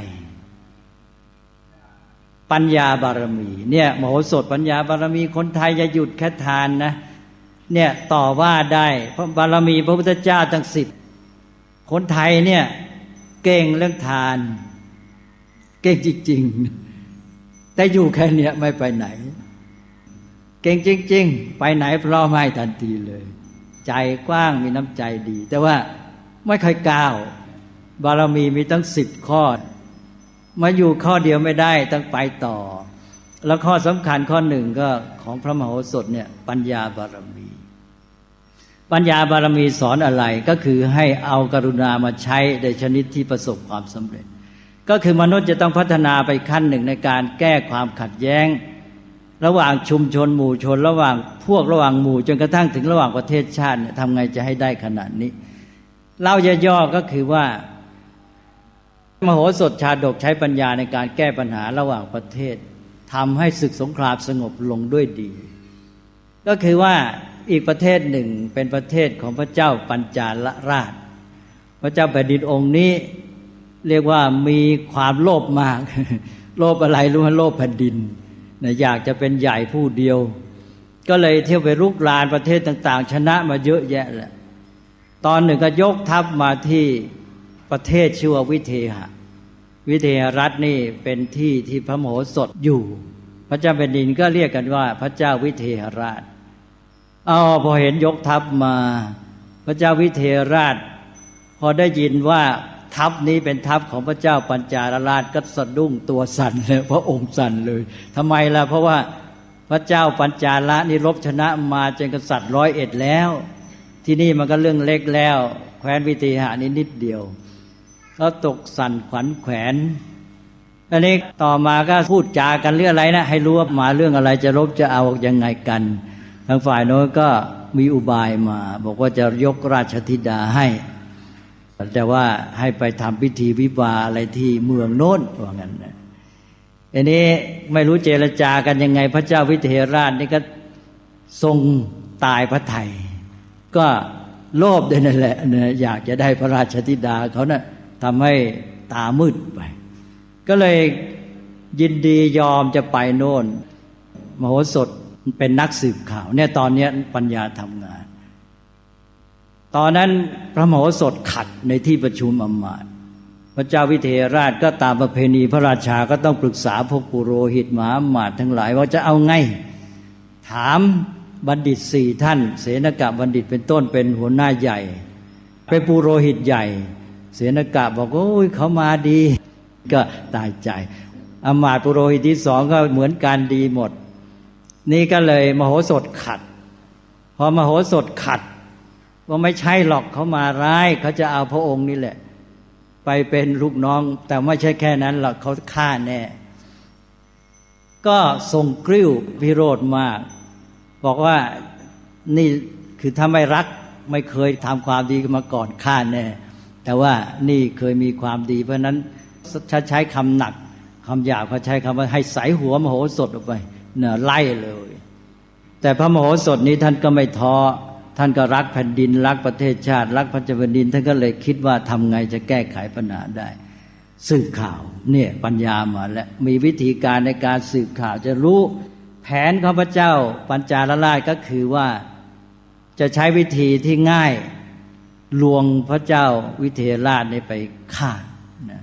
ปัญญาบารมีเนี่ยมโหสถปัญญาบารมีคนไทยจะหยุดแค่ทานนะเนี่ยต่อว่าได้เพราะบารมีพระพุทธเจ้าทั้ง10คนไทยเนี่ยเก่งเรื่องทานเก่งจริงๆแต่อยู่แค่เนี้ยไม่ไปไหนเก่งจริงๆไปไหนพร้อมให้ทันทีเลยใจกว้างมีน้ำใจดีแต่ว่าไม่ค่อยก้าวบารมีมีตั้ง10ข้อมาอยู่ข้อเดียวไม่ได้ต้องไปต่อแล้วข้อสำคัญข้อหนึ่งก็ของพระมโหสถเนี่ยปัญญาบารมี ปัญญาบารมีสอนอะไรก็คือให้เอากรุณามาใช้ในชนิดที่ประสบความสำเร็จก็คือมนุษย์จะต้องพัฒนาไปขั้นหนึ่งในการแก้ความขัดแย้งระหว่างชุมชนหมู่ชนระหว่างพวกระหว่างหมู่จนกระทั่งถึงระหว่างประเทศชาติทำไงจะให้ได้ขนาดนี้เล่าย่อๆก็คือว่ามโหสถชาดกใช้ปัญญาในการแก้ปัญหาระหว่างประเทศทำให้ศึกสงครามสงบลงด้วยดีก็คือว่าอีกประเทศหนึ่งเป็นประเทศของพระเจ้าปัญจาลราชพระเจ้าแผ่นดินองค์นี้เรียกว่ามีความโลภมาก โลภอะไรรู้ไหมโลภแผ่นดินอยากจะเป็นใหญ่ผู้เดียวก็เลยเที่ยวไปรุกรานประเทศต่างๆชนะมาเยอะแยะแหละตอนหนึ่งก็ยกทัพมาที่ประเทศชื่อว่าวิเทหะวิเทหรัฐนี่เป็นที่ที่พระมโหสถอยู่พระเจ้าแผ่นดินก็เรียกกันว่าพระเจ้าวิเทหราชพอเห็นยกทัพมาพระเจ้าวิเทหราชพอได้ยินว่าทัพนี้เป็นทัพของพระเจ้าปัญจาลราชก็สะดุ้งตัวสั่นเลยพระองค์สั่นเลยทำไมล่ะเพราะว่าพระเจ้าปัญจาลราชนี่รบชนะมาจนกษัตริย์101แล้วที่นี่มันก็เรื่องเล็กแล้วแคว้นวิเทหะนี่นิดเดียวก็ตกสั่นขวัญแขวนอันนี้ต่อมาก็พูดจากันเรื่องอะไรนะให้รู้ว่ามาเรื่องอะไรจะรบจะเอายังไงกันทางฝ่ายโน้นก็มีอุบายมาบอกว่าจะยกราชธิดาให้แต่ว่าให้ไปทำพิธีวิวาอะไรที่เมืองโน้นว่างั้นนะอันนี้ไม่รู้เจรจากันยังไงพระเจ้าวิเทหราชนี่ก็ทรงตายพระทัยก็โลภด้วยนั่นแหละอยากจะได้พระราชธิดาเขานะ่ะทำให้ตามืดไปก็เลยยินดียอมจะไปโน่นมโหสถเป็นนักสืบข่าวเนี่ยตอนนี้ปัญญาทำงานตอนนั้นพระมโหสถขัดในที่ประชุมอมาตย์พระเจ้าวิเทหราชก็ตามประเพณีพระราชาก็ต้องปรึกษาพวกปุโรหิตมหาอมาตย์ทั้งหลายว่าจะเอาไงถามบัณฑิต4ท่านเสนกะบัณฑิตเป็นต้นเป็นหัวหน้าใหญ่เป็นปุโรหิตใหญ่เสนกะบอกโอ้ยเขามาดีก็ตายใจอมาตย์ปุโรหิตที่2ก็เหมือนกันดีหมดนี่ก็เลยมโหสถขัดพอมโหสถขัดว่าไม่ใช่หรอกเขามาร้ายเขาจะเอาพระองค์นี่แหละไปเป็นลูกน้องแต่ไม่ใช่แค่นั้นหรอกเขาฆ่าแน่ก็ทรงกริ้วพิโรธมากบอกว่านี่คือถ้าไม่รักไม่เคยทำความดีมาก่อนฆ่าแน่แต่ว่านี่เคยมีความดีเพราะนั้นใช้คำหนักคำหยาบเขาใช้คำว่าให้ใส่หัวมโหสถออกไปเนี่ยไล่เลยแต่พระมโหสถนี้ท่านก็ไม่ท้อท่านก็รักแผ่นดินรักประเทศชาติรักพระเจ้าแผ่นดินท่านก็เลยคิดว่าทำไงจะแก้ไขปัญหาได้สืบข่าวเนี่ยปัญญามาแล้วมีวิธีการในการสืบข่าวจะรู้แผนของพระเจ้าปัญจาลราชก็คือว่าจะใช้วิธีที่ง่ายลวงพระเจ้าวิเทหราชนี่ไปฆ่านะ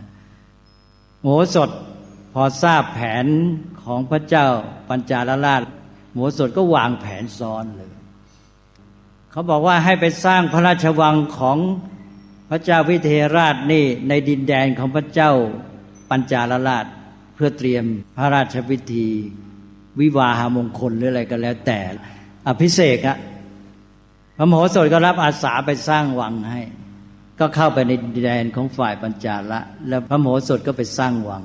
มโหสถพอทราบแผนของพระเจ้าปัญจาลราชมโหสถก็วางแผนซ้อนเลยเขาบอกว่าให้ไปสร้างพระราชวังของพระเจ้าวิเทหราชนี่ในดินแดนของพระเจ้าปัญจาลราชเพื่อเตรียมพระราชพิธีวิวาหมงคลหรืออะไรก็แล้วแต่อภิเษกอะพระมโหสถก็รับอาสาไปสร้างวังให้ก็เข้าไปในดินแดนของฝ่ายปัญจาละแล้วพระมโหสถก็ไปสร้างวัง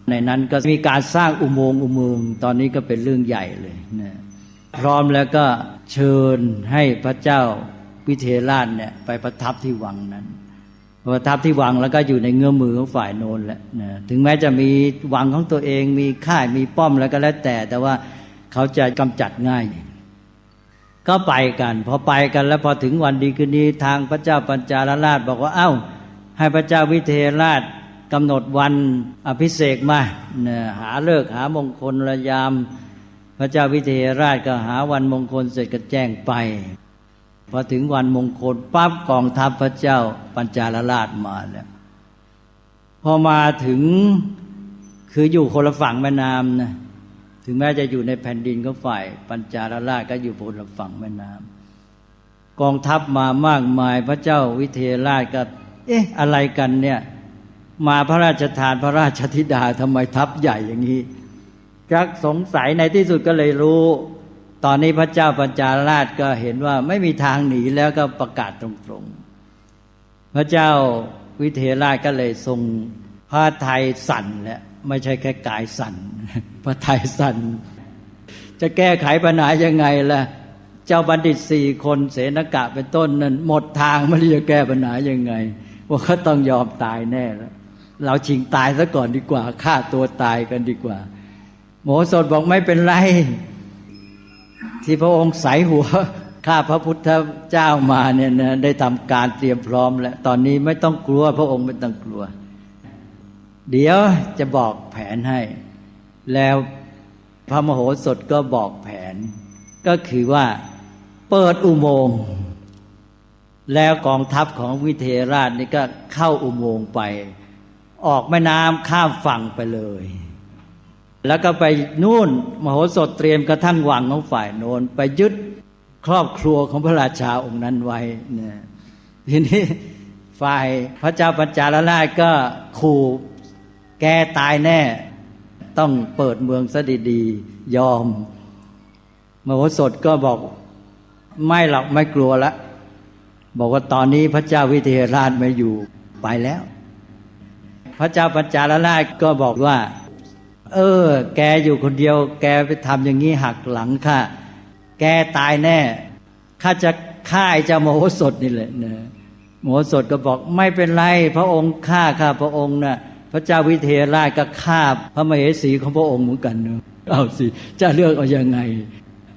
ในนั้นก็มีการสร้างอุโมงค์ตอนนี้ก็เป็นเรื่องใหญ่เลยนะพร้อมแล้วก็เชิญให้พระเจ้าวิเทหราชเนี่ยไปประทับที่วังนั้นประทับที่วังแล้วก็อยู่ในเงื้อมือของฝ่ายโน้นแหละนะถึงแม้จะมีวังของตัวเองมีค่ายมีป้อมแล้วก็แล้วแต่ว่าเขาจะกำจัดง่ายก็ไปกันพอไปกันแล้วพอถึงวันดีคืนดีทางพระเจ้าปัญจาลราชบอกว่าเอ้าให้พระเจ้าวิเทหราชกำหนดวันอภิเษกมาหาฤกษ์หามงคลระยามพระเจ้าวิเทหราชก็หาวันมงคลเสร็จก็แจ้งไปพอถึงวันมงคลปั๊บกองทัพพระเจ้าปัญจาลราชมาแล้วพอมาถึงคืออยู่คนละฝั่งแม่น้ำนะถึงแม้จะอยู่ในแผ่นดินก็ฝ่ายปัญจาลราชก็อยู่บนฝั่งแม่น้ำกองทัพมามากมายพระเจ้าวิเทหราชก็อะไรกันเนี่ยมาพระราชทานพระราชธิดาทำไมทัพใหญ่อย่างนี้ก็สงสัยในที่สุดก็เลยรู้ ตอนนี้พระเจ้าปัญจาลราชก็เห็นว่าไม่มีทางหนีแล้วก็ประกาศตรงๆพระเจ้าวิเทหราชก็เลยทรงพระทัยสั่นแล้วไม่ใช่แค่กายสั่นพระทัยสั่นจะแก้ไขปัญหายังไงล่ะเจ้าบัณฑิต4 คนเสนกะเป็นต้นนั้นหมดทางไม่รู้จะแก้ปัญหายังไงว่าเขาต้องยอมตายแน่แล้วเราชิงตายซะก่อนดีกว่าฆ่าตัวตายกันดีกว่าโมโหสถบอกไม่เป็นไรที่พระองค์ใส่หัวข้าพระพุทธเจ้ามาเนี่ยนะได้ทำการเตรียมพร้อมแล้วตอนนี้ไม่ต้องกลัวพระองค์ไม่ต้องกลัวเดี๋ยวจะบอกแผนให้แล้วพระมโหสถก็บอกแผนก็คือว่าเปิดอุโมงค์แล้วกองทัพของวิเทหราชนี่ก็เข้าอุโมงค์ไปออกแม่น้ำข้ามฝั่งไปเลยแล้วก็ไปนู่นมโหสถเตรียมกระทั่งวังของฝ่ายโน้นไปยึดครอบครัวของพระราชาองค์นั้นไว้เนี่ยทีนี้ฝ่ายพระเจ้าปัญจาลราชก็ขู่แกตายแน่ต้องเปิดเมืองซะดีๆยอมมโหสถก็บอกไม่หรอกไม่กลัวละบอกว่าตอนนี้พระเจ้าวิเทหราชไม่อยู่ไปแล้วพระเจ้าปัญจาลราชก็บอกว่าแกอยู่คนเดียวแกไปทำอย่างนี้หักหลังข้าแกตายแน่ข้าจะฆ่าไอ้เจ้ามโหสถนี่แหละนะมโหสถก็บอกไม่เป็นไรพระองค์ฆ่าข้าพระองค์น่ะพระเจ้าวิเทหราชก็ฆ่าพระมเหสีของพระองค์เหมือนกันเนอะเอาสิจะเลือกเอายังไง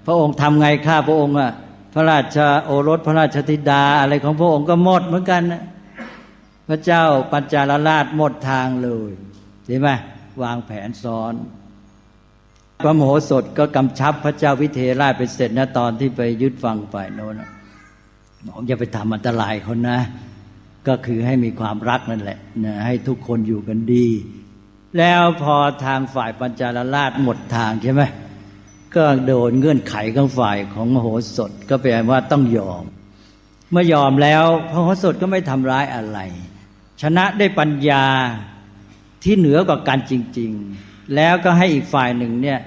พระองค์ทำไงฆ่าพระองค์อ่ะพระราชโอรสพระราชธิดาอะไรของพระองค์ก็หมดเหมือนกันนะพระเจ้าปัญจาลราชหมดทางเลยเห็นไหมวางแผนซ้อนพระมโหสถก็กำชับพระเจ้าวิเทหราชไปเสร็จนะตอนที่ไปยึดฝั่งฝ่ายโน้นบอกอย่าไปทำอันตรายเขานะก็คือให้มีความรักนั่นแหละนะให้ทุกคนอยู่กันดีแล้วพอทางฝ่ายปัญจาลราชหมดทางใช่ไหมก็โดนเงื่อนไขของฝ่ายของมโหสถก็แปลว่าต้องยอมเมื่อยอมแล้วพระมโหสถก็ไม่ทำร้ายอะไรชนะได้ปัญญาที่เหนือกว่ากันจริงๆแล้วก็ให้อีกฝ่ายหนึ่งเนี่ย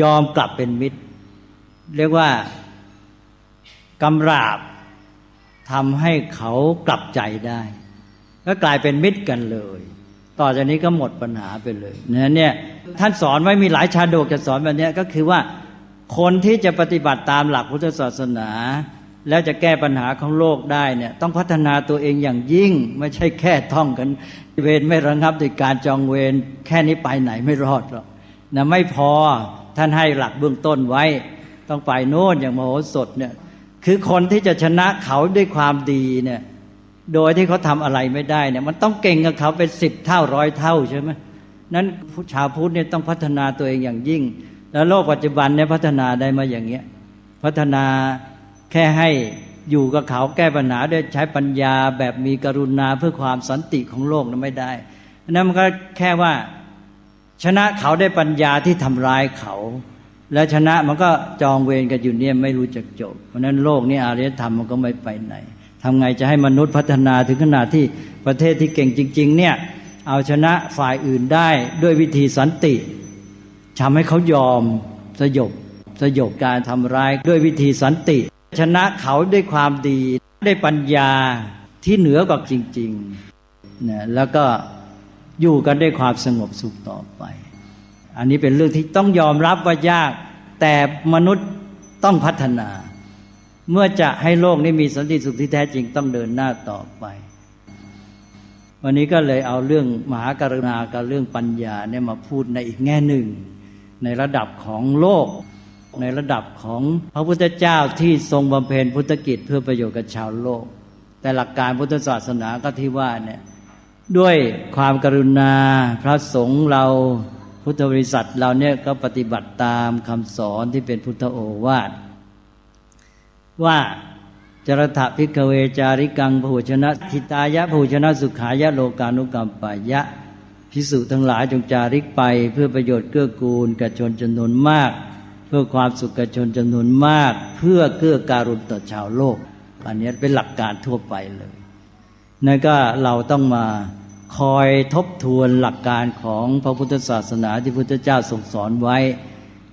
ยอมกลับเป็นมิตรเรียกว่ากำราบทำให้เขากลับใจได้ก็กลายเป็นมิตรกันเลยต่อจากนี้ก็หมดปัญหาไปเลยเนี่ยท่านสอนไว้มีหลายชาดกจะสอนแบบนี้ก็คือว่าคนที่จะปฏิบัติตามหลักพุทธศาสนาแล้วจะแก้ปัญหาของโลกได้เนี่ยต้องพัฒนาตัวเองอย่างยิ่งไม่ใช่แค่ท่องกันเวรไม่ระงับด้วยการจองเวรแค่นี้ไปไหนไม่รอดหรอกนะไม่พอท่านให้หลักเบื้องต้นไว้ต้องไปโน่นอย่างมโหสถเนี่ยคือคนที่จะชนะเขาด้วยความดีเนี่ยโดยที่เขาทำอะไรไม่ได้เนี่ยมันต้องเก่งกับเขาเป็น10 เท่า100 เท่าใช่ไหมนั้นชาวพุทธเนี่ยต้องพัฒนาตัวเองอย่างยิ่งแล้วโลกปัจจุบันเนี่ยพัฒนาได้มาอย่างเงี้ยพัฒนาแค่ให้อยู่กับเขาแก้ปัญหาด้วยใช้ปัญญาแบบมีกรุณาเพื่อความสันติของโลกนั้นไม่ได้นั้นมันก็แค่ว่าชนะเขาได้ปัญญาที่ทำร้ายเขาและชนะมันก็จองเวรกันอยู่เนี่ยไม่รู้จักจบเพราะนั้นโลกนี้อารยธรรมมันก็ไม่ไปไหนทำไงจะให้มนุษย์พัฒนาถึงขนาดที่ประเทศที่เก่งจริงๆเนี่ยเอาชนะฝ่ายอื่นได้ด้วยวิธีสันติทำให้เขายอมสยบการทำร้ายด้วยวิธีสันติชนะเขาด้วยความดีได้ปัญญาที่เหนือกว่าจริงๆนะแล้วก็อยู่กันด้วยความสงบสุขต่อไปอันนี้เป็นเรื่องที่ต้องยอมรับว่ายากแต่มนุษย์ต้องพัฒนาเมื่อจะให้โลกนี้มีสันติสุขที่แท้จริงต้องเดินหน้าต่อไปวันนี้ก็เลยเอาเรื่องมหากรุณากับเรื่องปัญญาเนี่ยมาพูดในอีกแง่หนึ่งในระดับของโลกในระดับของพระพุทธเจ้าที่ทรงบำเพ็ญพุทธกิจเพื่อประโยชน์กับชาวโลกแต่หลักการพุทธศาสนาก็ที่ว่าเนี่ยด้วยความกรุณาพระสงฆ์เราพุทธบริษัทเราเนี่ยก็ปฏิบัติตามคำสอนที่เป็นพุทธโอวาทว่าจรถะภิกขเวจาริกังพหุชนะทิตายะพหุชนะสุขายะโลกานุกัมปายะภิกษุทั้งหลายจงจาริกไปเพื่อประโยชน์เกื้อกูลแก่ชนจำนวนมากเพื่อความสุขแก่ชนจำนวนมากเพื่อเกื้อการุณต่อชาวโลกอันนี้เป็นหลักการทั่วไปเลยนั่นก็เราต้องมาคอยทบทวนหลักการของพระพุทธศาสนาที่พุทธเจ้าทรงสอนไว้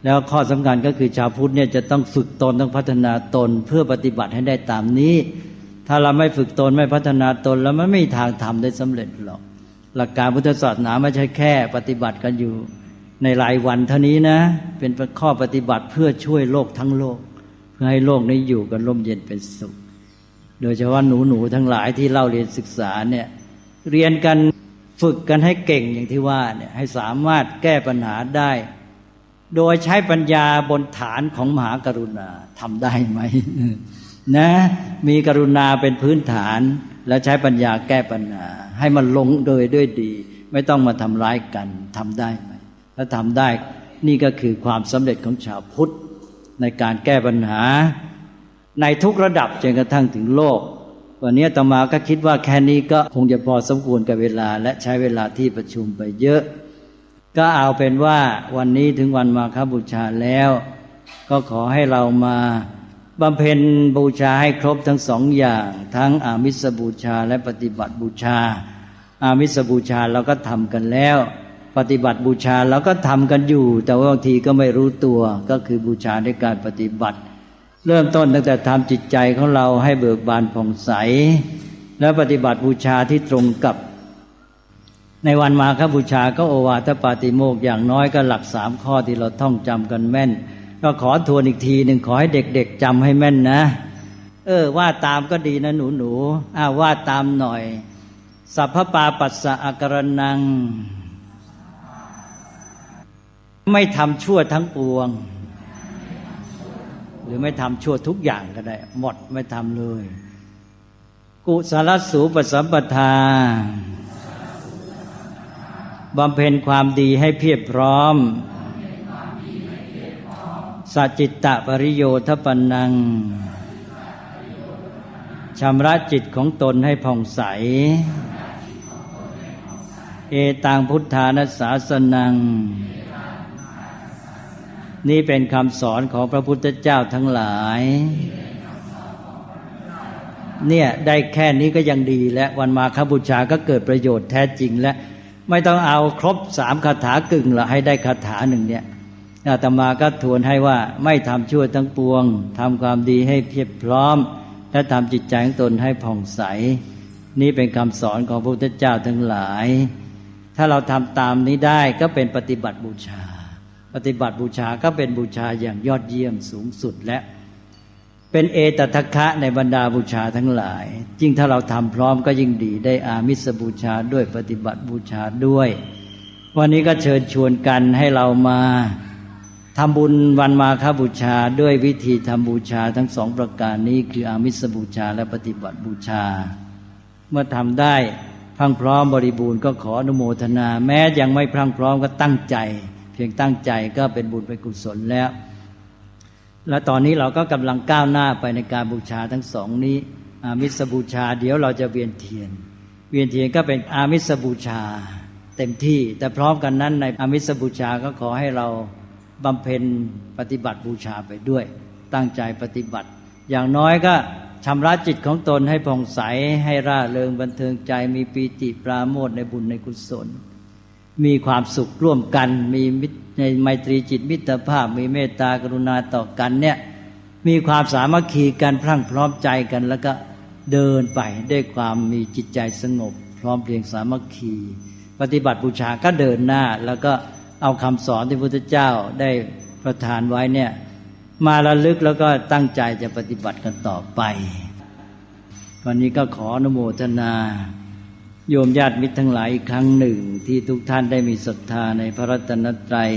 แล้วข้อสำคัญก็คือชาวพุทธเนี่ยจะต้องฝึกตนต้องพัฒนาตนเพื่อปฏิบัติให้ได้ตามนี้ถ้าเราไม่ฝึกตนไม่พัฒนาตนแล้วมันไม่มีทางทำได้สำเร็จหรอกหลักการพุทธศาสนาไม่ใช่แค่ปฏิบัติกันอยู่ในรายวันเท่านี้นะเป็นข้อปฏิบัติเพื่อช่วยโลกทั้งโลกเพื่อให้โลกนี้อยู่กันร่มเย็นเป็นสุขโดยเฉพาะหนูทั้งหลายที่เล่าเรียนศึกษาเนี่ยเรียนกันฝึกกันให้เก่งอย่างที่ว่าเนี่ยให้สามารถแก้ปัญหาได้โดยใช้ปัญญาบนฐานของมหากรุณาทำได้ไหมนะมีกรุณาเป็นพื้นฐานแล้วใช้ปัญญาแก้ปัญหาให้มันลงโดยด้วยดีไม่ต้องมาทำร้ายกันทำได้ไหมถ้าทำได้นี่ก็คือความสำเร็จของชาวพุทธในการแก้ปัญหาในทุกระดับจนกระทั่งถึงโลกวันนี้อาตมาก็คิดว่าแค่นี้ก็คงจะพอสมควรกับเวลาและใช้เวลาที่ประชุมไปเยอะก็เอาเป็นว่าวันนี้ถึงวันมาฆบูชาแล้วก็ขอให้เรามาบำเพ็ญบูชาให้ครบทั้งสองอย่างทั้งอามิสบูชาและปฏิบัติบูชาอามิสบูชาเราก็ทำกันแล้วปฏิบัติบูชาเราก็ทำกันอยู่แต่ว่าบางทีก็ไม่รู้ตัวก็คือบูชาด้วยการปฏิบัติเริ่มต้นตั้งแต่ทำจิตใจของเราให้เบิกบานผ่องใสแล้วปฏิบัติบูชาที่ตรงกับในวันมาฆบูชาก็โอวาทปาติโมกข์อย่างน้อยก็หลัก3ข้อที่เราท่องจำกันแม่นก็ขอทวนอีกทีหนึ่งขอให้เด็กๆจำให้แม่นนะว่าตามก็ดีนะหนูๆว่าตามหน่อยสัพพปาปัสสะอาการนังไม่ทำชั่วทั้งปวงหรือไม่ทำชั่วทุกอย่างก็ได้หมดไม่ทำเลยกุศลสูปสัมปทาบำเพ็ญความดีให้เพียบพร้อมสัจจิตตปริโยทปนังชำระจิตของตนให้ผ่องใสเอตังพุทธานัสสาสนังนี่เป็นคำสอนของพระพุทธเจ้าทั้งหลายเนี่ยได้แค่นี้ก็ยังดีและวันมาฆบูชาก็เกิดประโยชน์แท้จริงและไม่ต้องเอาครบ3คาถากึ่งละให้ได้คาถาหนึ่งเนี่ยอาตมาก็ทวนให้ว่าไม่ทำชั่วทั้งปวงทำความดีให้เพียบพร้อมและทำจิตใจของตนให้ผ่องใสนี่เป็นคำสอนของพระพุทธเจ้าทั้งหลายถ้าเราทำตามนี้ได้ก็เป็นปฏิบัติบูชาปฏิบัติบูชาก็เป็นบูชาอย่างยอดเยี่ยมสูงสุดและเป็นเอตทัคคะในบรรดาบูชาทั้งหลายยิ่งถ้าเราทำพร้อมก็ยิ่งดีได้อามิสบูชาด้วยปฏิบัติบูชาด้วยวันนี้ก็เชิญชวนกันให้เรามาทำบุญวันมาฆบูชาด้วยวิธีทำบูชาทั้ง2ประการนี้คืออามิสบูชาและปฏิบัติบูชาเมื่อทำได้พรั่งพร้อมบริบูรณ์ก็ขออนุโมทนาแม้ยังไม่พรั่งพร้อมก็ตั้งใจเพียงตั้งใจก็เป็นบุญเป็นกุศลแล้วและตอนนี้เราก็กำลังก้าวหน้าไปในการบูชาทั้งสองนี้อามิสบูชาเดี๋ยวเราจะเวียนเทียนก็เป็นอามิสบูชาเต็มที่แต่พร้อมกันนั้นในอามิสบูชาก็ขอให้เราบำเพ็ญปฏิบัติบูชาไปด้วยตั้งใจปฏิบัติอย่างน้อยก็ชำระจิตของตนให้ผ่องใสให้ร่าเริงบันเทิงใจมีปีติปราโมทย์ในบุญในกุศลมีความสุขร่วมกันมีในไมตรีจิตมิตรภาพมีเมตตากรุณาต่อกันเนี่ยมีความสามัคคีกันพรั่งพร้อมใจกันแล้วก็เดินไปด้วยความมีจิตใจสงบพร้อมเพรียงสามัคคีปฏิบัติบูชาก็เดินหน้าแล้วก็เอาคำสอนที่พระพุทธเจ้าได้ประทานไว้เนี่ยมาระลึกแล้วก็ตั้งใจจะปฏิบัติกันต่อไปวันนี้ก็ขออนุโมทนาโยมญาติมิตรทั้งหลายอีกครั้งหนึ่งที่ทุกท่านได้มีศรัทธาในพระรัตนตรัย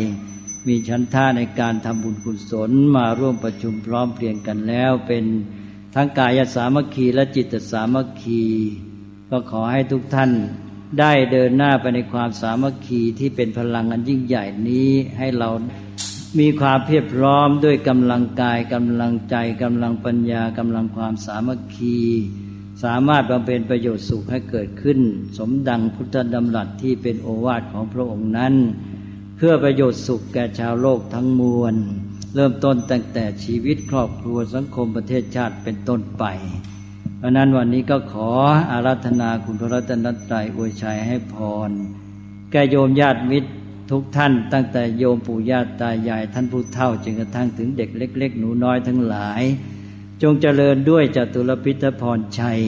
มีฉันทะในการทำบุญกุศลมาร่วมประชุมพร้อมเพรียงกันแล้วเป็นทั้งกายสามัคคีและจิตสามัคคีก็ขอให้ทุกท่านได้เดินหน้าไปในความสามัคคีที่เป็นพลังอันยิ่งใหญ่นี้ให้เรามีความเพียรพร้อมด้วยกำลังกายกำลังใจกำลังปัญญากำลังความสามัคคีสามารถบำเพ็ญประโยชน์สุขให้เกิดขึ้นสมดังพุทธดำรัสที่เป็นโอวาทของพระองค์นั้นเพื่อประโยชน์สุขแก่ชาวโลกทั้งมวลเริ่มต้นตั้งแต่ชีวิตครอบครัวสังคมประเทศชาติเป็นต้นไปเพราะนั้นวันนี้ก็ขออาราธนาคุณพระรัตนตรัยอวยชัยให้พรแก่โยมญาติมิตร ทุกท่านตั้งแต่โยมปู่ย่าตายายท่านผู้เฒ่าจนกระทั่งถึงเด็กเล็กๆหนูน้อยทั้งหลายจงเจริญด้วยจตุรพิธพรชัย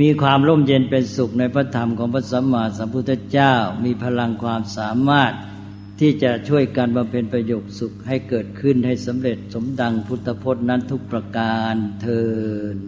มีความร่มเย็นเป็นสุขในพระธรรมของพระสัมมาสัมพุทธเจ้ามีพลังความสามารถที่จะช่วยกันบำเพ็ญประโยชน์สุขให้เกิดขึ้นให้สำเร็จสมดังพุทธพจน์นั้นทุกประการเทอญ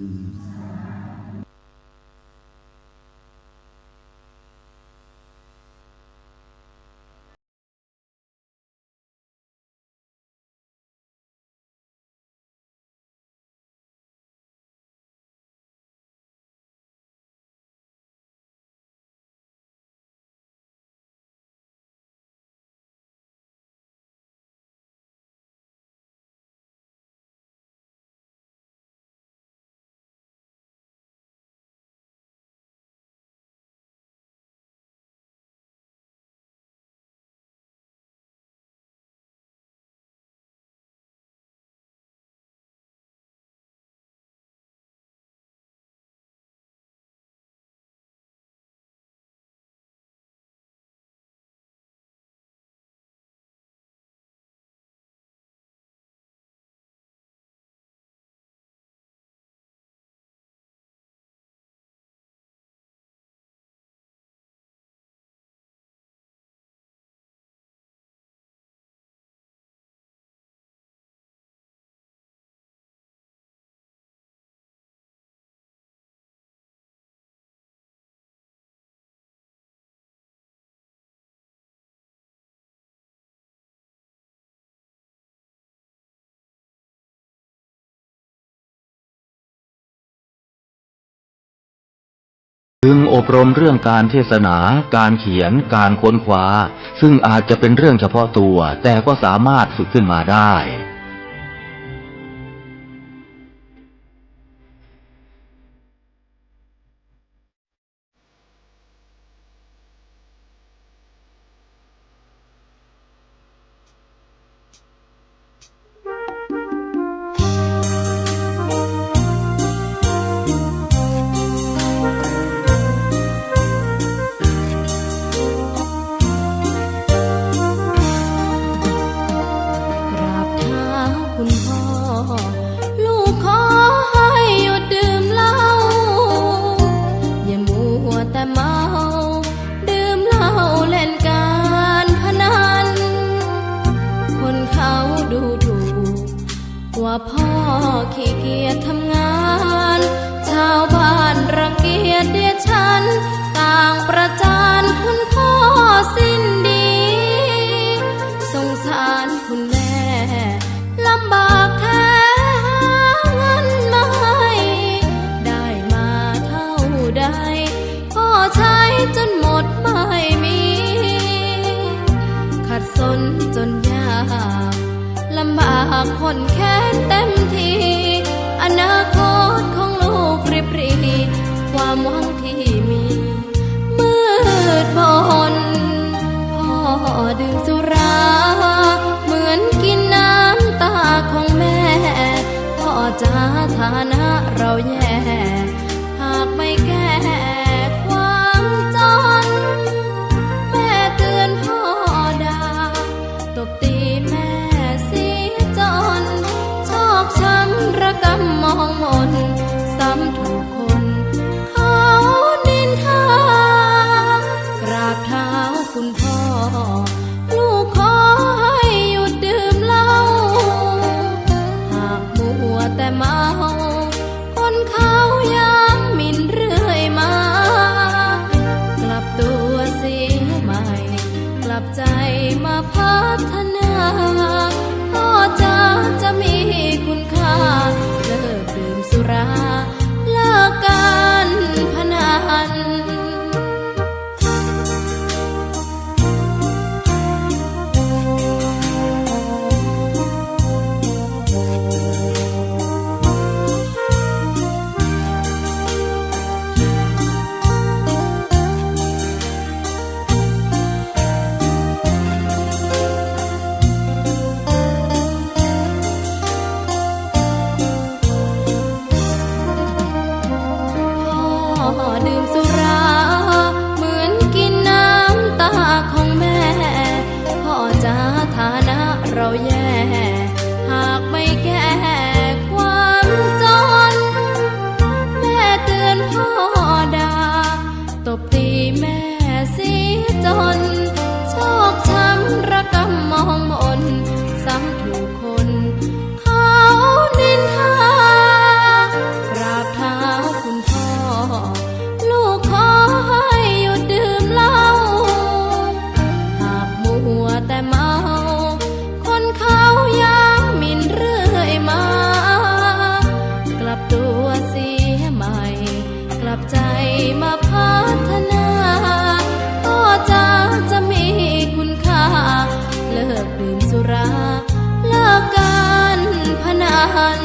จึงอบรมเรื่องการเทศนา การเขียน การค้นคว้าซึ่งอาจจะเป็นเรื่องเฉพาะตัวแต่ก็สามารถฝึกขึ้นมาได้ กราบเท้าคุณพ่อลูกขอให้หยุดดื่มเหล้าอย่ามัวแต่เมาดื่มเหล้าเล่นการพนันคนเขาดูถูกว่าพ่อขี้เกียจทำงานชาวบ้านรังเกียจเดียดฉันต่างประจานคุณพ่อสิ้นดีสงสารคุณแม่ลำบากแท้หาเงินมาให้ได้มาเท่าใดพ่อใช้จนหมดไม่มีขัดสนจนยากลำบากคนแค้นเต็มทีอนาคตของลูกริบหรี่ความหวังที่มีมืดมนพ่อดื่มสุราเหมือนกินน้ำตาของแม่พ่อจ๋าฐานะเราแย่หากไม่แก้ความจนแม่เตือนพ่อด่าตบตีแม่เสียจนชอกช้ำระกำมองมนซ้ำถูกคนเขานินทากราบเท้าคุณพ่อลูกขอให้หยุดดื่มเหล้าหากมัวแต่เมาคนเขาย้ำหมิ่นเรื่อยมากลับตัวเสียใหม่กลับใจมาพัฒนาพ่อจะมีคุณค่าเลิกดื่มสุราเลิกการพนัน ดื่มสุราเหมือนกินน้ำตาของแม่ เราแย่หากไม่แก้ความจนแม่เตือนพ่อด่าตบตีแม่เสียจนโชคช้ำระกำมองมนซ้ำถูกคนเขานินทากราบเท้าคุณพ่อลูกขอให้หยุดดื่มเหล้าหากมัวแต่เมาคนเขายังหมิ่นเรื่อยมากลับตัวเสียใหม่กลับใจมาพัฒนาก็จะมีคุณค่าเลิกดื่มสุราเลิกการพนัน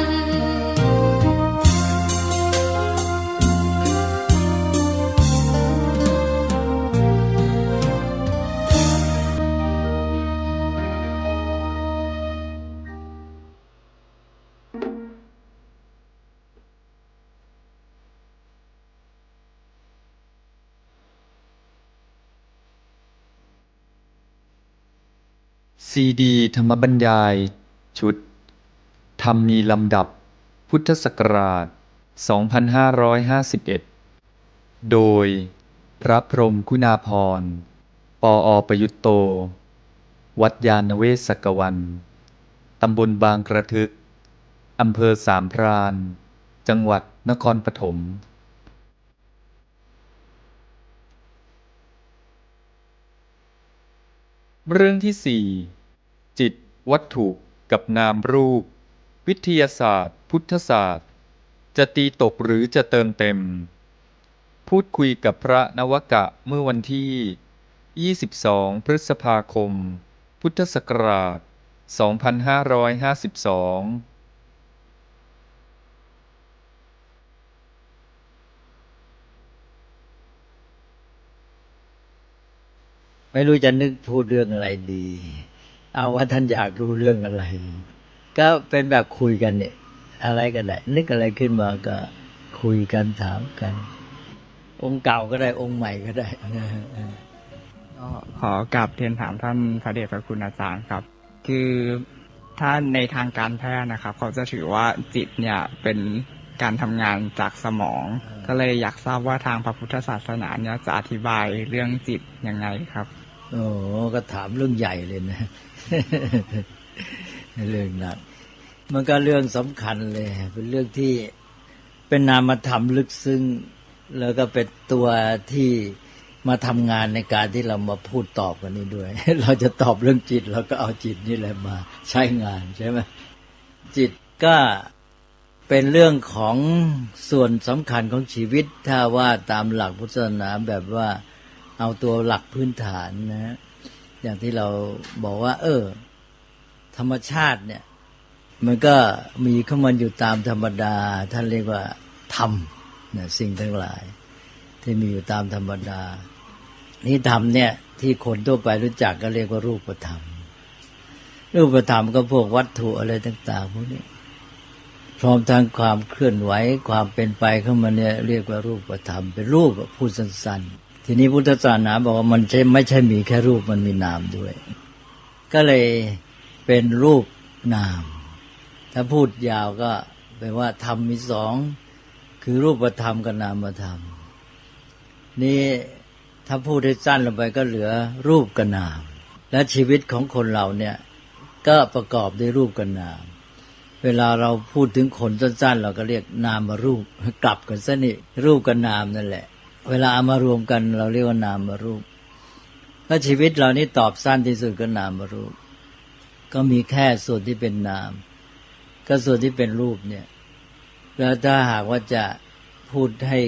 ซีดีธรรมบรรยาย ชุด ธรรมมีลำดับ พุทธศักราช 2551 โดย พระพรหมคุณาภรณ์ ปอประยุตโต วัดยานเวศกวัน ตำบลบางกระทึก อำเภอสามพราน จังหวัดนครปฐม เรื่องที่ 4 จิต วัตถุกับนามรูป วิทยาศาสตร์ พุทธศาสตร์ จะตีตกหรือจะเติมเต็ม พูดคุยกับพระนวกะเมื่อวันที่ 22 พฤษภาคม พุทธศักราช 2552ไม่รู้จะนึกพูดเรื่องอะไรดี เอาว่าท่านอยากรู้เรื่องอะไร ก็เป็นแบบคุยกันเนี่ยอะไรก็ได้นึกอะไรขึ้นมาก็คุยกันถามกัน องค์เก่าก็ได้องค์ใหม่ก็ได้นะก็ขอกราบเรียนถามท่านพระเดชพระคุณอาจารย์ครับ คือถ้าในทางการแพทย์นะครับเขาจะถือว่าจิตเนี่ยเป็นการทำงานจากสมอง ก็เลยอยากทราบว่าทางพระพุทธศาสนาเนี่ยจะอธิบายเรื่องจิตยังไงครับโอ้ก็ถามเรื่องใหญ่เลยนะ เรื่องหนักมันก็เรื่องสำคัญเลยเป็นเรื่องที่เป็นนามธรรมลึกซึ้งแล้วก็เป็นตัวที่มาทำงานในการที่เรามาพูดตอบกันนี้ด้วย เราจะตอบเรื่องจิตเราก็เอาจิตนี่แหละมาใช้งานใช่ไหมจิตก็เป็นเรื่องของส่วนสำคัญของชีวิตถ้าว่าตามหลักพุทธศาสนาแบบว่าเอาตัวหลักพื้นฐานนะอย่างที่เราบอกว่าธรรมชาติเนี่ยมันก็มีเข้ามาอยู่ตามธรรมดาท่านเรียกว่าธรรมนะสิ่งทั้งหลายที่มีอยู่ตามธรรมดานี่ธรรมเนี่ยที่คนทั่วไปรู้จักก็เรียกว่ารูปธรรมรูปธรรมก็พวกวัตถุอะไรต่างๆพวกนี้พร้อมทั้งความเคลื่อนไหวความเป็นไปเข้ามาเนี่ยเรียกว่ารูปธรรมเป็นรูปพูดสั้นๆทีนี้พุทธศาสนาบอกว่ามันไม่ใช่มีแค่รูปมันมีนามด้วยก็เลยเป็นรูปนามถ้าพูดยาวก็แปลว่าธรรมมีสองคือรูปธรรมกับนามธรรมนี่ถ้าพูดให้สั้นลงไปก็เหลือรูปกับนามและชีวิตของคนเราเนี่ยก็ประกอบด้วยรูปกับนามเวลาเราพูดถึงคนสั้นๆเราก็เรียกนามรูปกลับกันซะนี่รูปกับนามนั่นแหละเวลาเอามารวมกันเราเรียกว่านามรูปถ้าชีวิตเรานี่ตอบสั้นที่สุดก็นามรูปก็มีแค่ส่วนที่เป็นนามก็ส่วนที่เป็นรูปเนี่ยแล้วถ้าหากว่าจะพูดให้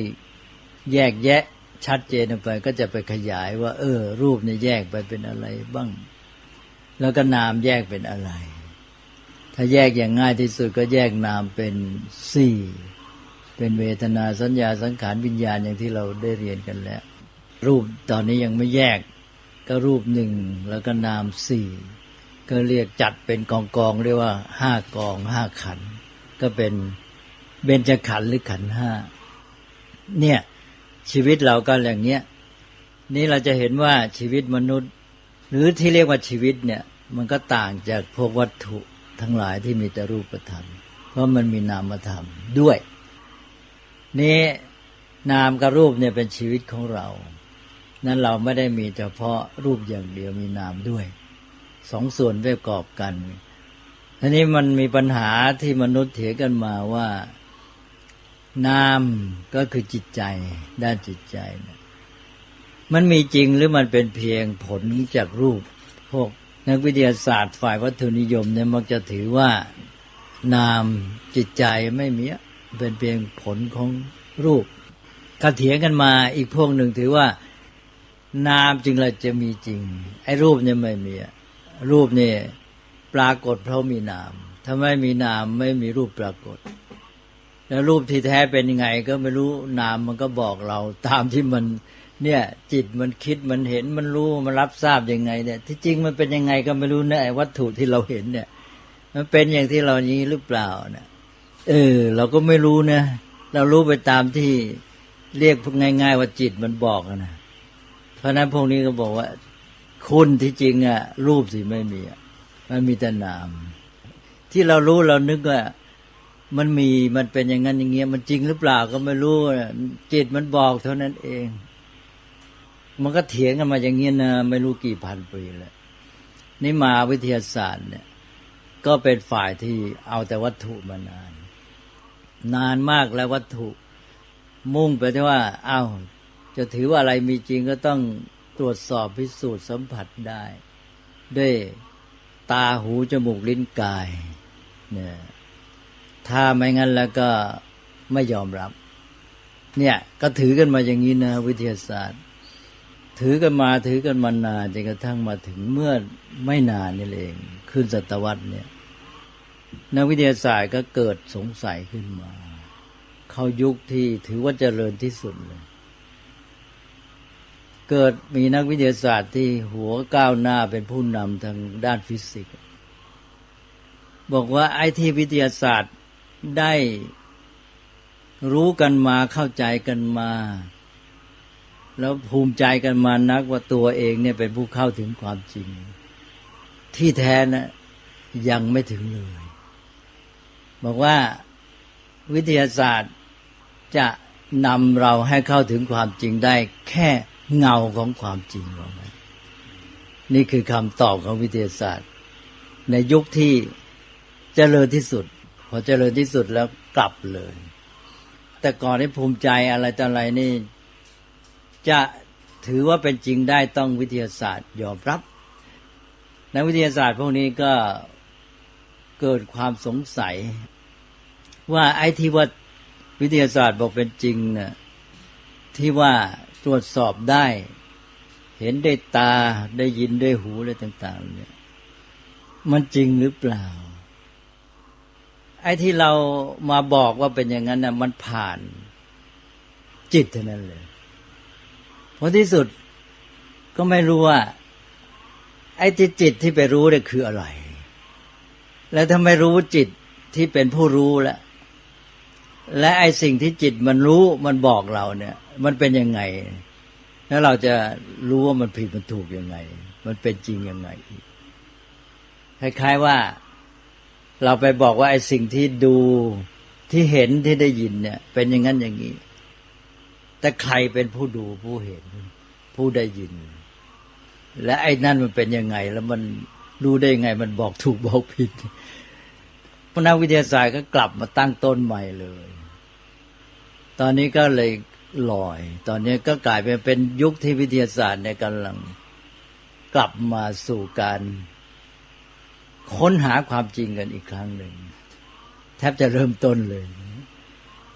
แยกแยะชัดเจนออกไปก็จะไปขยายว่ารูปเนี่ยแยกไปเป็นอะไรบ้างแล้วก็นามแยกเป็นอะไรถ้าแยกอย่างง่ายที่สุดก็แยกนามเป็นสี่เป็นเวทนาสัญญาสังขารวิญญาณอย่างที่เราได้เรียนกันแล้วรูปตอนนี้ยังไม่แยกก็รูปหนึ่งแล้วก็นามสี่ก็เรียกจัดเป็นกองๆเรียกว่า5 กอง 5 ขันธ์ก็เป็นเบญจขันธ์หรือขันธ์5เนี่ยชีวิตเราก็อย่างเนี้ยนี่เราจะเห็นว่าชีวิตมนุษย์หรือที่เรียกว่าชีวิตเนี่ย มันก็ต่างจากพวกวัตถุทั้งหลายที่มีแต่รูปธรรมเพราะมันมีนามธรรมด้วยนี้นามกับรูปเนี่ยเป็นชีวิตของเรานั้นเราไม่ได้มีเฉพาะรูปอย่างเดียวมีนามด้วยสองส่วนประกอบกันทีนี้มันมีปัญหาที่มนุษย์เถียงกันมาว่านามก็คือจิตใจด้านจิตใจเนี่ยมันมีจริงหรือมันเป็นเพียงผลจากรูปพวกนักวิทยาศาสตร์ฝ่ายวัตถุนิยมเนี่ยมักจะถือว่านามจิตใจไม่มีเป็นเพียงผลของรูปถ้าเถียงกันมาอีกพวกหนึ่งถือว่านามจึงเราจะมีจริงไอ้รูปเนี่ยไม่มีรูปเนี่ยปรากฏเพราะมีนามถ้าไม่มีนามไม่มีรูปปรากฏแล้วรูปที่แท้เป็นยังไงก็ไม่รู้นามมันก็บอกเราตามที่มันเนี่ยจิตมันคิดมันเห็นมันรู้มันรับทราบยังไงเนี่ยที่จริงมันเป็นยังไงก็ไม่รู้นะไอ้วัตถุที่เราเห็นเนี่ยมันเป็นอย่างที่เรานี้หรือเปล่านะเราก็ไม่รู้นะเรารู้ไปตามที่เรียกง่ายๆว่าจิตมันบอกนะเพราะนั้นพวกนี้ก็บอกว่าคุณที่จริงรูปสิไม่มีมันมีแต่นามที่เรารู้เรานึกว่ามันมีมันเป็นอย่างนั้นอย่างเงี้ยมันจริงหรือเปล่าก็ไม่รู้จิตมันบอกเท่านั้นเองมันก็เถียงกันมาอย่างเงี้ยนะไม่รู้กี่พันปีแล้วนี่มาวิทยาศาสตร์เนี่ยก็เป็นฝ่ายที่เอาแต่วัตถุมานานมากแล้ววัตถุมุ่งไปที่ว่าจะถือว่าอะไรมีจริงก็ต้องตรวจสอบพิสูจน์สัมผัสได้ด้วยตาหูจมูกลิ้นกายเนี่ยถ้าไม่งั้นแล้วก็ไม่ยอมรับเนี่ยก็ถือกันมาอย่างนี้นะวิทยาศาสตร์ถือกันมานานจนกระทั่งมาถึงเมื่อไม่นานนี่เองขึ้นศตวรรษเนี่ยนักวิทยาศาสตร์ก็เกิดสงสัยขึ้นมาเข้ายุคที่ถือว่าเจริญที่สุดเลยเกิดมีนักวิทยาศาสตร์ที่หัวก้าวหน้าเป็นผู้นำทางด้านฟิสิกส์บอกว่าไอ้ที่วิทยาศาสตร์ได้รู้กันมาเข้าใจกันมาแล้วภูมิใจกันมานักว่าตัวเองเนี่ยเป็นผู้เข้าถึงความจริงที่แท้นะยังไม่ถึงเลยบอกว่าวิทยาศาสตร์จะนำเราให้เข้าถึงความจริงได้แค่เงาของความจริงว่างั้นนี่คือคำตอบของวิทยาศาสตร์ในยุคที่เจริญที่สุดพอเจริญที่สุดแล้วกลับเลยแต่ก่อนที่ภูมิใจอะไรต่ออะไรนี่จะถือว่าเป็นจริงได้ต้องวิทยาศาสตร์ยอมรับนักวิทยาศาสตร์พวกนี้ก็เกิดความสงสัยว่าไอ้ที่ว่าวิทยาศาสตร์บอกเป็นจริงน่ะที่ว่าตรวจสอบได้เห็นด้วยตาได้ยินด้วยหูอะไรต่างๆเนี่ยมันจริงหรือเปล่าไอ้ที่เรามาบอกว่าเป็นอย่างนั้นน่ะมันผ่านจิตเท่านั้นเลยเพราะที่สุดก็ไม่รู้ว่าไอ้ที่จิตที่ไปรู้เนี่ยคืออะไรแล้วถ้าไม่รู้จิตที่เป็นผู้รู้แล้วและไอ้สิ่งที่จิตมันรู้มันบอกเราเนี่ยมันเป็นยังไงแล้วเราจะรู้ว่ามันผิดมันถูกยังไงมันเป็นจริงยังไงอีกคล้ายๆว่าเราไปบอกว่าไอ้สิ่งที่ดูที่เห็นที่ได้ยินเนี่ยเป็นอย่างนั้นอย่างนี้แต่ใครเป็นผู้ดูผู้เห็นผู้ได้ยินและไอ้นั่นมันเป็นยังไงแล้วมันรู้ได้ยังไงมันบอกถูกบอกผิดนักวิทยาศาสตร์ก็กลับมาตั้งต้นใหม่เลยตอนนี้ก็เลยลอยตอนนี้ก็กลายเป็นยุคที่วิทยาศาสตร์เนี่ยกำลังกลับมาสู่การค้นหาความจริงกันอีกครั้งหนึ่งแทบจะเริ่มต้นเลย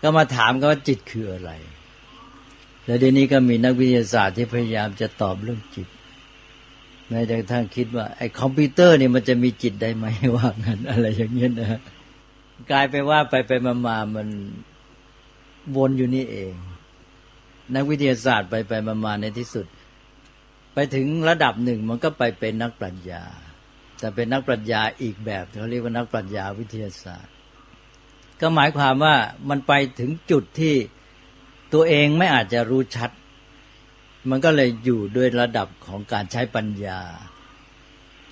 ก็มาถามกันว่าจิตคืออะไรแล้วเดี๋ยวนี้ก็มีนักวิทยาศาสตร์ที่พยายามจะตอบเรื่องจิตแม้แต่ท่านคิดว่าไอ้คอมพิวเตอร์นี่มันจะมีจิตได้ไหมว่างั้นอะไรอย่างเงี้ยนะกลายไปว่าไปมามันวนอยู่นี่เองนักวิทยาศาสตร์ไปมาในที่สุดไปถึงระดับหนึ่งมันก็ไปเป็นนักปรัชญาแต่เป็นนักปรัชญาอีกแบบเขาเรียกว่านักปรัชญาวิทยาศาสตร์ก็หมายความว่ามันไปถึงจุดที่ตัวเองไม่อาจจะรู้ชัดมันก็เลยอยู่ด้วยระดับของการใช้ปัญญา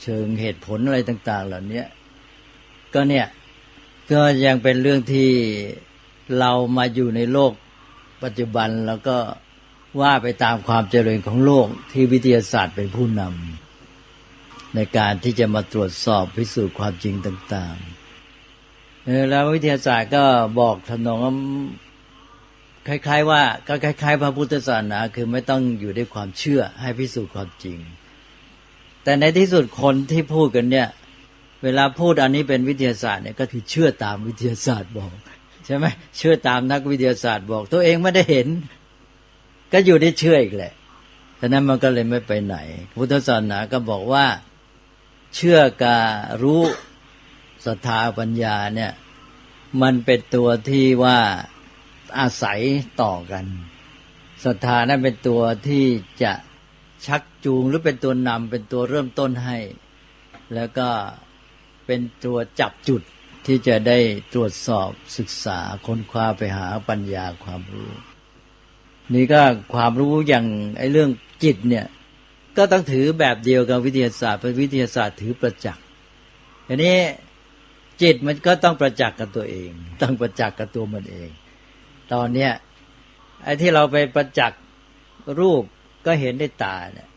เชิงเหตุผลอะไรต่าง ๆ เหล่านี้ก็ยังเป็นเรื่องที่เรามาอยู่ในโลกปัจจุบันแล้วก็ว่าไปตามความเจริญของโลกที่วิทยาศาสตร์เป็นผู้นำในการที่จะมาตรวจสอบพิสูจน์ความจริงต่างๆแล้ววิทยาศาสตร์ก็บอกทำนองว่าคล้ายๆว่าก็คล้ายๆพระพุทธศาสนาคือไม่ต้องอยู่ด้วยความเชื่อให้พิสูจน์ความจริงแต่ในที่สุดคนที่พูดกันเนี่ยเวลาพูดอันนี้เป็นวิทยาศาสตร์เนี่ยก็คือเชื่อตามวิทยาศาสตร์บอกใช่ไหมเชื่อตามนักวิทยาศาสตร์บอกตัวเองไม่ได้เห็นก็อยู่ได้เชื่ออีกแหละฉะนั้นมันก็เลยไม่ไปไหนพุทธศาสนาก็บอกว่าเชื่อกับรู้ศรัทธาปัญญาเนี่ยมันเป็นตัวที่ว่าอาศัยต่อกันศรัทธานั้นเป็นตัวที่จะชักจูงหรือเป็นตัวนำเป็นตัวเริ่มต้นให้แล้วก็เป็นตัวจับจุดที่จะได้ตรวจสอบศึกษาค้นคว้าไปหาปัญญาความรู้นี่ก็ความรู้อย่างไอ้เรื่องจิตเนี่ยก็ต้องถือแบบเดียวกับวิทยาศาสตร์เป็นวิทยาศาสตร์ถือประจักษ์อันนี้จิตมันก็ต้องประจักษ์กับตัวเองต้องประจักษ์กับตัวมันเองตอนเนี้ยไอ้ที่เราไปประจักษ์รูปก็เห็นด้วยตาเนี่ย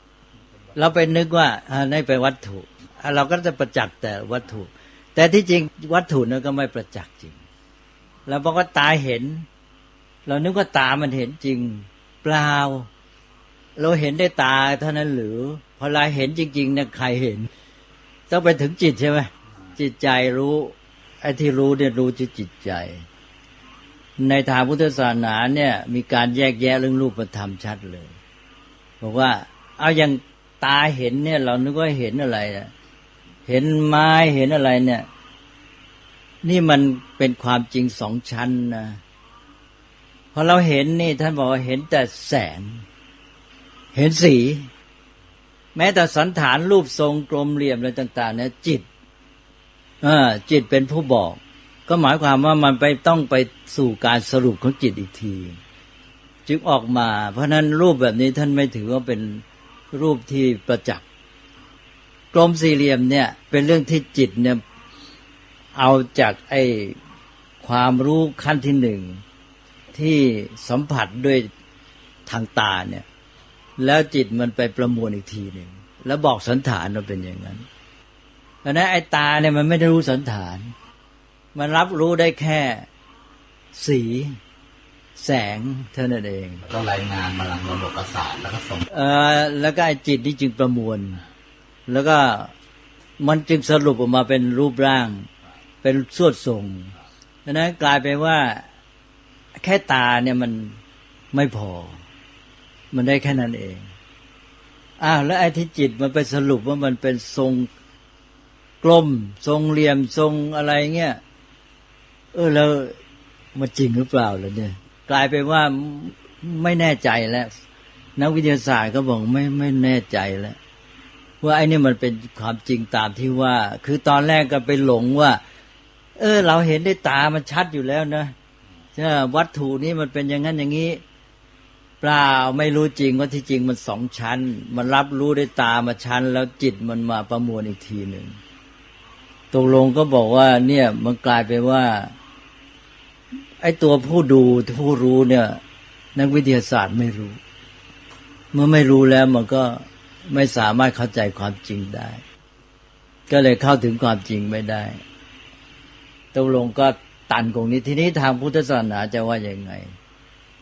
เราไปนึกว่านี่เป็นวัตถุเราก็จะประจักษ์แต่วัตถุแต่ที่จริงวัตถุนั้นก็ไม่ประจักษ์จริงเราบอกว่าตาเห็นเรานึกว่าตามันเห็นจริงเปล่าเราเห็นได้ตาเท่านั้นหรือพอเราเห็นจริงๆเนี่ยใครเห็นต้องไปถึงจิตใช่ไหมจิตใจรู้ไอ้ที่รู้เนี่ยรู้ที่จิตใจในทางพุทธศาสนาเนี่ยมีการแยกแยะเรื่องรูปธรรมชัดเลยบอกว่าเอาอย่างตาเห็นเนี่ยเรานึกว่าเห็นอะไรนะเห็นไม้เห็นอะไรเนี่ยนี่มันเป็นความจริงสองชั้นนะพอเราเห็นนี่ท่านบอกว่าเห็นแต่แสงเห็นสีแม้แต่สันฐานรูปทรงกลมเหลี่ยมอะไรต่างๆเนี่ยจิตเป็นผู้บอกก็หมายความว่ามันต้องไปสู่การสรุปของจิตอีกทีจึงออกมาเพราะนั้นรูปแบบนี้ท่านไม่ถือว่าเป็นรูปที่ประจักษ์กลมสี่เหลี่ยมเนี่ยเป็นเรื่องที่จิตเนี่ยเอาจากไอ้ความรู้ขั้นที่หนึ่งที่สัมผัสด้วยทางตาเนี่ยแล้วจิตมันไปประมวลอีกทีหนึ่งแล้วบอกสันฐานว่าเป็นอย่างนั้นเพราะนั้นไอ้ตาเนี่ยมันไม่ได้รู้สันฐานมันรับรู้ได้แค่สีแสงเท่านั้นเองก็รายงานมาลังระบบประสาทแล้วก็ส่งแล้วก็ไอ้จิตนี่จึงประมวลแล้วก็มันจึงสรุปออกมาเป็นรูปร่างเป็นสวดทรงเพราะนั้นกลายไปว่าแค่ตาเนี่ยมันไม่พอมันได้แค่นั้นเองแล้วไอ้ที่จิตมันไปสรุปว่ามันเป็นทรงกลมทรงเหลี่ยมทรงอะไรเงี้ยแล้วมันจริงหรือเปล่าล่ะเนี่ยกลายไปว่าไม่แน่ใจแล้วนักวิทยาศาสตร์ก็บอกไม่แน่ใจแล้วว่าไอ้นี่มันเป็นความจริงตามที่ว่าคือตอนแรกก็ไปหลงว่าเราเห็นด้วยตามันชัดอยู่แล้วนะใช่วัตถุนี้มันเป็นอย่างนั้นอย่างนี้เปล่าไม่รู้จริงว่าที่จริงมันสองชั้นมันรับรู้ด้วยตามาชั้นแล้วจิตมันมาประมวลอีกทีหนึ่งตกลงก็บอกว่าเนี่ยมันกลายไปว่าไอ้ตัวผู้ดูผู้รู้เนี่ยนักวิทยาศาสตร์ไม่รู้เมื่อไม่รู้แล้วมันก็ไม่สามารถเข้าใจความจริงได้ก็เลยเข้าถึงความจริงไม่ได้ตกลงก็ตันตรงนี้ทีนี้ทางพุทธศาสนาจะว่ายังไง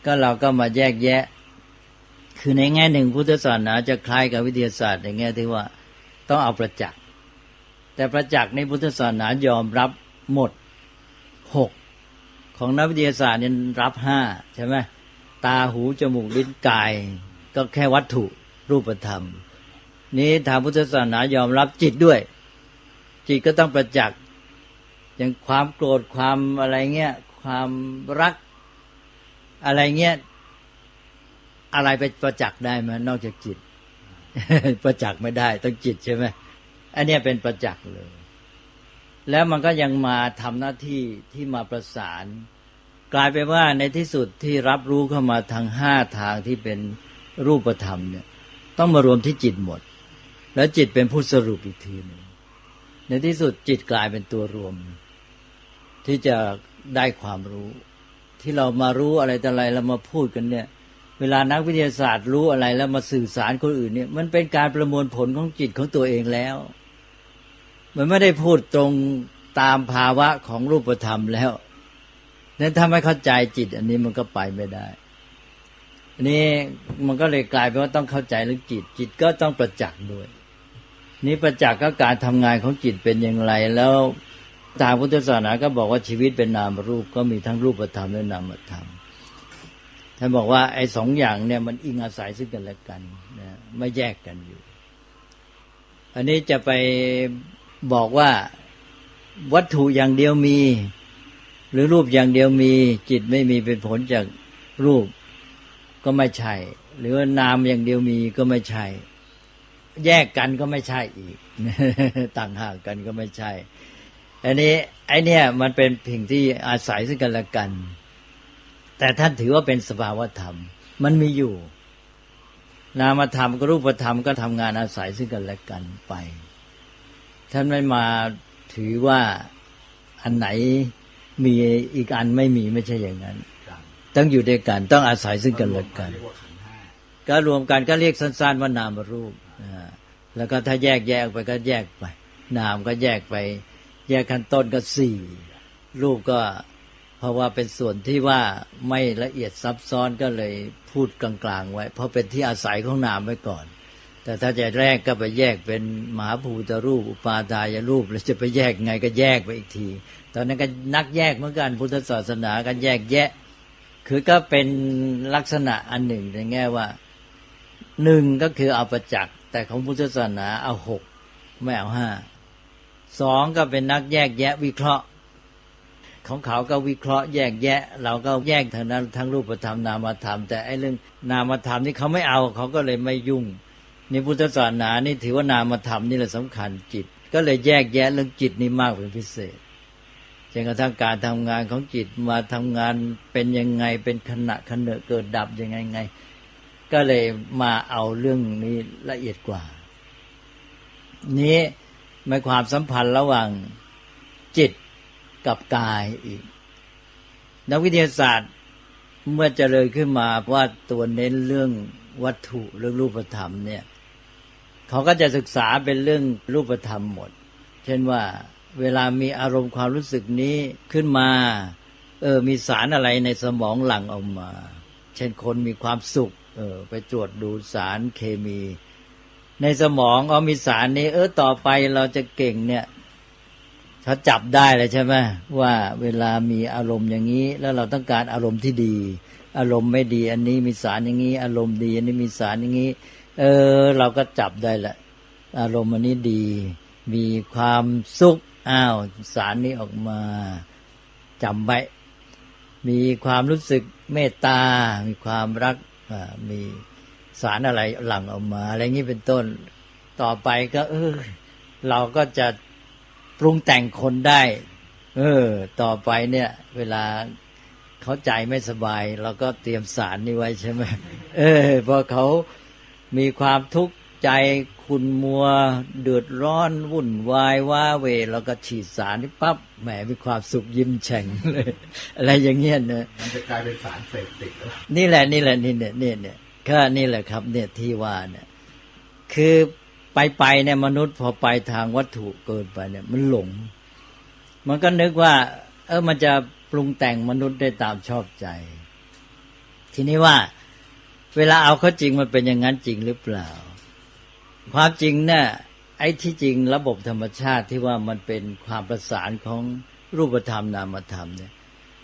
ก็เราก็มาแยกแยะคือในแง่หนึ่งพุทธศาสนาจะคล้ายกับวิทยาศาสตร์ในแง่ที่ว่าต้องเอาประจักษ์แต่ประจักษ์ในพุทธศาสนายอมรับหมด6ของนักวิทยาศาสตร์เนี่ยรับ5ใช่ไหมตาหูจมูกลิ้นกายก็แค่วัตถุรูปธรรมนี้ทางพุทธศาสนายอมรับจิตด้วยจิตก็ต้องประจักษ์อย่างความโกรธความอะไรเงี้ยความรักอะไรเงี้ยอะไรไปประจักษ์ได้ไหมนอกจากจิต ประจักษ์ไม่ได้ต้องจิตใช่ไหมอันนี้เป็นประจักษ์เลยแล้วมันก็ยังมาทำหน้าที่ที่มาประสานกลายไปว่าในที่สุดที่รับรู้เข้ามาทาง5ทางที่เป็นรูปธรรมเนี่ยต้องมารวมที่จิตหมด แล้วจิตเป็นผู้สรุปอีกทีหนึ่งในที่สุดจิตกลายเป็นตัวรวมที่จะได้ความรู้ที่เรามารู้อะไรแต่อะไรเรามาพูดกันเนี่ยเวลานักวิทยาศาสตร์รู้อะไรแล้วมาสื่อสารคนอื่นเนี่ยมันเป็นการประมวลผลของจิตของตัวเองแล้วมันไม่ได้พูดตรงตามภาวะของรูปธรรมแล้วนั้นถ้าไม่เข้าใจจิตอันนี้มันก็ไปไม่ได้อันนี้มันก็เลยกลายเป็นว่าต้องเข้าใจเรื่องจิตจิตก็ต้องประจักษ์ด้วยนี่ประจักษ์ก็การทำงานของจิตเป็นอย่างไรแล้วทางพุทธศาสนาก็บอกว่าชีวิตเป็นนามรูปก็มีทั้งรูปธรรมและนามธรรมท่านบอกว่าไอ้สองอย่างเนี่ยมันอิงอาศัยซึ่งกันและกันนะไม่แยกกันอยู่อันนี้จะไปบอกว่าวัตถุอย่างเดียวมีหรือรูปอย่างเดียวมีจิตไม่มีเป็นผลจากรูปก็ไม่ใช่หรือว่านามอย่างเดียวมีก็ไม่ใช่แยกกันก็ไม่ใช่อีก ต่างหากกันก็ไม่ใช่อันนี้ไอ้เนี่ยมันเป็นสิ่งที่อาศัยซึ่งกันและกันแต่ท่านถือว่าเป็นสภาวธรรมมันมีอยู่นามธรรมกับรูปธรรมก็ทำงานอาศัยซึ่งกันและกันไปท่านไม่มาถือว่าอันไหนมีอีกอันไม่มีไม่ใช่อย่างนั้นต้องอยู่ด้วยกันต้องอาศัยซึ่งกันและกันก็รวมกันก็เรียกสั้นๆว่านามรูปแล้วก็ถ้าแยกไปก็แยกไปนามก็แยกไปแยกขั้นต้นก็สี่รูปก็เพราะว่าเป็นส่วนที่ว่าไม่ละเอียดซับซ้อนก็เลยพูดกลางๆไว้เพราะเป็นที่อาศัยของนามไว้ก่อนแต่ถ้าจะแยกก็ไปแยกเป็นมหาภูตรูปอุปาทายรูปแล้วจะไปแยกไงก็แยกไปอีกทีตอนนั้นก็นักแยกเหมือนกันพุทธศาสนาก็แยกแยะคือก็เป็นลักษณะอันหนึ่งในแง่ว่าหนึ่งก็คือเอาประจักษ์แต่ของพุทธศาสนาเอาหกไม่เอาห้าสองก็เป็นนักแยกแยะวิเคราะห์ของเขาก็วิเคราะห์แยกแยะเราก็แยกทางนั้นทั้งรูปธรรมนามธรรมแต่ไอ้เรื่องนามธรรมนี่เขาไม่เอาเขาก็เลยไม่ยุ่งในพุทธศาสนานี่ถือว่านามธรรมนี่แหละสำคัญจิตก็เลยแยกแยะเรื่องจิตนี่มากเป็นพิเศษจนกระทั่งการทำงานของจิตมาทำงานเป็นยังไงเป็นขณะเกิดดับยังไงก็เลยมาเอาเรื่องนี้ละเอียดกว่านี้มีความสัมพันธ์ระหว่างจิตกับกายอีกนักวิทยาศาสตร์เมื่อเจริญขึ้นมาว่าตัวเน้นเรื่องวัตถุเรื่องรูปธรรมเนี่ยเขาก็จะศึกษาเป็นเรื่องรูปธรรมหมดเช่นว่าเวลามีอารมณ์ความรู้สึกนี้ขึ้นมามีสารอะไรในสมองหลั่งออกมาเช่นคนมีความสุขไปตรวจดูสารเคมีในสมองมีสารนี้ต่อไปเราจะเก่งเนี่ยเขาจับได้เลยใช่ไหมว่าเวลามีอารมณ์อย่างนี้แล้วเราต้องการอารมณ์ที่ดีอารมณ์ไม่ดีอันนี้มีสารอย่างนี้อารมณ์ดีอันนี้มีสารอย่างนี้เราก็จับได้แหละอารมณ์อันนี้ดีมีความสุขสารนี้ออกมาจำไว้มีความรู้สึกเมตตามีความรักมีสารอะไรหลั่งออกมาอะไรอย่างนี้เป็นต้นต่อไปก็เราก็จะปรุงแต่งคนได้ต่อไปเนี่ยเวลาเขาใจไม่สบายเราก็เตรียมสารนี้ไว้ใช่ไหมพอเขามีความทุกข์ใจขุ่นมัวเดือดร้อนวุ่นวายว้าเหวเราก็ฉีดสารนี้ปั๊บแหมมีความสุขยิ้มแฉ่งเลยอะไรอย่างเงี้ยนะมันจะกลายเป็นสารเสพติดแล้วนี่แหละนี่เนี่ยก็นี่แหละครับเนี่ยที่ว่าเนี่ยคือไปเนี่ยมนุษย์พอไปทางวัตถุเกินไปเนี่ยมันหลงมันก็นึกว่ามันจะปรุงแต่งมนุษย์ได้ตามชอบใจทีนี้ว่าเวลาเอาเข้าจริงมันเป็นอย่างนั้นจริงหรือเปล่าความจริงเนี่ยไอ้ที่จริงระบบธรรมชาติที่ว่ามันเป็นความประสานของรูปธรรมนามธรรมเนี่ย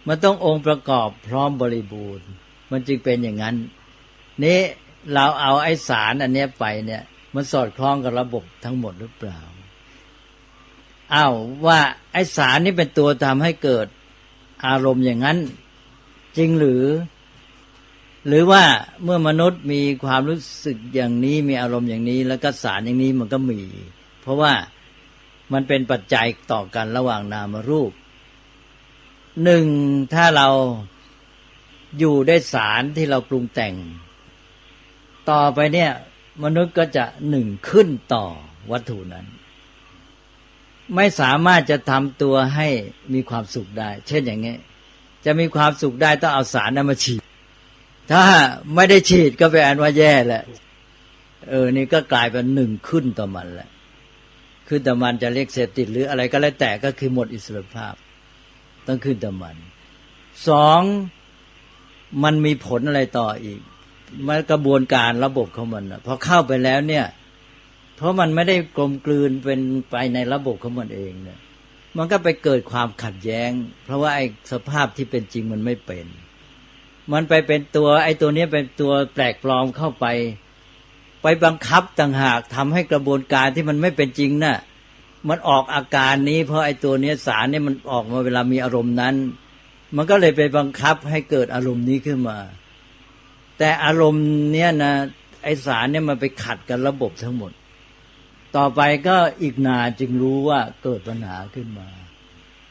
มันต้ององค์ประกอบพร้อมบริบูรณ์มันจึงเป็นอย่างนั้นนี้เราเอาไอ้สารอันนี้ไปเนี่ยมันสอดคล้องกับระบบทั้งหมดหรือเปล่าว่าไอ้สารนี้เป็นตัวทำให้เกิดอารมณ์อย่างนั้นจริงหรือว่าเมื่อมนุษย์มีความรู้สึกอย่างนี้มีอารมณ์อย่างนี้แล้วก็สารอย่างนี้มันก็มีเพราะว่ามันเป็นปัจจัยต่อกันระหว่างนามรูปหนึ่งถ้าเราอยู่ได้สารที่เราปรุงแต่งต่อไปเนี่ย มนุษย์ก็จะหนึ่งขึ้นต่อวัตถุนั้นไม่สามารถจะทำตัวให้มีความสุขได้เช่นอย่างนี้จะมีความสุขได้ต้องเอาสารนั้นมาฉีดถ้าไม่ได้ฉีดก็แปลว่าแย่แหละนี่ก็กลายเป็นหนึ่งขึ้นต่อมันแหละขึ้นต่อมันจะเรียกเสพติดหรืออะไรก็แล้วแต่ก็คือหมดอิสรภาพต้องขึ้นต่อมันสองมันมีผลอะไรต่ออีกมันกระบวนการระบบของมันพอเข้าไปแล้วเนี่ยเพราะมันไม่ได้กลมกลืนเป็นไปในระบบของมันเองเนี่ยมันก็ไปเกิดความขัดแย้งเพราะว่าไอ้สภาพที่เป็นจริงมันไม่เป็นมันไปเป็นตัวไอ้ตัวนี้เป็นตัวแปลกปลอมเข้าไปบังคับต่างหากทำให้กระบวนการที่มันไม่เป็นจริงน่ะมันออกอาการนี้เพราะไอ้ตัวนี้สารเนี่ยมันออกมาเวลามีอารมณ์นั้นมันก็เลยไปบังคับให้เกิดอารมณ์นี้ขึ้นมาแต่อารมณ์เนี้ยนะไอ้สารเนี่ยมันไปขัดกับระบบทั้งหมดต่อไปก็อีกนานจึงรู้ว่าเกิดปัญหาขึ้นมา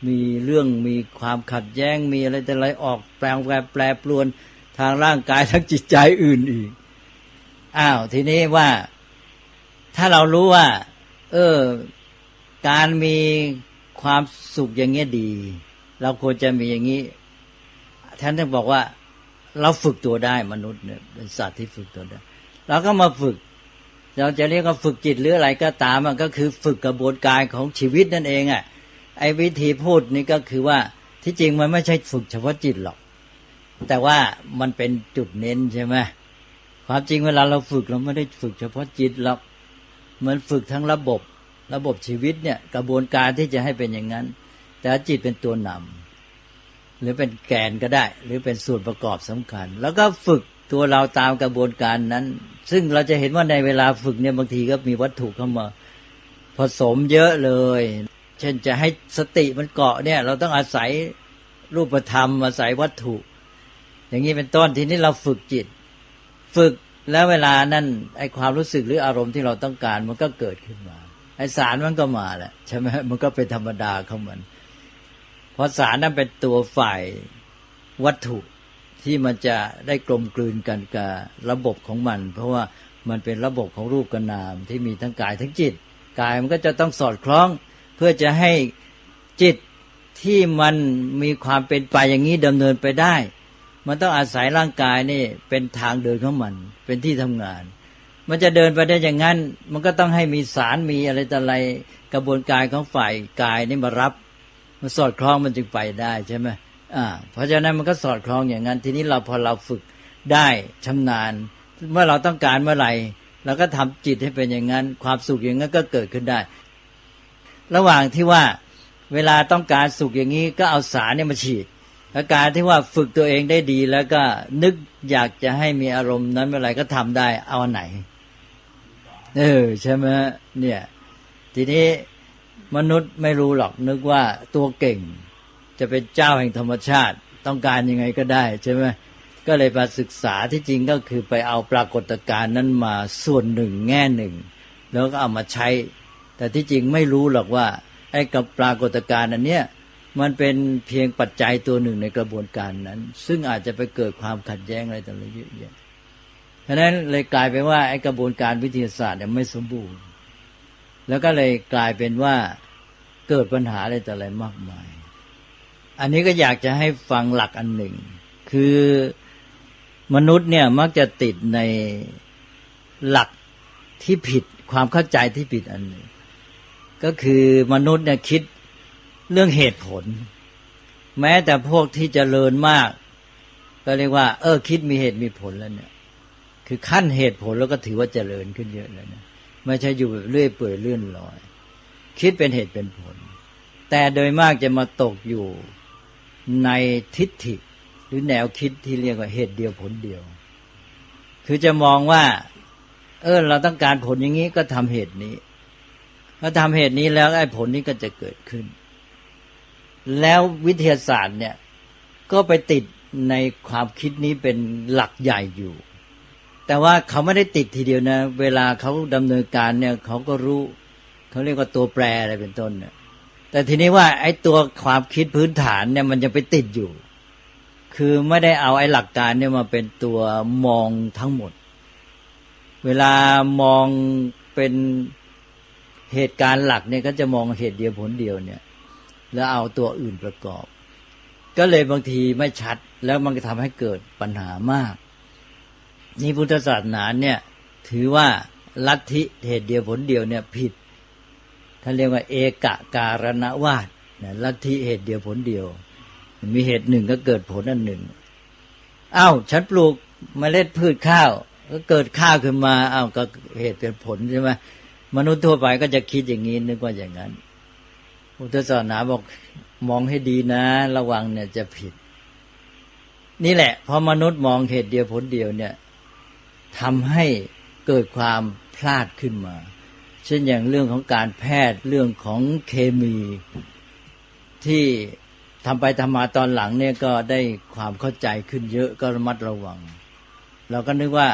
มีเรื่องมีความขัดแย้งมีอะไรแต่อะไรออกแปรปรวนทางร่างกายทั้งจิตใจอื่นอีกทีนี้ว่าถ้าเรารู้ว่าการมีความสุขอย่างเงี้ยดีเราควรจะมีอย่างนี้ท่านบอกว่าเราฝึกตัวได้มนุษย์เนี่ยเป็นสัตว์ที่ฝึกตัวได้เราก็มาฝึกเราจะเรียกว่าฝึกจิตหรืออะไรก็ตามมันก็คือฝึกกระบวนการของชีวิตนั่นเองไอ้วิธีพูดนี่ก็คือว่าที่จริงมันไม่ใช่ฝึกเฉพาะจิตหรอกแต่ว่ามันเป็นจุดเน้นใช่ไหมความจริงเวลาเราฝึกเราไม่ได้ฝึกเฉพาะจิตหรอกมันฝึกทั้งระบบชีวิตเนี่ยกระบวนการที่จะให้เป็นอย่างนั้นแต่จิตเป็นตัวนำหรือเป็นแกนก็ได้หรือเป็นส่วนประกอบสำคัญแล้วก็ฝึกตัวเราตามกระบวนการนั้นซึ่งเราจะเห็นว่าในเวลาฝึกเนี่ยบางทีก็มีวัตถุเข้ามาผสมเยอะเลยเช่นจะให้สติมันเกาะเนี่ยเราต้องอาศัยรูปธรรมอาศัยวัตถุอย่างนี้เป็นต้นทีนี้เราฝึกจิตฝึกแล้วเวลานั้นไอ้ความรู้สึกหรืออารมณ์ที่เราต้องการมันก็เกิดขึ้นมาไอ้สารมันก็มาแหละใช่ไหมมันก็เป็นธรรมดาของมันเพราะสารนั้นเป็นตัวฝ่ายวัตถุที่มันจะได้กลมกลืนกันกับระบบของมันเพราะว่ามันเป็นระบบของรูปกับนามที่มีทั้งกายทั้งจิตกายมันก็จะต้องสอดคล้องเพื่อจะให้จิตที่มันมีความเป็นไปอย่างนี้ดำเนินไปได้มันต้องอาศัยร่างกายนี่เป็นทางเดินของมันเป็นที่ทำงานมันจะเดินไปได้อย่างนั้นมันก็ต้องให้มีสารมีอะไรต่ออะไรกระบวนการของฝ่ายกายนี่มารับมันสอดคล้องมันจึงไปได้ใช่ไหมเพราะฉะนั้นมันก็สอดคล้องอย่างนั้นทีนี้พอเราฝึกได้ชำนาญเมื่อเราต้องการเมื่อไหร่เราก็ทำจิตให้เป็นอย่างนั้นความสุขอย่างนั้นก็เกิดขึ้นได้ระหว่างที่ว่าเวลาต้องการสุขอย่างนี้ก็เอาสารเนี่ยมาฉีดอาการที่ว่าฝึกตัวเองได้ดีแล้วก็นึกอยากจะให้มีอารมณ์นั้นเมื่อไหร่ก็ทำได้เอาอันไหนใช่ไหมเนี่ยทีนี้มนุษย์ไม่รู้หรอกนึกว่าตัวเก่งจะเป็นเจ้าแห่งธรรมชาติต้องการยังไงก็ได้ใช่ไหมก็เลยมาศึกษาที่จริงก็คือไปเอาปรากฏการณ์นั้นมาส่วนหนึ่งแง่หนึ่งแล้วก็เอามาใช้แต่ที่จริงไม่รู้หรอกว่าไอ้กับปรากฏการณ์อันเนี้ยมันเป็นเพียงปัจจัยตัวหนึ่งในกระบวนการนั้นซึ่งอาจจะไปเกิดความขัดแย้งอะไรต่างๆเยอะแยะเพราะนั้นเลยกลายเป็นว่าไอ้กระบวนการวิทยาศาสตร์เนี่ยไม่สมบูรณ์แล้วก็เลยกลายเป็นว่าเกิดปัญหาอะไรต่ออะไรมากมายอันนี้ก็อยากจะให้ฟังหลักอันหนึ่งคือมนุษย์เนี่ยมักจะติดในหลักที่ผิดความเข้าใจที่ผิดอันหนึ่งก็คือมนุษย์เนี่ยคิดเรื่องเหตุผลแม้แต่พวกที่เจริญมากก็เรียกว่าคิดมีเหตุมีผลแล้วเนี่ยคือขั้นเหตุผลแล้วก็ถือว่าเจริญขึ้นเยอะแล้วนะไม่ใช่อยู่แบบเรื่อยเปื่อยเลื่อนลอยคิดเป็นเหตุเป็นผลแต่โดยมากจะมาตกอยู่ในทิฏฐิหรือแนวคิดที่เรียกว่าเหตุเดียวผลเดียวคือจะมองว่าเราต้องการผลอย่างนี้ก็ทำเหตุนี้พอทำเหตุนี้แล้วไอ้ผลนี้ก็จะเกิดขึ้นแล้ววิทยาศาสตร์เนี่ยก็ไปติดในความคิดนี้เป็นหลักใหญ่อยู่แต่ว่าเขาไม่ได้ติดทีเดียวนะเวลาเขาดำเนินการเนี่ยเขาก็รู้เขาเรียกว่าตัวแปรอะไรเป็นต้นเนี่ยแต่ทีนี้ว่าไอ้ตัวความคิดพื้นฐานเนี่ยมันยังไปติดอยู่คือไม่ได้เอาไอ้หลักการเนี่ยมาเป็นตัวมองทั้งหมด เวลามองเป็นเหตุการณ์หลักเนี่ยก็จะมองเหตุเดียวผลเดียวเนี่ยแล้วเอาตัวอื่นประกอบก็เลยบางทีไม่ชัดแล้วมันก็ทำให้เกิดปัญหามากนี่พุทธศาสนาเนี่ยถือว่าลัทธิเหตุเดียวผลเดียวเนี่ยผิดท่านเรียกว่าเอกการณวาทลัทธิเหตุเดียวผลเดียวมีเหตุหนึ่งก็เกิดผลอันหนึ่งอ้าวฉันปลูกเมล็ดพืชข้าวก็เกิดข้าวขึ้นมาอ้าวก็เหตุเป็นผลใช่ไหมมนุษย์ทั่วไปก็จะคิดอย่างนี้นึกว่าอย่างนั้นพุทธศาสนาบอกมองให้ดีนะระวังเนี่ยจะผิดนี่แหละพอมนุษย์มองเหตุเดียวผลเดียวเนี่ยทำให้เกิดความพลาดขึ้นมาเช่นอย่างเรื่องของการแพทย์เรื่องของเคมีที่ทำไปทำมาตอนหลังเนี่ยก็ได้ความเข้าใจขึ้นเยอะก็ระมัดระวังเราก็นึกว่า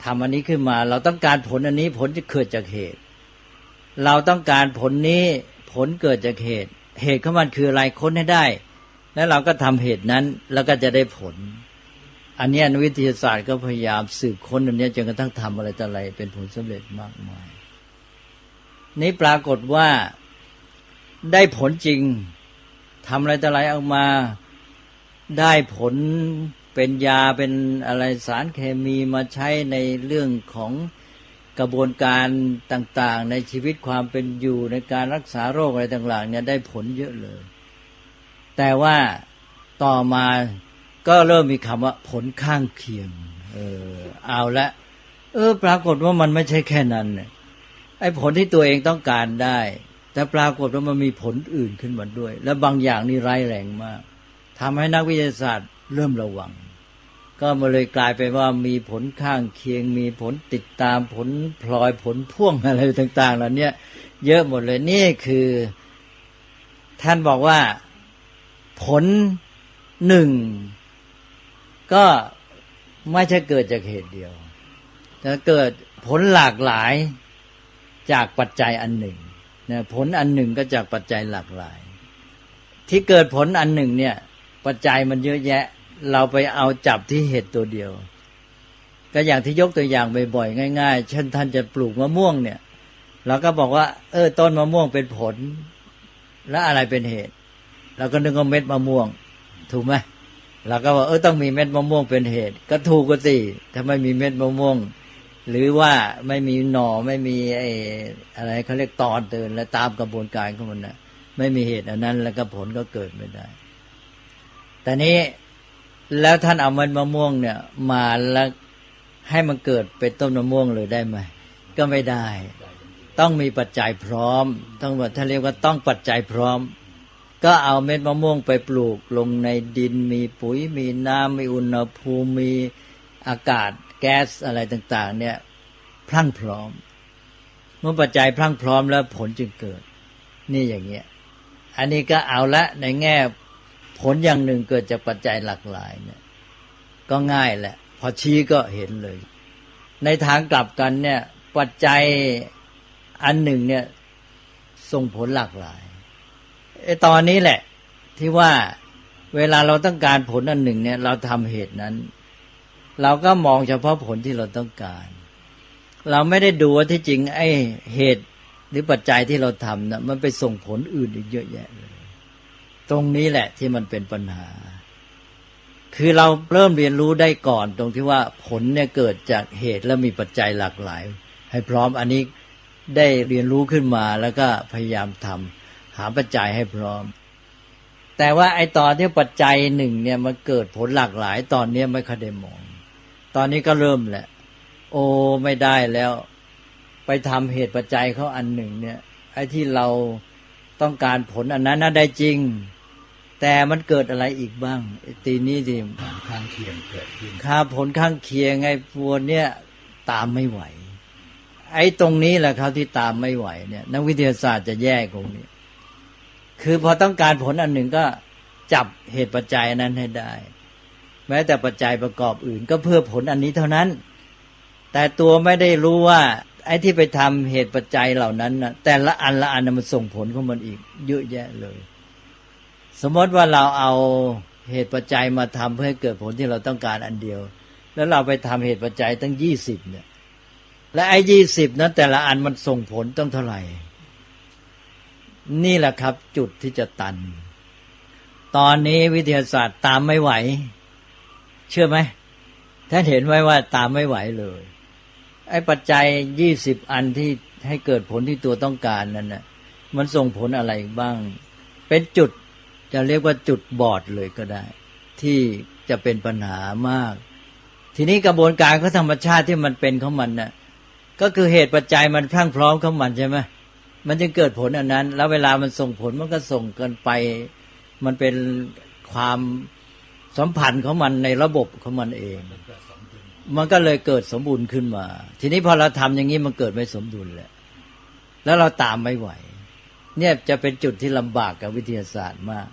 ทำอันนี้ขึ้นมาเราต้องการผลอันนี้ผลจะเกิดจากเหตุเราต้องการผลนี้ผลเกิดจากเหตุเหตุของมันคืออะไรค้นให้ได้แล้วเราก็ทำเหตุนั้นแล้วก็จะได้ผลอันนี้นักวิทยาศาสตร์ก็พยายามสืบค้นอันนี้จนกระทั่งทำอะไรต่ออะไรเป็นผลสำเร็จมากมายนี้ปรากฏว่าได้ผลจริงทำอะไรต่ออะไรออกมาได้ผลเป็นยาเป็นอะไรสารเคมีมาใช้ในเรื่องของกระบวนการต่างๆในชีวิตความเป็นอยู่ในการรักษาโรคอะไรต่างๆเนี่ยได้ผลเยอะเลยแต่ว่าต่อมาก็เริ่มมีคำว่าผลข้างเคียงเอาละปรากฏว่ามันไม่ใช่แค่นั้นเนี่ยไอ้ผลที่ตัวเองต้องการได้แต่ปรากฏว่ามันมีผลอื่นขึ้นมาด้วยและบางอย่างนี่ร้ายแรงมากทำให้นักวิทยาศาสตร์เริ่มระวังก็มาเลยกลายไปว่ามีผลข้างเคียงมีผลติดตามผลพลอยผลพ่วงอะไรต่างๆเหล่านี้เยอะหมดเลยนี่คือท่านบอกว่าผลหนึ่งก็ไม่ใช่เกิดจากเหตุเดียวแต่เกิดผลหลากหลายจากปัจจัยอันหนึ่งนะผลอันหนึ่งก็จากปัจจัยหลากหลายที่เกิดผลอันหนึ่งเนี่ยปัจจัยมันเยอะแยะเราไปเอาจับที่เหตุตัวเดียวก็อย่างที่ยกตัวอย่างบ่อยๆง่ายๆเช่นท่านจะปลูกมะม่วงเนี่ยเราก็บอกว่าต้นมะม่วงเป็นผลแล้วอะไรเป็นเหตุเราก็นึกว่าเม็ดมะม่วงถูกไหมเราก็ว่าต้องมีเม็ดมะม่วงเป็นเหตุก็ถูกก็สิถ้าไม่มีเม็ดมะม่วงหรือว่าไม่มีหน่อไม่มีอะไรเขาเรียกตอนเตือนและตามกระบวนการของมันนะไม่มีเหตุอันนั้นแล้วก็ผลก็เกิดไม่ได้แต่นี้แล้วท่านเอาเม็ดมะม่วงเนี่ยมาแล้วให้มันเกิดเป็นต้นมะม่วงเลยได้ไหมก็ไม่ได้ต้องมีปัจจัยพร้อมต้องว่าท่านเรียกว่าต้องปัจจัยพร้อมก็เอาเม็ดมะม่วงไปปลูกลงในดินมีปุ๋ยมีน้ำมีอุณหภูมิมีอากาศแก๊สอะไรต่างๆเนี่ยพรั่งพร้อมเมื่อปัจจัยพรั่งพร้อมแล้วผลจึงเกิดนี่อย่างเงี้ยอันนี้ก็เอาละในแง่ผลอย่างหนึ่งเกิดจากปัจจัยหลากหลายเนี่ยก็ง่ายแหละพอชี้ก็เห็นเลยในทางกลับกันเนี่ยปัจจัยอันหนึ่งเนี่ยส่งผลหลากหลายตอนนี้แหละที่ว่าเวลาเราต้องการผลอันหนึ่งเนี่ยเราทำเหตุนั้นเราก็มองเฉพาะผลที่เราต้องการเราไม่ได้ดูว่าที่จริงไอ้เหตุหรือปัจจัยที่เราทำนะมันไปส่งผลอื่นอีกเยอะแยะเลยตรงนี้แหละที่มันเป็นปัญหาคือเราเริ่มเรียนรู้ได้ก่อนตรงที่ว่าผลเนี่ยเกิดจากเหตุและมีปัจจัยหลากหลายให้พร้อมอันนี้ได้เรียนรู้ขึ้นมาแล้วก็พยายามทำหาปัจจัยให้พร้อมแต่ว่าไอ้ตอนที่ปัจจัยหนึ่งเนี่ยมันเกิดผลหลากหลายตอนนี้ไม่ค่อยได้มองตอนนี้ก็เริ่มแหละไม่ได้แล้วไปทำเหตุปัจจัยเขาอันหนึ่งเนี่ยไอ้ที่เราต้องการผลอันนั้นน่ะได้จริงแต่มันเกิดอะไรอีกบ้างตีนี้ดิผลข้างเคียงเกิดขึ้นครับผลข้างเคียงไอ้พวกเนี้ยตามไม่ไหวไอ้ตรงนี้แหละครับที่ตามไม่ไหวเนี่ยนักวิทยาศาสตร์จะแยกตรงนี้คือพอต้องการผลอันหนึ่งก็จับเหตุปัจจัยนั้นให้ได้แม้แต่ปัจจัยประกอบอื่นก็เพื่อผลอันนี้เท่านั้นแต่ตัวไม่ได้รู้ว่าไอ้ที่ไปทำเหตุปัจจัยเหล่านั้นนะแต่ละอันละอันมันส่งผลของมันอีกเยอะแยะเลยสมมติว่าเราเอาเหตุปัจจัยมาทำเพื่อให้เกิดผลที่เราต้องการอันเดียวแล้วเราไปทำเหตุปัจจัยตั้ง20เนี่ย และไอ้20นั้นแต่ละอันมันส่งผลต้องเท่าไหร่นี่แหละครับจุดที่จะตันตอนนี้วิทยาศาสตร์ตามไม่ไหวเชื่อไหมท่านเห็นไว้ว่าตามไม่ไหวเลยไอ้ปัจจัย20อันที่ให้เกิดผลที่ตัวต้องการนั้นน่ะมันส่งผลอะไรบ้างเป็นจุดจะเรียกว่าจุดบอดเลยก็ได้ที่จะเป็นปัญหามากทีนี้กระบวนการของธรรมชาติที่มันเป็นของมันน่ะก็คือเหตุปัจจัยมันพรั่งพร้อมของมันใช่ไหมมันจึงเกิดผลอันนั้นแล้วเวลามันส่งผลมันก็ส่งกันไปมันเป็นความสัมพันธ์ของมันในระบบของมันเองมันก็เลยเกิดสมบูรณ์ขึ้นมาทีนี้พอเราทำอย่างนี้มันเกิดไม่สมดุลแล้วเราตามไม่ไหวเนี่ยจะเป็นจุดที่ลำบากกับวิทยาศาสตร์มาก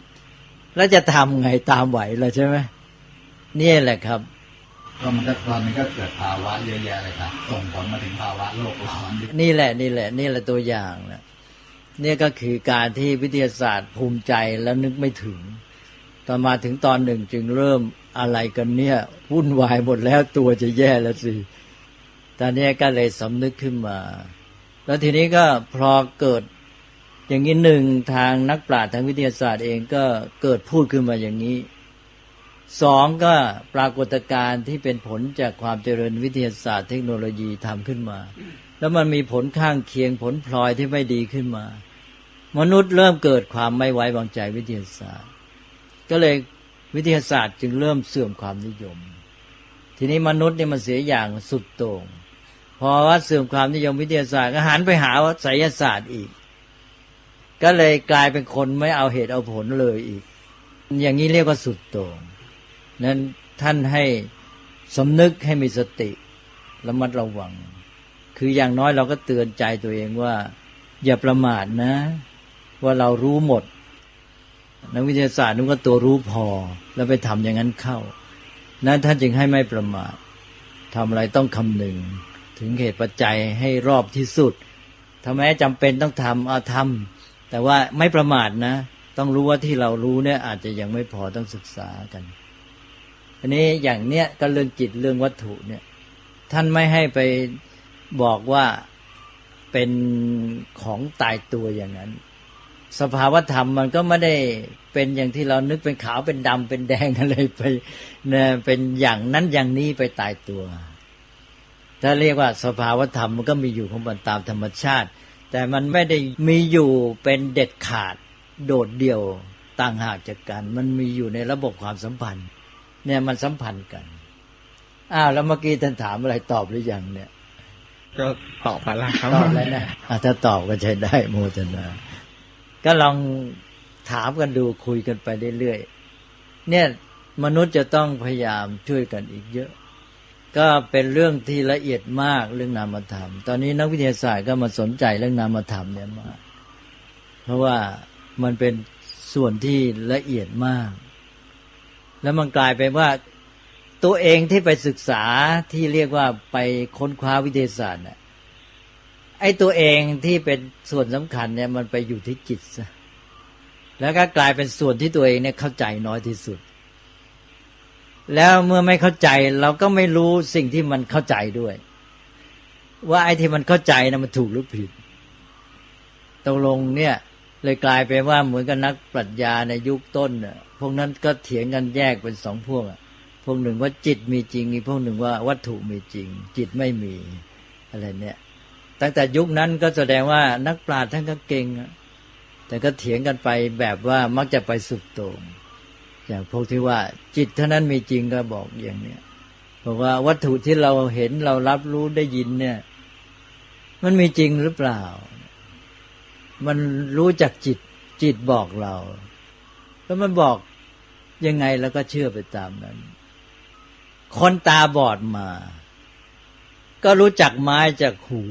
แล้วจะทำไงตามไหวล่ะใช่ไหมนี่แหละครับก็มันก็ตอนนี้ก็เกิดภาวะเยอะแยะเลยครับส่งผลมาถึงภาวะโลกร้อน นี่แหละตัวอย่างนะนี่ก็คือการที่วิทยาศาสตร์ภูมิใจแล้วนึกไม่ถึงตอนมาถึงตอนหนึ่งจึงเริ่มอะไรกันเนี่ยวุ่นวายหมดแล้วตัวจะแย่แล้วสิตอนนี้ก็เลยสำนึกขึ้นมาแล้วทีนี้ก็พอเกิดอย่างนี้หนึ่งทางนักปราชญ์ทางวิทยาศาสตร์เองก็เกิดพูดขึ้นมาอย่างนี้สองก็ปรากฏการณ์ที่เป็นผลจากความเจริญวิทยาศาสตร์เทคโนโลยีทำขึ้นมาแล้วมันมีผลข้างเคียงผลพลอยที่ไม่ดีขึ้นมามนุษย์เริ่มเกิดความไม่ไว้วางใจวิทยาศาสตร์ก็เลยวิทยาศาสตร์จึงเริ่มเสื่อมความนิยมทีนี้มนุษย์เนี่ยมันเสียอย่างสุดโต่งพอว่าเสื่อมความนิยมวิทยาศาสตร์ก็หันไปหาไสยศาสตร์อีกก็เลยกลายเป็นคนไม่เอาเหตุเอาผลเลยอีกอย่างนี้เรียกว่าสุดโต่งนั้นท่านให้สำนึกให้มีสติระมัดระวังคืออย่างน้อยเราก็เตือนใจตัวเองว่าอย่าประมาทนะว่าเรารู้หมดนักวิทยาศาสตร์นึกว่าตัวรู้พอแล้วไปทำอย่างนั้นเข้านั้นท่านจึงให้ไม่ประมาททำอะไรต้องคำนึงถึงเหตุปัจจัยให้รอบที่สุดถ้าแม้จำเป็นต้องทำทำแต่ว่าไม่ประมาทนะต้องรู้ว่าที่เรารู้เนี่ยอาจจะยังไม่พอต้องศึกษากันอันนี้อย่างเนี้ยก็เรื่องจิตเรื่องวัตถุเนี่ยท่านไม่ให้ไปบอกว่าเป็นของตายตัวอย่างนั้นสภาวธรรมมันก็ไม่ได้เป็นอย่างที่เรานึกเป็นขาวเป็นดำเป็นแดงอะไรไปเนี่ยเป็นอย่างนั้นอย่างนี้ไปตายตัวถ้าเรียกว่าสภาวธรรมมันก็มีอยู่ของมันตามธรรมชาติแต่มันไม่ได้มีอยู่เป็นเด็ดขาดโดดเดี่ยวต่างหากจากกันมันมีอยู่ในระบบความสัมพันธ์เนี่ยมันสัมพันธ์กันแล้วเมื่อกี้ท่านถามอะไรตอบหรือยังเนี่ยก็ตอบไปแล้วครับตอบแล้วนะถ้าตอบก็ใช้ได้โมทนาก็ลองถามกันดูคุยกันไปเรื่อยๆเนี่ยมนุษย์จะต้องพยายามช่วยกันอีกเยอะก็เป็นเรื่องที่ละเอียดมากเรื่องนามธรรมตอนนี้นักวิทยาศาสตร์ก็มาสนใจเรื่องนามธรรมเนี่ยมากเพราะว่ามันเป็นส่วนที่ละเอียดมากแล้วมันกลายเป็นว่าตัวเองที่ไปศึกษาที่เรียกว่าไปค้นคว้าวิทยาศาสตร์น่ะไอ้ตัวเองที่เป็นส่วนสำคัญเนี่ยมันไปอยู่ที่จิตซะแล้วก็กลายเป็นส่วนที่ตัวเองเนี่ยเข้าใจน้อยที่สุดแล้วเมื่อไม่เข้าใจเราก็ไม่รู้สิ่งที่มันเข้าใจด้วยว่าไอ้ที่มันเข้าใจนะมันถูกหรือผิดตกลงเนี่ยเลยกลายเป็นว่าเหมือนกับนักปรัชญาในยุคต้นน่ะพวกนั้นก็เถียงกันแยกเป็นสองพวกพวกหนึ่งว่าจิตมีจริงอีกพวกหนึ่งว่าวัตถุมีจริงจิตไม่มีอะไรเนี่ยตั้งแต่ยุคนั้นก็แสดงว่านักปราชญ์ท่านก็เก่งแต่ก็เถียงกันไปแบบว่ามักจะไปสุดโต่งอย่างพวกที่ว่าจิตเท่านั้นมีจริงก็บอกอย่างเนี้ยบอกว่าวัตถุที่เราเห็นเรารับรู้ได้ยินเนี่ยมันมีจริงหรือเปล่ามันรู้จักจิตบอกเราแล้วมันบอกยังไงแล้วก็เชื่อไปตามนั้นคนตาบอดมาก็รู้จักไม้จากหู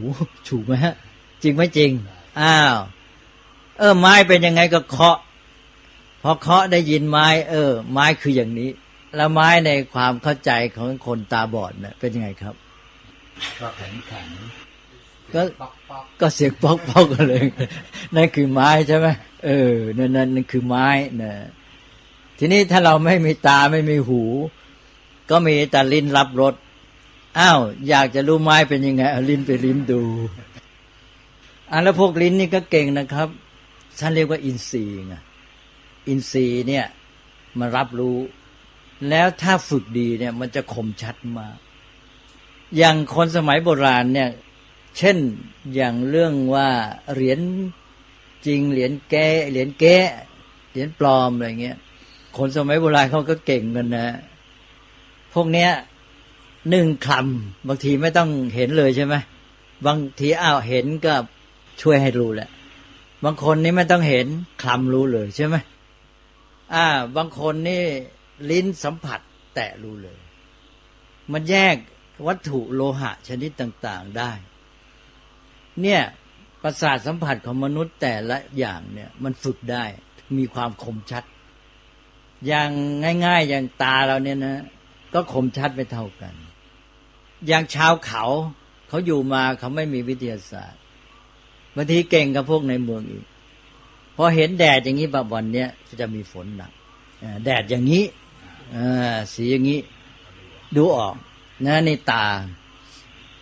ถูกไหมฮะจริงไหมจริงไม้เป็นยังไงก็เคาะพอเคาะได้ยินไม้ไม้คืออย่างนี้แล้วไม้ในความเข้าใจของคนตาบอดเนี่ยเป็นยังไงครับก็แข็งก็เสียงป๊อกๆกันเลยนั่นคือไม้ใช่ไหมนั่นคือไม้นะทีนี้ถ้าเราไม่มีตาไม่มีหูก็มีแต่ลิ้นรับรส อ้าวอยากจะรู้ไม้เป็นยังไงเอาลิ้นไปลิ้มดูแล้วพวกลิ้นนี่ก็เก่งนะครับฉันเรียกว่าอินทรีย์ไงอินทรีย์เนี่ยมันรับรู้แล้วถ้าฝึกดีเนี่ยมันจะคมชัดมากอย่างคนสมัยโบราณเนี่ยเช่นอย่างเรื่องว่าเหรียญจริงเหรียญแก้เหรียญแก้เหรียญปลอมอะไรเงี้ยคนสมัยโบราณเขาก็เก่งกันนะพวกเนี้ย1 คลำบางทีไม่ต้องเห็นเลยใช่ไหมบางทีเห็นก็ช่วยให้รู้แหละบางคนนี่ไม่ต้องเห็นคลำรู้เลยใช่ไหมบางคนนี่ลิ้นสัมผัสแตะรู้เลยมันแยกวัตถุโลหะชนิดต่างๆได้เนี่ยประสาทสัมผัสของมนุษย์แต่ละอย่างเนี่ยมันฝึกได้มีความคมชัดอย่างง่ายๆอย่างตาเราเนี่ยนะก็คมชัดไม่เท่ากันอย่างชาวเขาอยู่มาเขาไม่มีวิทยาศาสตร์บางทีเก่งกับพวกในเมืองอีกพอเห็นแดดอย่างนี้แบบวันเนี้ยจะมีฝนหนักแดดอย่างนี้สีอย่างนี้ดูออกนะในตา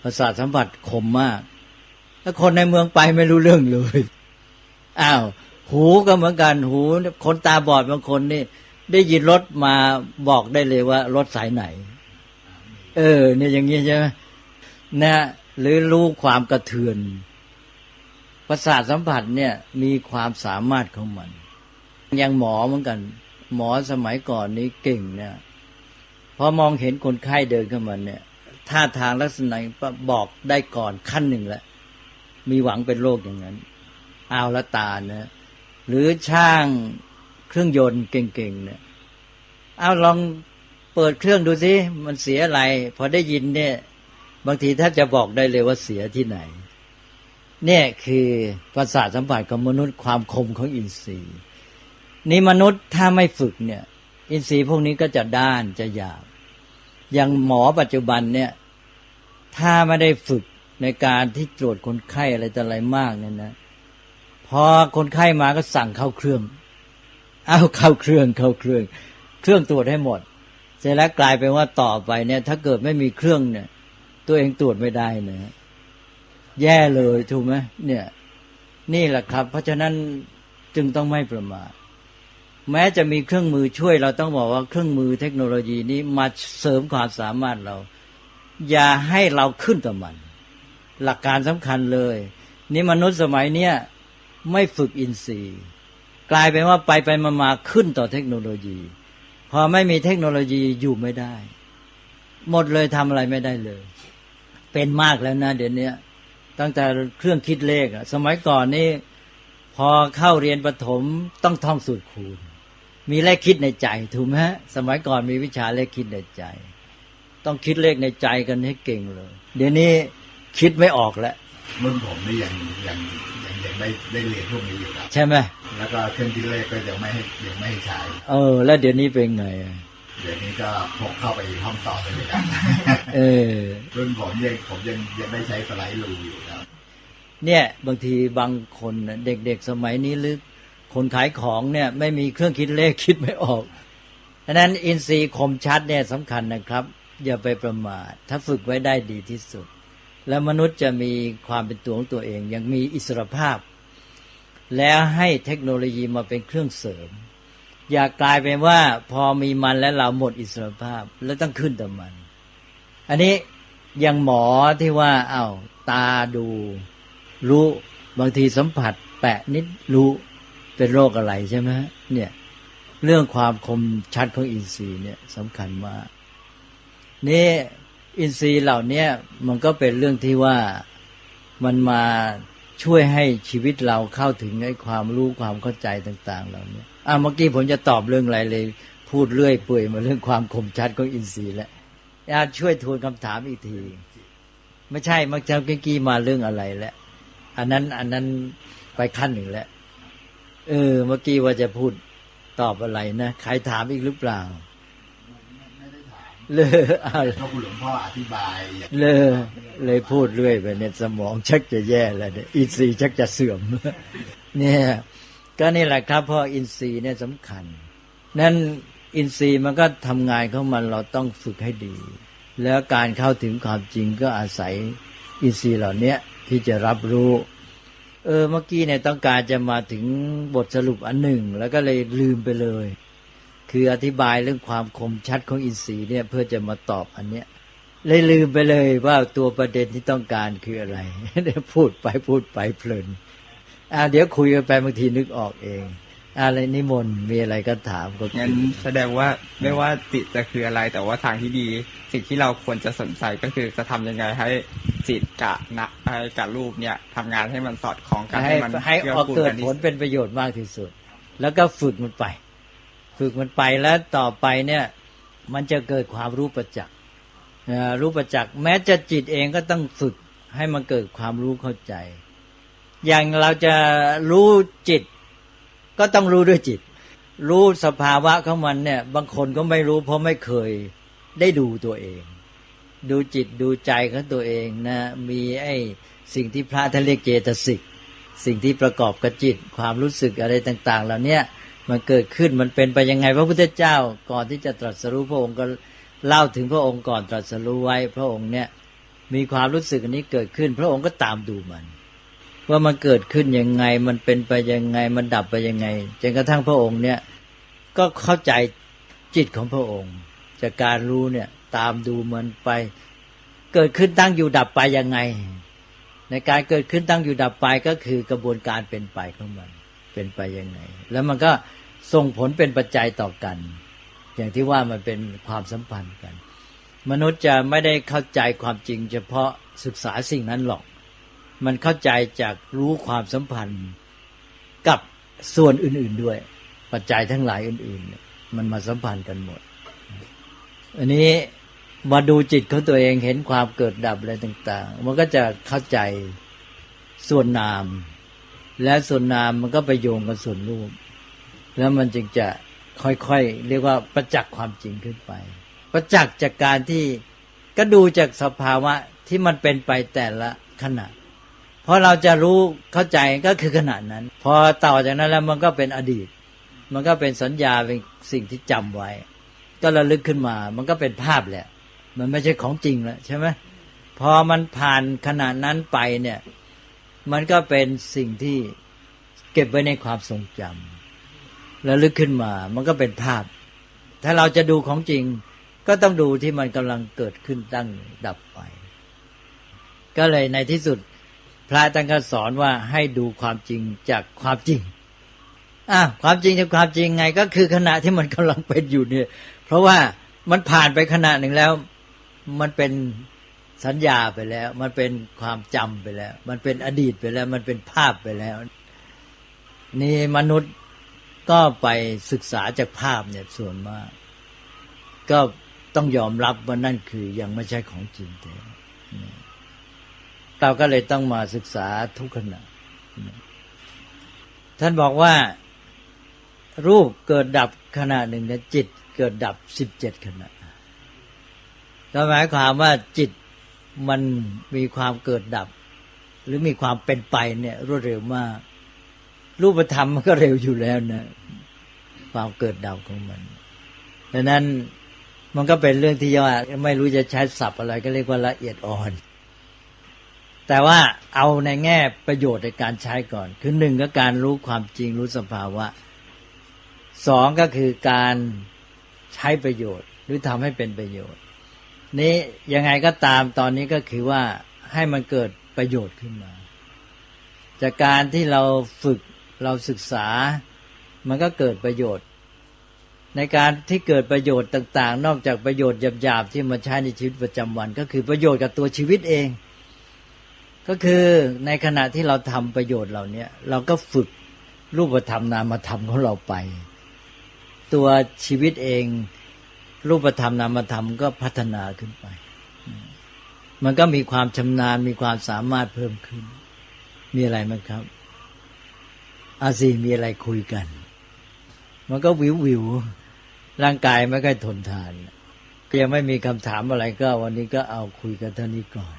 ประสาทสัมผัสคมมากแล้วคนในเมืองไปไม่รู้เรื่องเลยหูก็เหมือนกันหูคนตาบอดบางคนนี่ได้ยินรถมาบอกได้เลยว่ารถสายไหนเนี่ยอย่างนี้ใช่ไหมนะหรือรู้ความกระเทือนประสาทสัมผัสเนี่ยมีความสามารถของมันอย่างหมอเหมือนกันหมอสมัยก่อนนี้เก่งเนี่ยพอมองเห็นคนไข้เดินเข้ามาเนี่ยท่าทางลักษณะบอกได้ก่อนขั้นหนึ่งแล้วมีหวังเป็นโรคอย่างนั้นละตานะหรือช่างเครื่องยนต์เก่งๆเนี่ยลองเปิดเครื่องดูสิมันเสียอะไรพอได้ยินเนี่ยบางทีถ้าจะบอกได้เลยว่าเสียที่ไหนเนี่ยคือประสาทสัมผัสของมนุษย์ความคมของอินทรีย์นี่มนุษย์ถ้าไม่ฝึกเนี่ยอินทรีย์พวกนี้ก็จะด้านจะหยาบอย่างหมอปัจจุบันเนี่ยถ้าไม่ได้ฝึกในการที่ตรวจคนไข้อะไรต่ออะไรมากเนี่ยนะพอคนไข้มาก็สั่งเข้าเครื่องเข้าเครื่องตรวจให้หมดเสร็จแล้วกลายเป็นว่าต่อไปเนี่ยถ้าเกิดไม่มีเครื่องเนี่ยตัวเองตรวจไม่ได้นะแย่เลยถูกไหมเนี่ยนี่แหละครับเพราะฉะนั้นจึงต้องไม่ประมาทแม้จะมีเครื่องมือช่วยเราต้องบอกว่าเครื่องมือเทคโนโลยีนี้มาเสริมความสามารถเราอย่าให้เราขึ้นต่อมันหลักการสำคัญเลยนี่มนุษย์สมัยเนี้ยไม่ฝึกอินทรีย์กลายเป็นว่าไปมาขึ้นต่อเทคโนโลยีพอไม่มีเทคโนโลยีอยู่ไม่ได้หมดเลยทำอะไรไม่ได้เลยเป็นมากแล้วนะเดี๋ยวนี้ตั้งแต่เครื่องคิดเลขสมัยก่อนนี่พอเข้าเรียนประถมต้องท่องสูตรคูณมีเลขคิดในใจถูกไหมสมัยก่อนมีวิชาเลขคิดในใจต้องคิดเลขในใจกันให้เก่งเลยเดี๋ยวนี้คิดไม่ออกแล้วรุ่นผมนี่ยังได้เรียนพวกนี้อยู่ครับใช่ไหมแล้วก็เครื่องคิดเลขก็ยังไม่ให้ใช้แล้วเดี๋ยวนี้เป็นไงเดี๋ยวนี้ก็พกเข้าไปห้องสอบเลยครับรุ่นผมยังได้ใช้สไลด์รูอยู่ครับเนี่ยบางทีบางคนเด็กๆสมัยนี้หรือคนขายของเนี่ยไม่มีเครื่องคิดเลขคิดไม่ออกฉะนั้นอินทรีย์คมชัดเนี่ยสำคัญนะครับอย่าไปประมาทถ้าฝึกไว้ได้ดีที่สุดแล้วมนุษย์จะมีความเป็นตัวของตัวเองยังมีอิสรภาพแล้วให้เทคโนโลยีมาเป็นเครื่องเสริมอย่ากลายเป็นว่าพอมีมันแล้วเราหมดอิสรภาพแล้วต้องขึ้นต่อมันอันนี้อย่างหมอที่ว่าตาดูรู้บางทีสัมผัสแปะนิดรู้เป็นโรคอะไรใช่ไหมเนี่ยเรื่องความคมชัดของอินทรีย์เนี่ยสำคัญมากนี่อินทรีย์เหล่านี้มันก็เป็นเรื่องที่ว่ามันมาช่วยให้ชีวิตเราเข้าถึงไอ้ความรู้ความเข้าใจต่างๆเหล่านี้เมื่อกี้ผมจะตอบเรื่องอะไรเลยพูดเรื่อยเปื่อยมาเรื่องความคมชัดของอินทรีย์แล้วช่วยทวนคำถามอีกทีไม่ใช่เมื่อกี้มาเรื่องอะไรแล้วอันนั้นไปขั้นหนึ่งแล้วเมื่อกี้ว่าจะพูดตอบอะไรนะใครถามอีกหรือเปล่าก็คุณหลวงพ่ออธิบายเลยพูดเรื่อยไปเนี่ยสมองชักจะแย่แล้วเนี่ยอินทรีย์ชักจะเสื่อมเนี่ยก็นี่แหละครับเพราะอินทรีย์เนี่ยสำคัญนั้นอินทรีย์มันก็ทำงานของมันเราต้องฝึกให้ดี แล้วการเข้าถึงความจริงก็อาศัยอินทรีย์เหล่านี้ที่จะรับรู้เมื่อกี้เนี่ยต้องการจะมาถึงบทสรุปอันหนึ่งแล้วก็เลยลืมไปเลยคืออธิบายเรื่องความคมชัดของอินทรีย์เนี่ยเพื่อจะมาตอบอันเนี้ยเลยลืมไปเลยว่าตัวประเด็นที่ต้องการคืออะไร เดี๋ยวพูดไปเพลินเดี๋ยวคุยกันไปบางทีนึกออกเองอะไรนิมนต์มีอะไรก็ถามก็งั้นแสดงว่าไม่ว่าจิตจะคืออะไรแต่ว่าทางที่ดีสิ่งที่เราควรจะสนใจก็คือจะทำยังไงให้จิตกับรูปเนี่ยทำงานให้มันสอดคล้องกันให้ออกเกิดผลเป็นประโยชน์มากที่สุดแล้วก็ฝึกมันไปแล้วต่อไปเนี่ยมันจะเกิดความรู้ประจักษ์แม้จะจิตเองก็ต้องฝึกให้มันเกิดความรู้เข้าใจอย่างเราจะรู้จิตก็ต้องรู้ด้วยจิตรู้สภาวะของมันเนี่ยบางคนก็ไม่รู้เพราะไม่เคยได้ดูตัวเองดูจิตดูใจของตัวเองนะมีสิ่งที่พระท่านเรียกเจตสิกสิ่งที่ประกอบกับจิตความรู้สึกอะไรต่างๆเหล่านี้มันเกิดขึ้นมันเป็นไปยังไงพระพุทธเจ้าก่อนที่จะตรัสรู้พระองค์ก็เล่าถึงพระองค์ก่อนตรัสรู้ไว้พระองค์เนี่ยมีความรู้สึกอันนี้เกิดขึ้นพระองค์ก็ตามดูมันว่ามันเกิดขึ้นยังไงมันเป็นไปยังไงมันดับไปยังไงจนกระทั่งพระองค์เนี่ยก็เข้าใจจิตของพระองค์จากการรู้เนี่ยตามดูมันไปเกิดขึ้นตั้งอยู่ดับไปยังไงในการเกิดขึ้นตั้งอยู่ดับไปก็คือกระบวนการเป็นไปของมันเป็นไปยังไงแล้วมันก็ส่งผลเป็นปัจจัยต่อกันอย่างที่ว่ามันเป็นความสัมพันธ์กันมนุษย์จะไม่ได้เข้าใจความจริงเฉพาะศึกษาสิ่งนั้นหรอกมันเข้าใจจากรู้ความสัมพันธ์กับส่วนอื่นๆด้วยปัจจัยทั้งหลายอื่นๆมันมาสัมพันธ์กันหมดอันนี้มาดูจิตของตัวเองเห็นความเกิดดับอะไรต่างๆมันก็จะเข้าใจส่วนนามและส่วนนามมันก็ไปโยงกับส่วนรูปแล้วมันจึงจะค่อยๆเรียกว่าประจักษ์ความจริงขึ้นไปประจักษ์จากการที่ก็ดูจากสภาวะที่มันเป็นไปแต่ละขณะพอเราจะรู้เข้าใจก็คือขณะนั้นพอต่อจากนั้นแล้วมันก็เป็นอดีตมันก็เป็นสัญญาเป็นสิ่งที่จำไว้ก็ระลึกขึ้นมามันก็เป็นภาพแหละมันไม่ใช่ของจริงแล้วใช่ไหมพอมันผ่านขณะนั้นไปเนี่ยมันก็เป็นสิ่งที่เก็บไว้ในความทรงจำระลึกขึ้นมามันก็เป็นภาพถ้าเราจะดูของจริงก็ต้องดูที่มันกำลังเกิดขึ้นตั้งดับไปก็เลยในที่สุดพระท่านก็สอนว่าให้ดูความจริงจากความจริงความจริงจากความจริงไงก็คือขณะที่มันกำลังเป็นอยู่เนี่ยเพราะว่ามันผ่านไปขณะหนึ่งแล้วมันเป็นสัญญาไปแล้วมันเป็นความจำไปแล้วมันเป็นอดีตไปแล้วมันเป็นภาพไปแล้วนี่มนุษย์ก็ไปศึกษาจากภาพเนี่ยส่วนมากก็ต้องยอมรับว่านั่นคือยังไม่ใช่ของจริงแท้เราก็เลยต้องมาศึกษาทุกขณะท่านบอกว่ารูปเกิดดับขณะหนึ่งเนี่ยจิตเกิดดับ17ขณะหมายความว่าจิตมันมีความเกิดดับหรือมีความเป็นไปเนี่ยรวดเร็วมากรูปธรรมมันก็เร็วอยู่แล้วนะความเกิดดับของมันดังนั้นมันก็เป็นเรื่องที่ว่าไม่รู้จะใช้ศัพท์อะไรก็เรียกว่าละเอียดอ่อนแต่ว่าเอาในแง่ประโยชน์ในการใช้ก่อนคือหนึ่งก็การรู้ความจริงรู้สภาวะสองก็คือการใช้ประโยชน์หรือทำให้เป็นประโยชน์นี้ยังไงก็ตามตอนนี้ก็คือว่าให้มันเกิดประโยชน์ขึ้นมาจากการที่เราฝึกเราศึกษามันก็เกิดประโยชน์ในการที่เกิดประโยชน์ต่างๆนอกจากประโยชน์หยาบๆที่มาใช้ในชีวิตประจำวันก็คือประโยชน์กับตัวชีวิตเองก็คือในขณะที่เราทำประโยชน์เหล่านี้เราก็ฝึกรูปธรรมนามธรรมของเราไปตัวชีวิตเองรูปธรรมนามธรรมก็พัฒนาขึ้นไปมันก็มีความชำนาญมีความสามารถเพิ่มขึ้นมีอะไรไหมครับมีอะไรคุยกันมันก็วิวร่างกายไม่ค่อยทนทานยังไม่มีคำถามอะไรก็วันนี้ก็เอาคุยกันเท่านี้ก่อน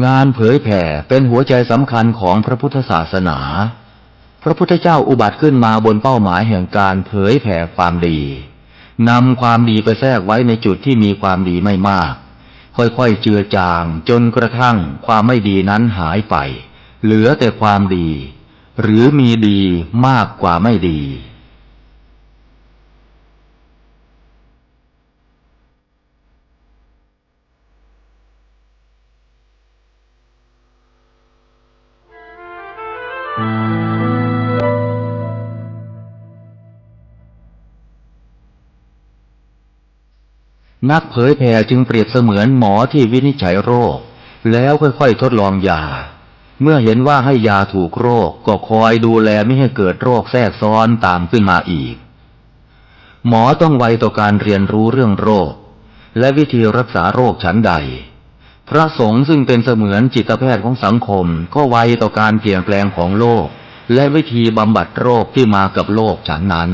งานเผยแผ่เป็นหัวใจสำคัญของพระพุทธศาสนาพระพุทธเจ้าอุบัติขึ้นมาบนเป้าหมายแห่งการเผยแผ่ความดีนำความดีไปแทรกไว้ในจุดที่มีความดีไม่มากค่อยๆเจือจางจนกระทั่งความไม่ดีนั้นหายไปเหลือแต่ความดีหรือมีดีมากกว่าไม่ดีนักเผยแผ่จึงเปรียบเสมือนหมอที่วินิจฉัยโรคแล้วค่อยๆทดลองยาเมื่อเห็นว่าให้ยาถูกโรคก็คอยดูแลไม่ให้เกิดโรคแทรกซ้อนตามขึ้นมาอีกหมอต้องไวต่อการเรียนรู้เรื่องโรคและวิธีรักษาโรคฉันใดพระสงฆ์ซึ่งเป็นเสมือนจิตแพทย์ของสังคมก็ไวต่อการเปลี่ยนแปลงของโลกและวิธีบำบัดโรคที่มากับโลกฉันนั้น